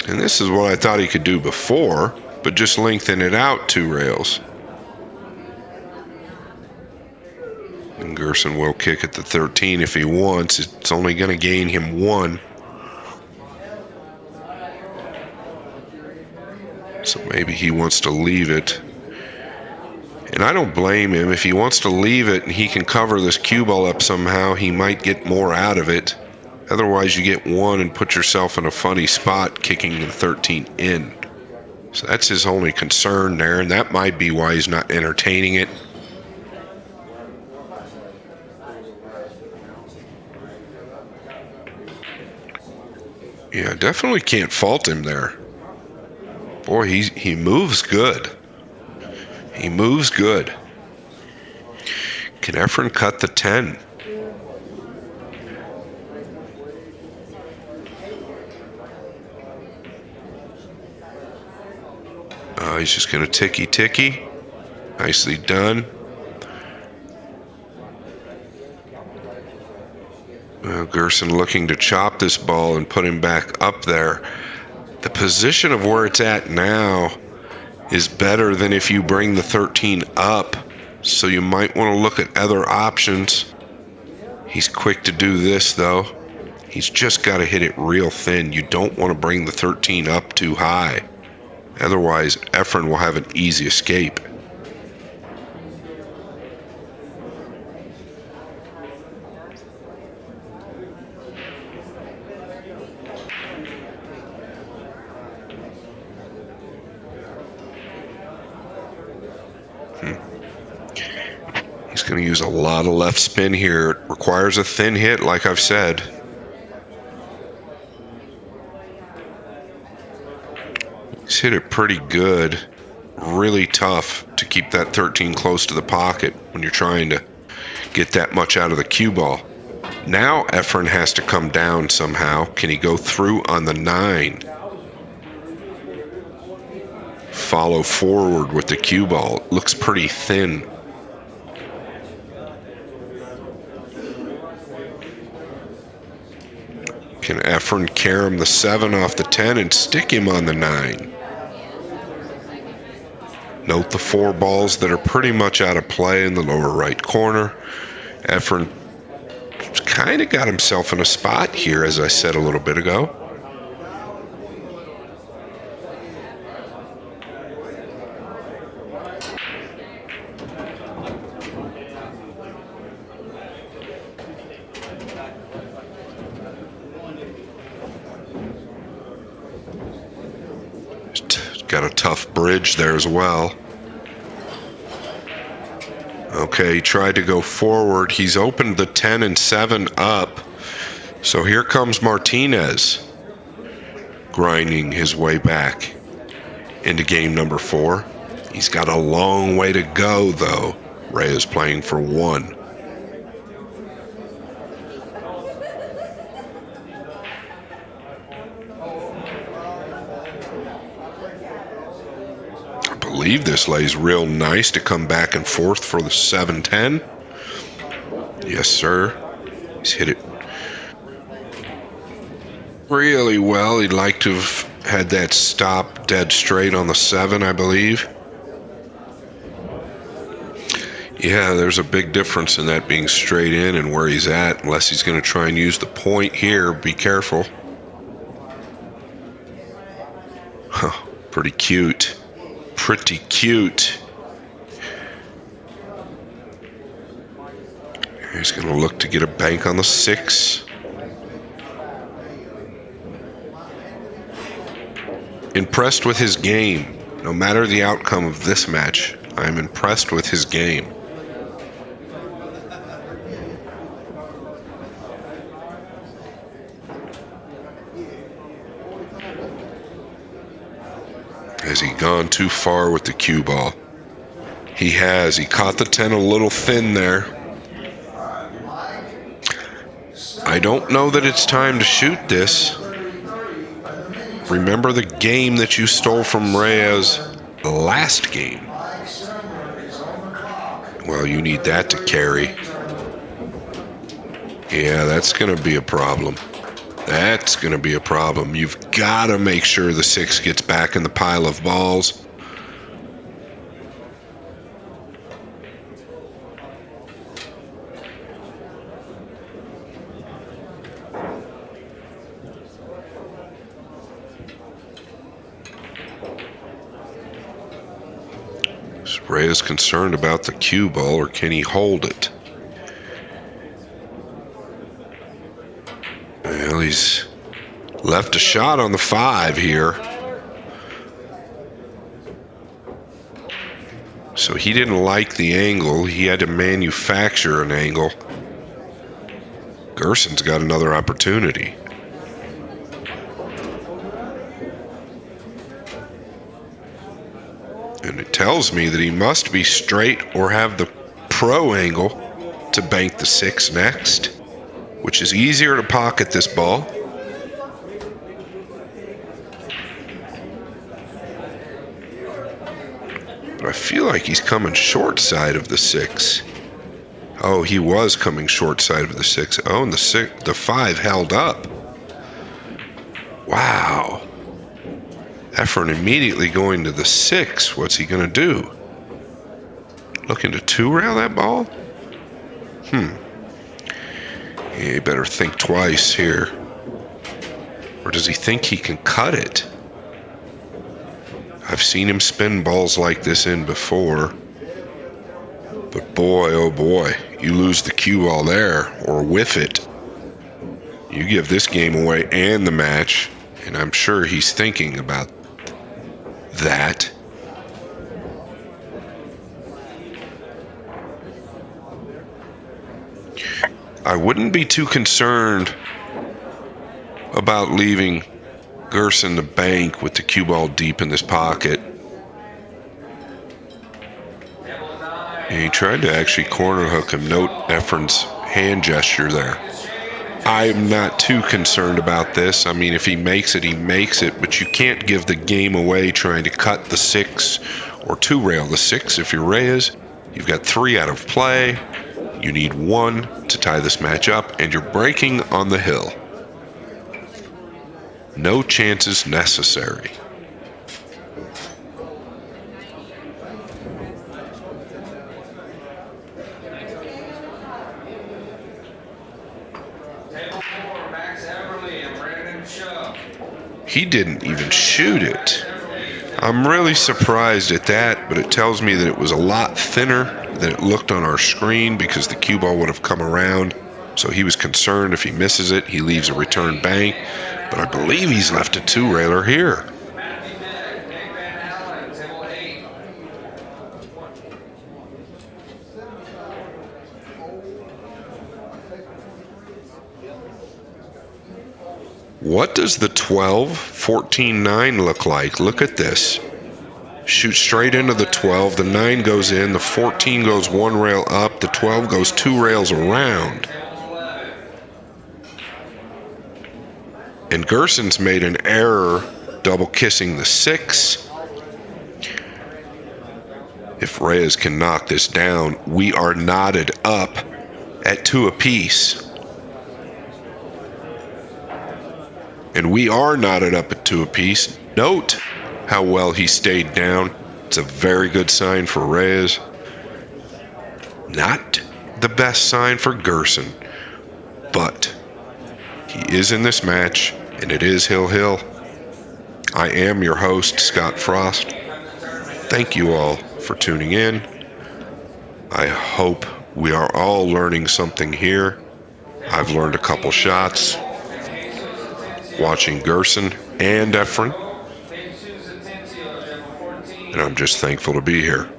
And this is what I thought he could do before, but just lengthen it out 2 rails. And Gerson will kick at the 13 if he wants. It's only going to gain him 1. So maybe he wants to leave it. And I don't blame him. If he wants to leave it and he can cover this cue ball up somehow, he might get more out of it. Otherwise, you get 1 and put yourself in a funny spot kicking the 13 in. So that's his only concern there, and that might be why he's not entertaining it. Yeah, definitely can't fault him there. Boy, he moves good. He moves good. Can Efren cut the 10? He's just going to ticky. Nicely done. Gerson looking to chop this ball and put him back up there. The position of where it's at now is better than if you bring the 13 up, so you might want to look at other options. He's quick to do this, though. He's just got to hit it real thin. You don't want to bring the 13 up too high. Otherwise, Efren will have an easy escape. He's going to use a lot of left spin here. It requires a thin hit, like I've said. He's He's hit it pretty good. Really tough to keep that 13 close to the pocket when you're trying to get that much out of the cue ball. Now Efren has to come down somehow. Can he go through on the 9? Follow forward with the cue ball. Looks pretty thin. Can Efren carom the 7 off the 10 and stick him on the 9? Note the 4 balls that are pretty much out of play in the lower right corner. Efren kind of got himself in a spot here, as I said a little bit ago. Got a tough bridge there as well. Okay, he tried to go forward. He's opened the 10 and 7 up. So here comes Martinez, grinding his way back into game number 4. He's got a long way to go, though. Reyes playing for 1. I believe this lays real nice to come back and forth for the 7-10. Yes, sir. He's hit it really well. He'd like to have had that stop dead straight on the 7, I believe. Yeah, there's a big difference in that being straight in and where he's at, unless he's going to try and use the point here. Be careful. Huh, pretty cute. Pretty cute. He's going to look to get a bank on the 6. Impressed with his game. No matter the outcome of this match, I'm impressed with his game. Has he gone too far with the cue ball? He has. He caught the 10 a little thin there. I don't know that it's time to shoot this. Remember the game that you stole from Reyes last game. Well, you need that to carry. Yeah, that's going to be a problem. That's going to be a problem. You've got to make sure the 6 gets back in the pile of balls. Is Reyes concerned about the cue ball, or can he hold it? Well, he's left a shot on the 5 here. So he didn't like the angle. He had to manufacture an angle. Gerson's got another opportunity. And it tells me that he must be straight or have the pro angle to bank the 6 next, which is easier to pocket this ball. But I feel like he's coming short side of the 6. Oh, he was coming short side of the 6. Oh, and the 5 held up. Wow. Efren immediately going to the 6. What's he going to do? Looking to 2-rail that ball? Yeah, you better think twice here. Or does he think he can cut it? I've seen him spin balls like this in before. But boy, oh boy, you lose the cue ball there, or whiff it. You give this game away and the match, and I'm sure he's thinking about that. I wouldn't be too concerned about leaving Gerson the bank with the cue ball deep in this pocket. And he tried to actually corner hook him. Note Efren's hand gesture there. I'm not too concerned about this. I mean, if he makes it, he makes it. But you can't give the game away trying to cut the 6 or 2 rail the 6 if you're Reyes. You've got 3 out of play. You need 1 to tie this match up, and you're breaking on the hill. No chances necessary. He didn't even shoot it. I'm really surprised at that, but it tells me that it was a lot thinner than it looked on our screen because the cue ball would have come around. So he was concerned if he misses it, he leaves a return bank. But I believe he's left a 2-railer here. What does the 12, 14, 9 look like? Look at this. Shoot straight into the 12. The 9 goes in. The 14 goes 1 rail up. The 12 goes 2 rails around. And Gerson's made an error double kissing the 6. If Reyes can knock this down, we are knotted up at 2 apiece. And we are knotted up at 2 apiece. Note how well he stayed down. It's a very good sign for Reyes. Not the best sign for Gerson, but he is in this match, and it is Hill. I am your host, Scott Frost. Thank you all for tuning in. I hope we are all learning something here. I've learned a couple shots watching Gerson and Efren, and I'm just thankful to be here.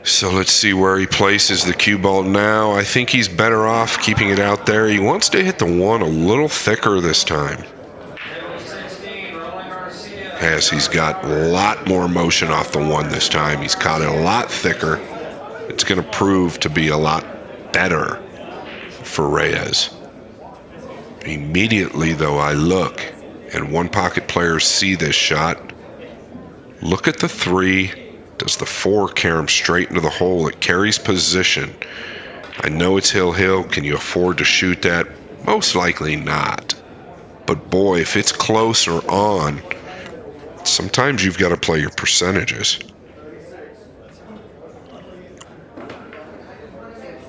So let's see where he places the cue ball now. I think he's better off keeping it out there. He wants to hit the 1 a little thicker this time. As he's got a lot more motion off the 1 this time. He's caught it a lot thicker. It's going to prove to be a lot better for Reyes. Immediately, though, I look, and 1 pocket players see this shot. Look at the 3. Does the 4 carry him straight into the hole? It carries position. I know it's Hill. Can you afford to shoot that? Most likely not. But boy, if it's close or on, sometimes you've got to play your percentages.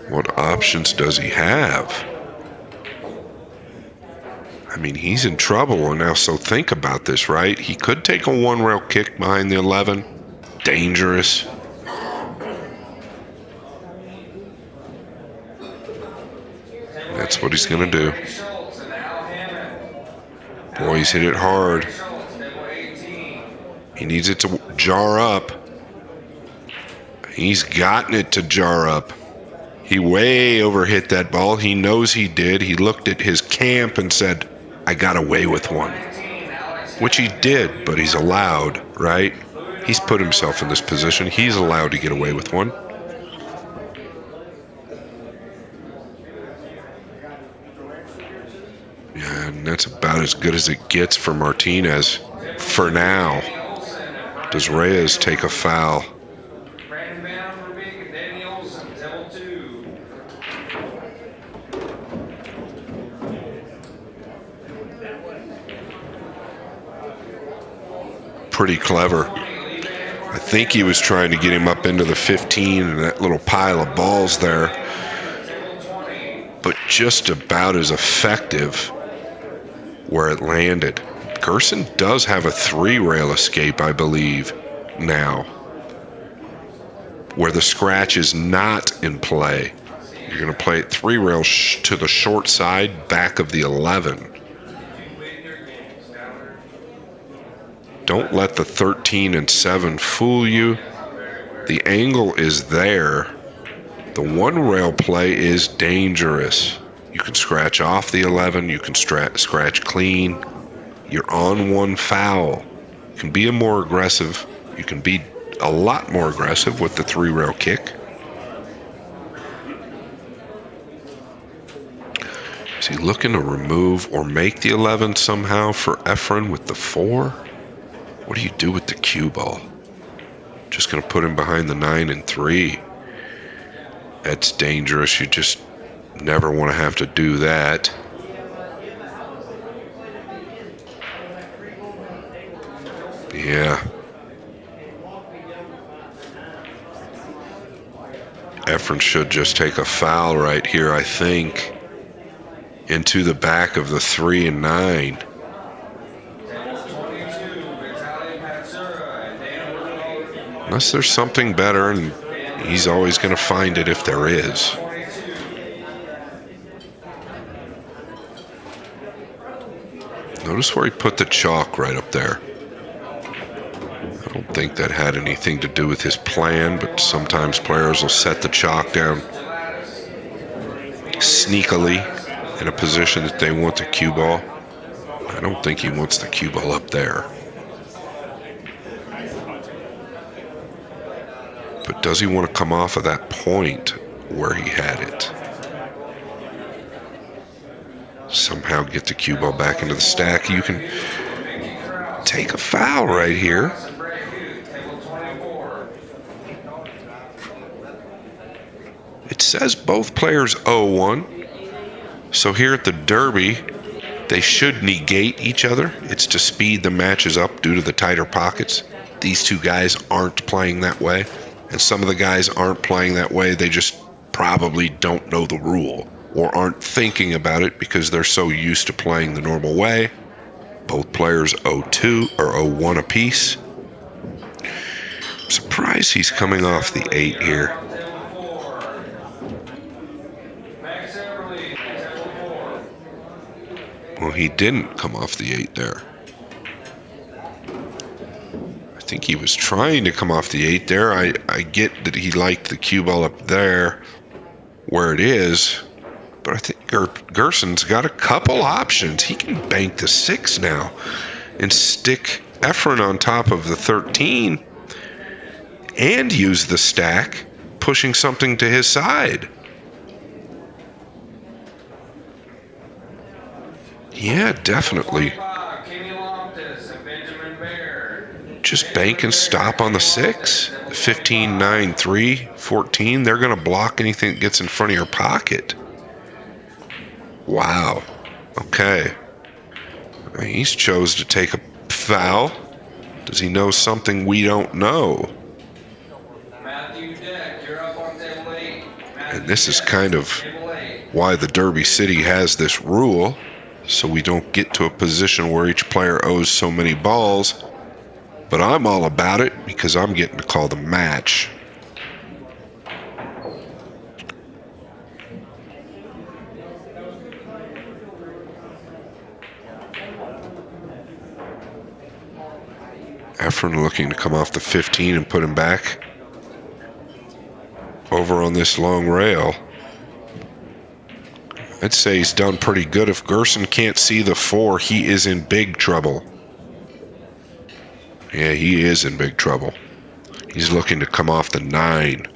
What options does he have? I mean, he's in trouble now, so think about this, right? He could take a 1-rail kick behind the 11. Dangerous. That's what he's going to do. Boy, he's hit it hard. He needs it to jar up. He's gotten it to jar up. He way overhit that ball. He knows he did. He looked at his camp and said, I got away with 1. Which he did, but he's allowed, right? He's put himself in this position. He's allowed to get away with 1. Yeah, and that's about as good as it gets for Martinez for now. Does Reyes take a foul? Pretty clever. I think he was trying to get him up into the 15 and that little pile of balls there. But just about as effective where it landed. Gerson does have a 3-rail escape, I believe, now, where the scratch is not in play. You're going to play it 3-rail to the short side, back of the 11. Don't let the 13 and 7 fool you. The angle is there. The 1-rail play is dangerous. You can scratch off the 11. You can scratch clean. You're on one foul. You can be more aggressive. You can be a lot more aggressive with the 3-rail kick. Is he looking to remove or make the 11 somehow for Efren with the 4? What do you do with the cue ball? Just going to put him behind the 9 and 3. That's dangerous. You just never want to have to do that. Yeah. Efren should just take a foul right here, I think, into the back of the 3 and 9. Unless there's something better, and he's always going to find it if there is. Notice where he put the chalk right up there. I don't think that had anything to do with his plan, but sometimes players will set the chalk down sneakily in a position that they want the cue ball. I don't think he wants the cue ball up there. But does he want to come off of that point where he had it? Somehow get the cue ball back into the stack. You can take a foul right here. It says both players owe one. So here at the Derby, they should negate each other. It's to speed the matches up due to the tighter pockets. These two guys aren't playing that way. And some of the guys aren't playing that way. They just probably don't know the rule or aren't thinking about it because they're so used to playing the normal way. Both players owe 2 or owe 1 apiece. I'm surprised he's coming off the 8 here. Well, he didn't come off the 8 there. I think he was trying to come off the 8 there. I get that he liked the cue ball up there where it is, but I think Gerson's got a couple options. He can bank the 6 now and stick Efren on top of the 13 and use the stack, pushing something to his side. Yeah, definitely. Just bank and stop on the 6. 15, 9, 3, 14. They're going to block anything that gets in front of your pocket. Wow. Okay. He's chose to take a foul. Does he know something we don't know? And this is kind of why the Derby City has this rule, so we don't get to a position where each player owes so many balls. But I'm all about it because I'm getting to call the match. Efren looking to come off the 15 and put him back over on this long rail. I'd say he's done pretty good. If Gerson can't see the 4, he is in big trouble. Yeah, he is in big trouble. He's looking to come off the 9.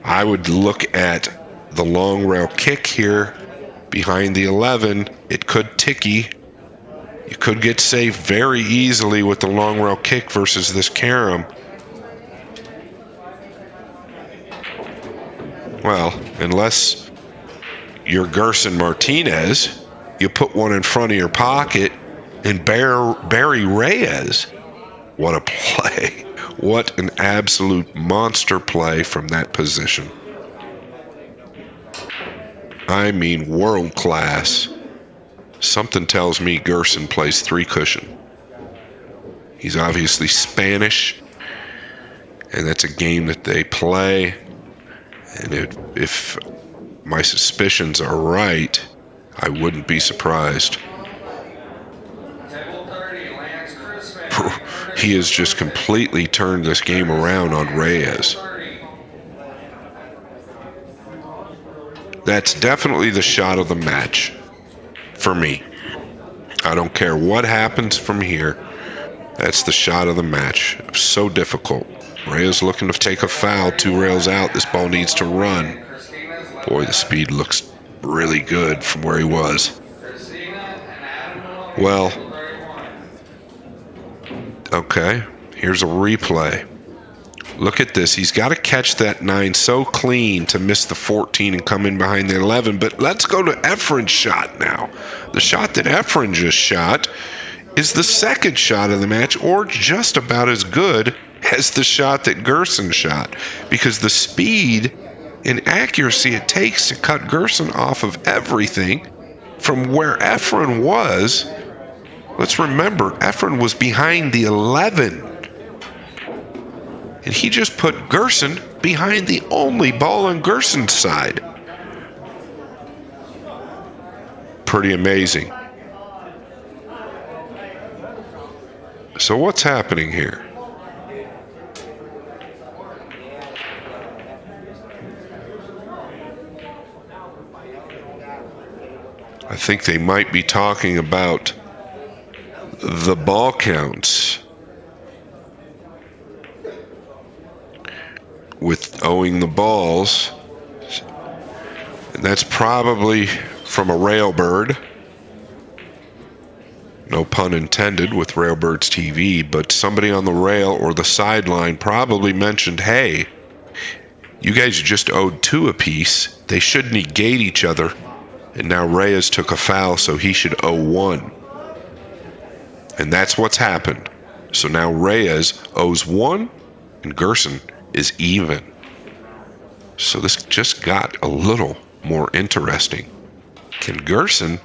I would look at the long rail kick here behind the 11. It could ticky. You could get saved very easily with the long rail kick versus this carom. Well, unless you're Gerson Martinez, you put one in front of your pocket and bury Reyes. What a play. What an absolute monster play from that position. I mean, world class. Something tells me Gerson plays 3 cushion. He's obviously Spanish, and that's a game that they play. And if my suspicions are right, I wouldn't be surprised. He has just completely turned this game around on Reyes. That's definitely the shot of the match for me. I don't care what happens from here. That's the shot of the match. So difficult. Reyes looking to take a foul. 2 rails out. This ball needs to run. Boy, the speed looks really good from where he was. Well, okay. Here's a replay. Look at this. He's got to catch that 9 so clean to miss the 14 and come in behind the 11. But let's go to Efren's shot now. The shot that Efren just shot is the second shot of the match, or just about as good as the shot that Gerson shot, because the speed and accuracy it takes to cut Gerson off of everything from where Efren was. Let's remember, Efren was behind the 11. And he just put Gerson behind the only ball on Gerson's side. Pretty amazing. So what's happening here? I think they might be talking about the ball counts with owing the balls. And that's probably from a railbird. No pun intended with Railbird's TV, but somebody on the rail or the sideline probably mentioned, hey, you guys just owed 2 apiece. They should negate each other. And now Reyes took a foul, so he should owe 1. And that's what's happened. So now Reyes owes 1, and Gerson is even. So this just got a little more interesting. Can Gerson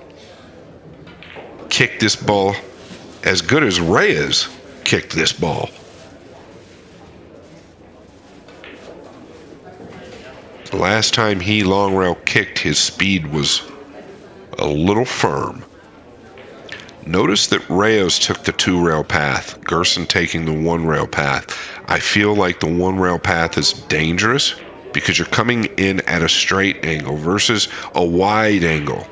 kick this ball as good as Reyes kicked this ball? The last time he long rail kicked, his speed was a little firm. Notice that Reyes took the 2 rail path, Gerson taking the 1 rail path. I feel like the 1 rail path is dangerous because you're coming in at a straight angle versus a wide angle.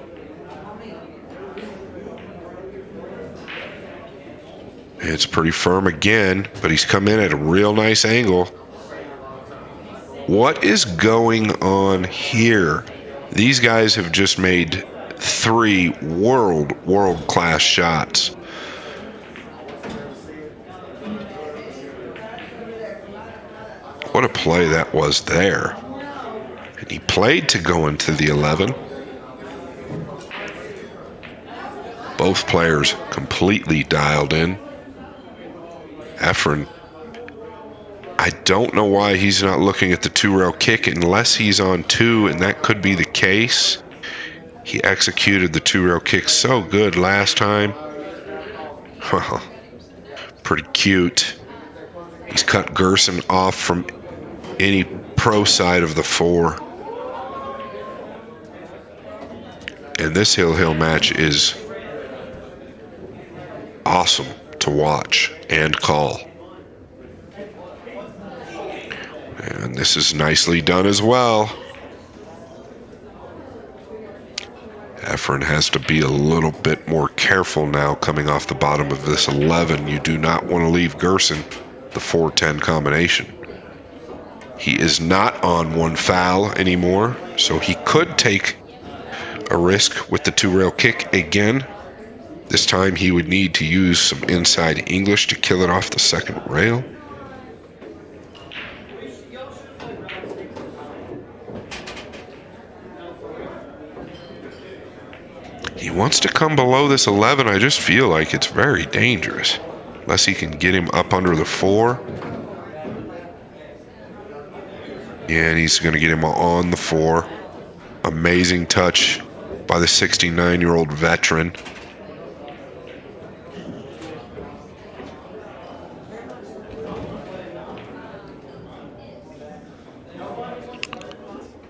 It's pretty firm again, but he's come in at a real nice angle. What is going on here? These guys have just made 3 world-class shots. What a play that was there. And he played to go into the 11. Both players completely dialed in. Efren, I don't know why he's not looking at the 2 rail kick unless he's on 2, and that could be the case. He executed the 2 rail kick so good last time. Well, pretty cute. He's cut Gerson off from any pro side of the 4. And this Hill match is awesome to watch and call. And this is nicely done as well. Efren has to be a little bit more careful now coming off the bottom of this 11. You do not want to leave Gerson the 4-10 combination. He is not on 1 foul anymore, so he could take a risk with the 2 rail kick again. This time he would need to use some inside English to kill it off the 2nd rail. He wants to come below this 11. I just feel like it's very dangerous. Unless he can get him up under the 4. And he's going to get him on the 4. Amazing touch by the 69-year-old veteran.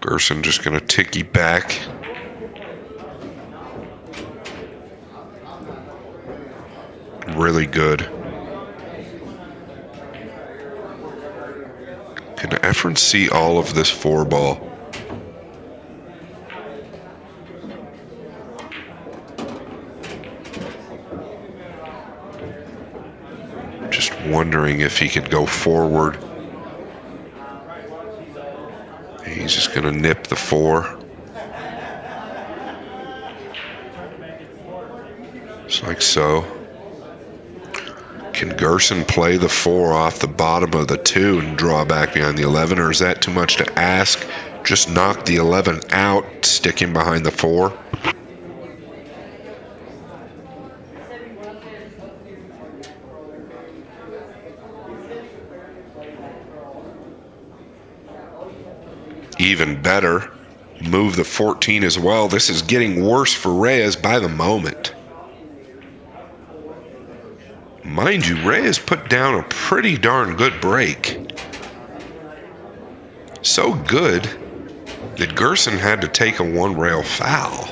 Gerson just going to ticky back. Really good. Can Efren see all of this 4 ball? wondering if he could go forward. He's just going to nip the 4. Just like so. Can Gerson play the 4 off the bottom of the 2 and draw back behind the 11, or is that too much to ask? Just knock the 11 out, stick him behind the 4. Even better, move the 14 as well. This is getting worse for Reyes by the moment. Mind you, Reyes put down a pretty darn good break. So good that Gerson had to take a 1-rail foul.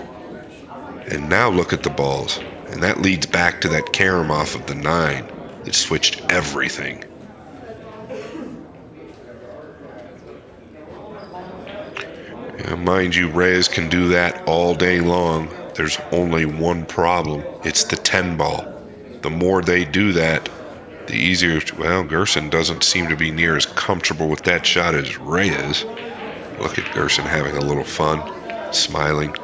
And now look at the balls. And that leads back to that carom off of the 9 that switched everything. Mind you, Reyes can do that all day long. There's only one problem. It's the 10 ball. The more they do that, the easier. Well, Gerson doesn't seem to be near as comfortable with that shot as Reyes. Look at Gerson having a little fun, smiling.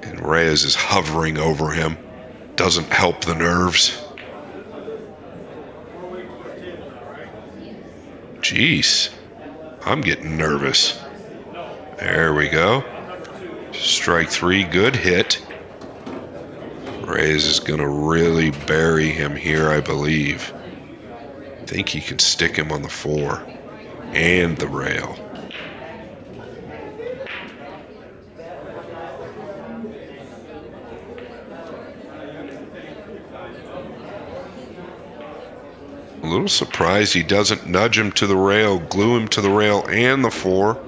And Reyes is hovering over him. Doesn't help the nerves. Jeez. I'm getting nervous. There we go. Strike 3, good hit. Reyes is going to really bury him here, I believe. I think he can stick him on the 4 and the rail. A little surprised he doesn't nudge him to the rail, glue him to the rail and the 4,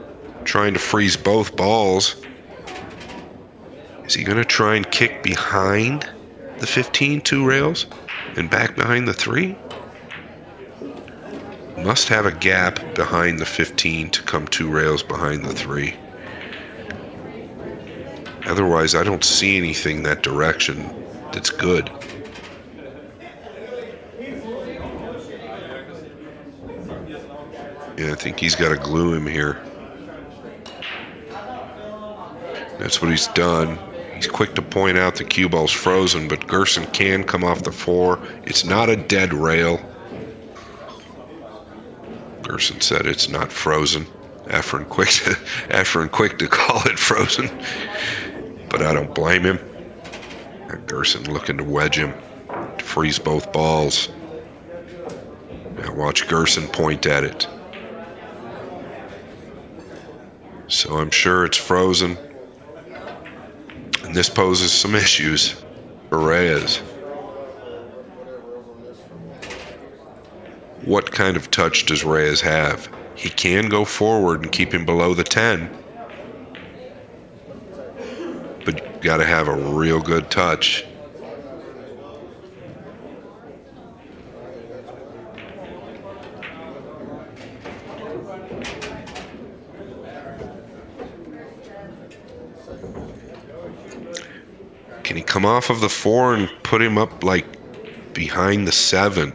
trying to freeze both balls. Is he going to try and kick behind the 15, 2 rails, and back behind the 3? Must have a gap behind the 15 to come 2 rails behind the 3. Otherwise, I don't see anything that direction that's good. Yeah, I think he's got to glue him here. That's what he's done. He's quick to point out the cue ball's frozen, but Gerson can come off the 4. It's not a dead rail. Gerson said it's not frozen. Efren quick to call it frozen. But I don't blame him. And Gerson looking to wedge him, to freeze both balls. Now watch Gerson point at it. So I'm sure it's frozen. And this poses some issues for Reyes. What kind of touch does Reyes have? He can go forward and keep him below the 10. But you got to have a real good touch. Can he come off of the 4 and put him up like behind the 7?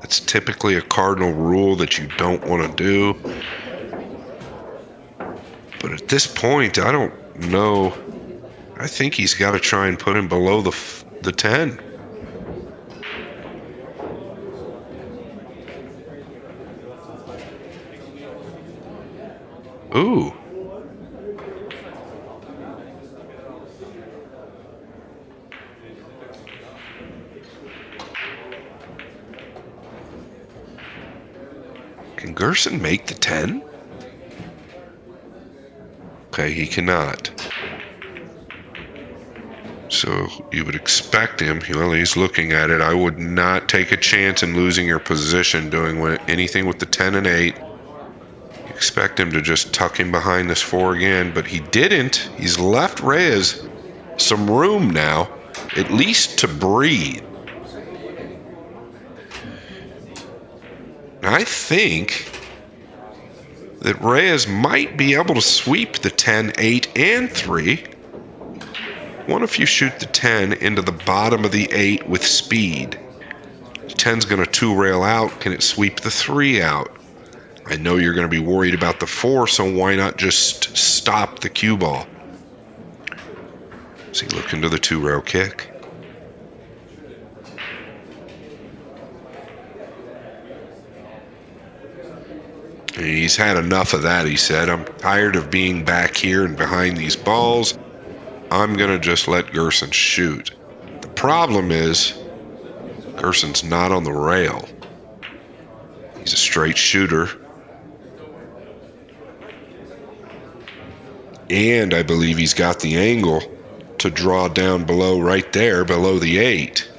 That's typically a cardinal rule that you don't want to do. But at this point, I don't know. I think he's got to try and put him below the 10. Ooh. Can Gerson make the 10? Okay, he cannot. So you would expect him, well, he's looking at it. I would not take a chance in losing your position doing anything with the 10 and 8. You expect him to just tuck him behind this 4 again, but he didn't. He's left Reyes some room now, at least to breathe. I think that Reyes might be able to sweep the 10, 8, and 3. What if you shoot the 10 into the bottom of the 8 with speed? 10's going to 2-rail out. Can it sweep the 3 out? I know you're going to be worried about the 4, so why not just stop the cue ball? Is he looking to the 2-rail kick? He's had enough of that, he said. I'm tired of being back here and behind these balls. I'm going to just let Gerson shoot. The problem is, Gerson's not on the rail. He's a straight shooter. And I believe he's got the angle to draw down below, right there, below the 8.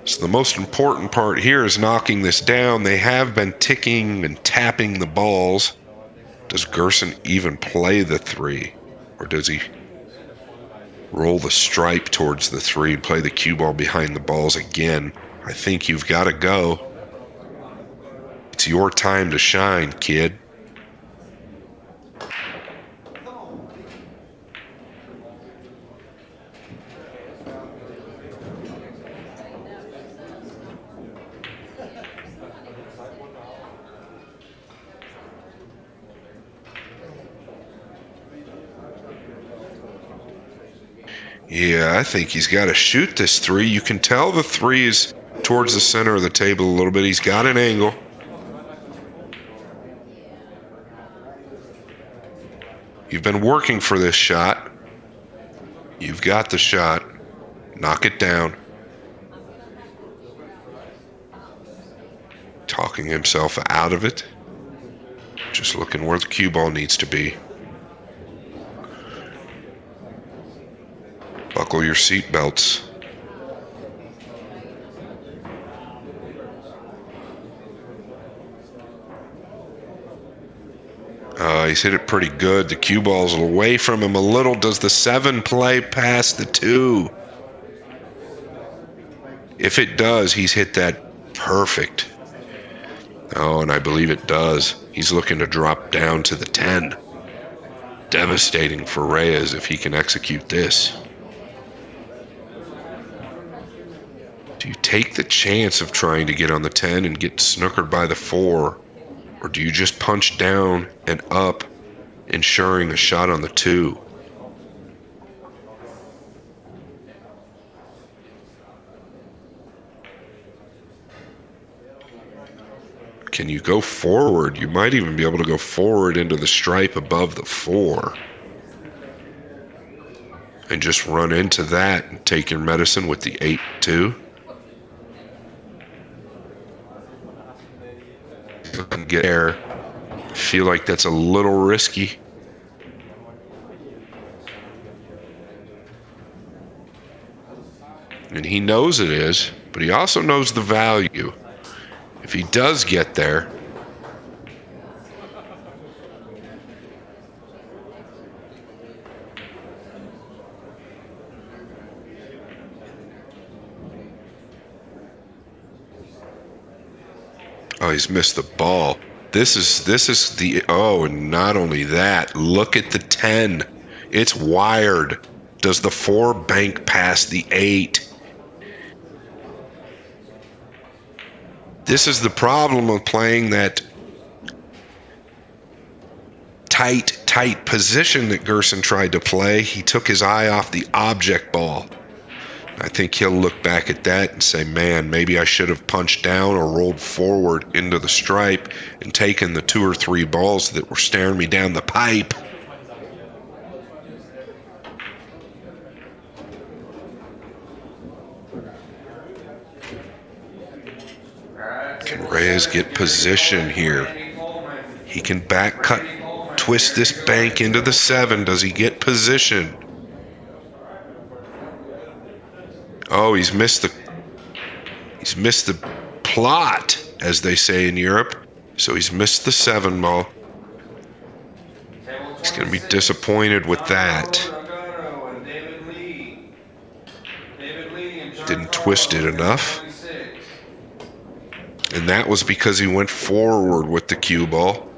So the most important part here is knocking this down. They have been ticking and tapping the balls. Does Gerson even play the 3? Or does he roll the stripe towards the 3 and play the cue ball behind the balls again? I think you've got to go. It's your time to shine, kid. Yeah, I think he's got to shoot this 3. You can tell the 3 is towards the center of the table a little bit. He's got an angle. You've been working for this shot. You've got the shot. Knock it down. Talking himself out of it. Just looking where the cue ball needs to be. Buckle your seatbelts. He's hit it pretty good. The cue ball's away from him a little. Does the 7 play past the 2? If it does, he's hit that perfect. Oh, and I believe it does. He's looking to drop down to the 10. Devastating for Reyes if he can execute this. Do you take the chance of trying to get on the 10 and get snookered by the 4? Or do you just punch down and up, ensuring a shot on the 2? Can you go forward? You might even be able to go forward into the stripe above the 4. And just run into that and take your medicine with the 8-2. Get there. I feel like that's a little risky. And he knows it is, but he also knows the value. If he does get there, oh, he's missed the ball. This is the, oh, and not only that, look at the 10. It's wired. Does the 4 bank past the 8? This is the problem of playing that tight position that Gerson tried to play. He took his eye off the object ball. I think he'll look back at that and say, man, maybe I should have punched down or rolled forward into the stripe and taken the 2 or 3 balls that were staring me down the pipe. Can Reyes get position here? He can back cut, twist this bank into the 7. Does he get position? Oh, he's missed the plot, as they say in Europe. So he's missed the 7 ball. He's going to be disappointed with that. Didn't twist it enough. And that was because he went forward with the cue ball.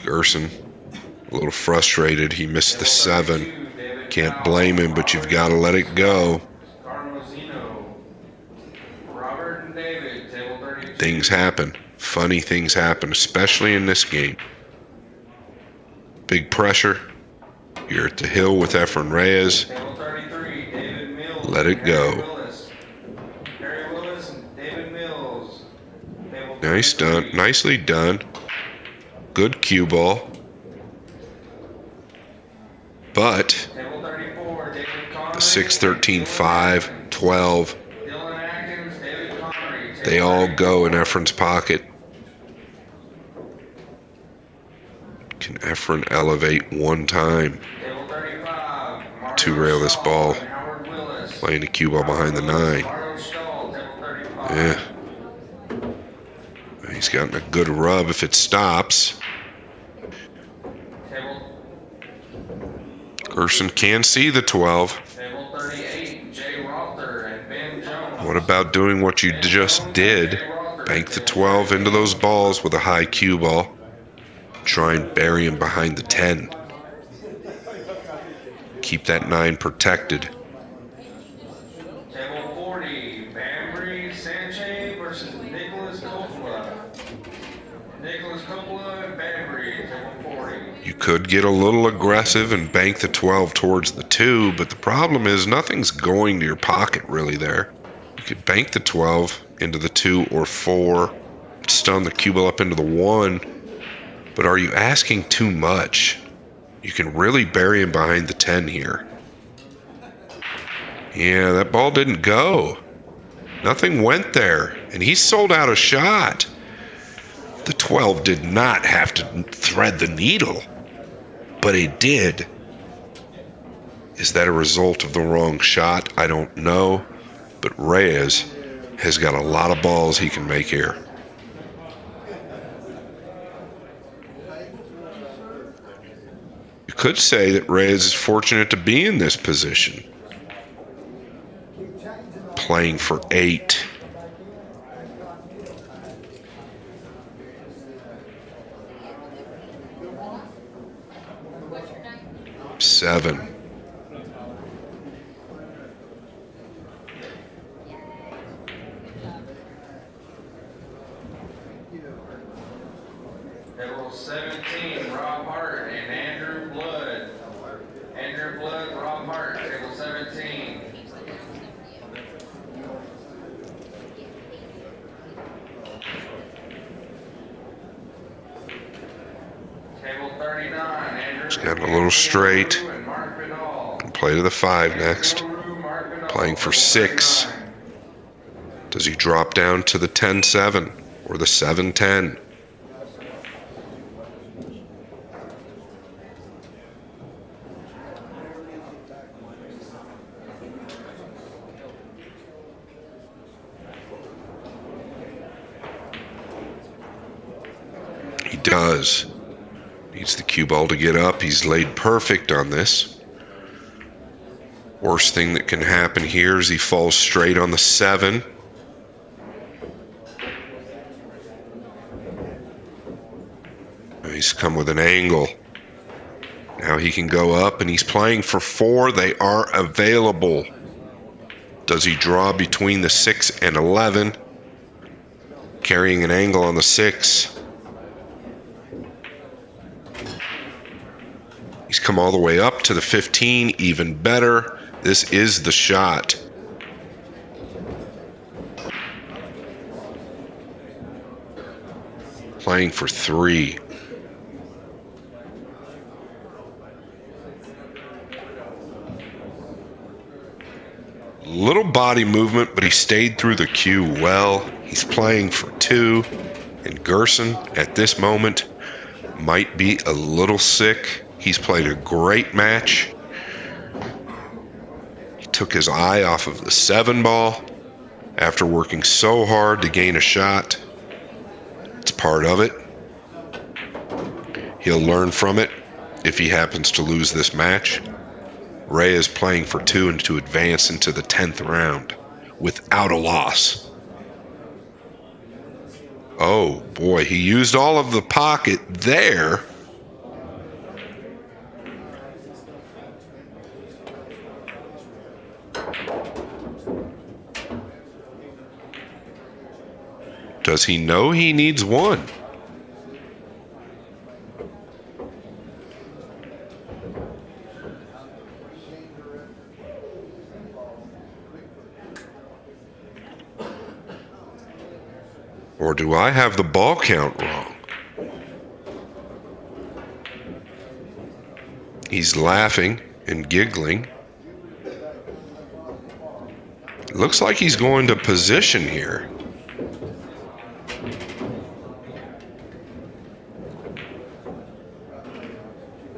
Gerson, a little frustrated. He missed the 7. Can't blame him, but you've got to let it go. Things happen. Funny things happen, especially in this game. Big pressure. You're at the hill with Efren Reyes. Let it go. Nice done. Nicely done. Good cue ball. But the 6, 13, 5, 12, they all go in Efren's pocket. Can Efren elevate one time to rail this ball? Playing the cue ball behind the 9. Yeah. He's gotten a good rub if it stops. Gerson can see the 12. What about doing what you just did? Bank the 12 into those balls with a high cue ball. Try and bury him behind the 10. Keep that 9 protected. You could get a little aggressive and bank the 12 towards the 2, but the problem is nothing's going to your pocket really there. You could bank the 12 into the 2 or 4, stun the cue ball up into the 1, but are you asking too much? You can really bury him behind the 10 here. Yeah, that ball didn't go. Nothing went there, and he sold out a shot. The 12 did not have to thread the needle, but it did. Is that a result of the wrong shot? I don't know, but Reyes has got a lot of balls he can make here. You could say that Reyes is fortunate to be in this position. Playing for 8. Seven. Table 17, Rob Hart and Andrew Blood. Andrew Blood, Rob Hart, table 17. Table 39, Andrew. He's gotten a little straight. Play to the 5 next. Playing for 6. Does he drop down to the 10-7 or the 7-10? He does. Needs the cue ball to get up. He's laid perfect on this. Worst thing that can happen here is he falls straight on the 7. He's come with an angle. Now he can go up, and he's playing for 4. They are available. Does he draw between the 6 and 11? Carrying an angle on the 6. He's come all the way up to the 15, even better. This is the shot. Playing for 3. Little body movement, but he stayed through the cue well. He's playing for 2, and Gerson at this moment might be a little sick. He's played a great match. He took his eye off of the 7 ball after working so hard to gain a shot. It's part of it. He'll learn from it if he happens to lose this match. Reyes playing for 2 and to advance into the 10th round without a loss. Oh boy, he used all of the pocket there. Does he know he needs one? Or do I have the ball count wrong? He's laughing and giggling. Looks like he's going to position here.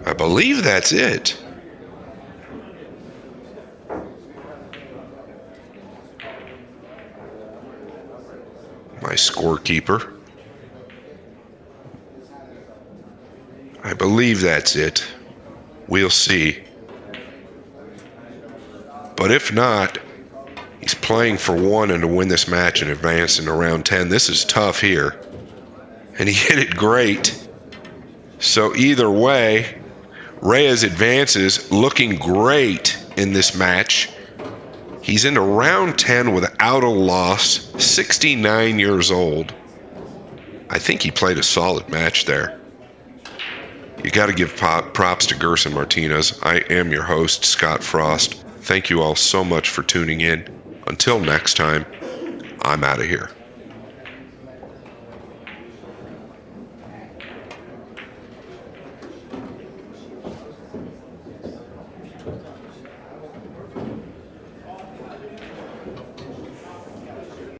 I believe that's it. My scorekeeper. I believe that's it. We'll see. But if not, he's playing for one and to win this match and advance into round 10. This is tough here. And he hit it great. So either way, Reyes advances, looking great in this match. He's into round 10 without a loss, 69 years old. I think he played a solid match there. You got to give props to Gerson Martinez. I am your host, Scott Frost. Thank you all so much for tuning in. Until next time, I'm out of here.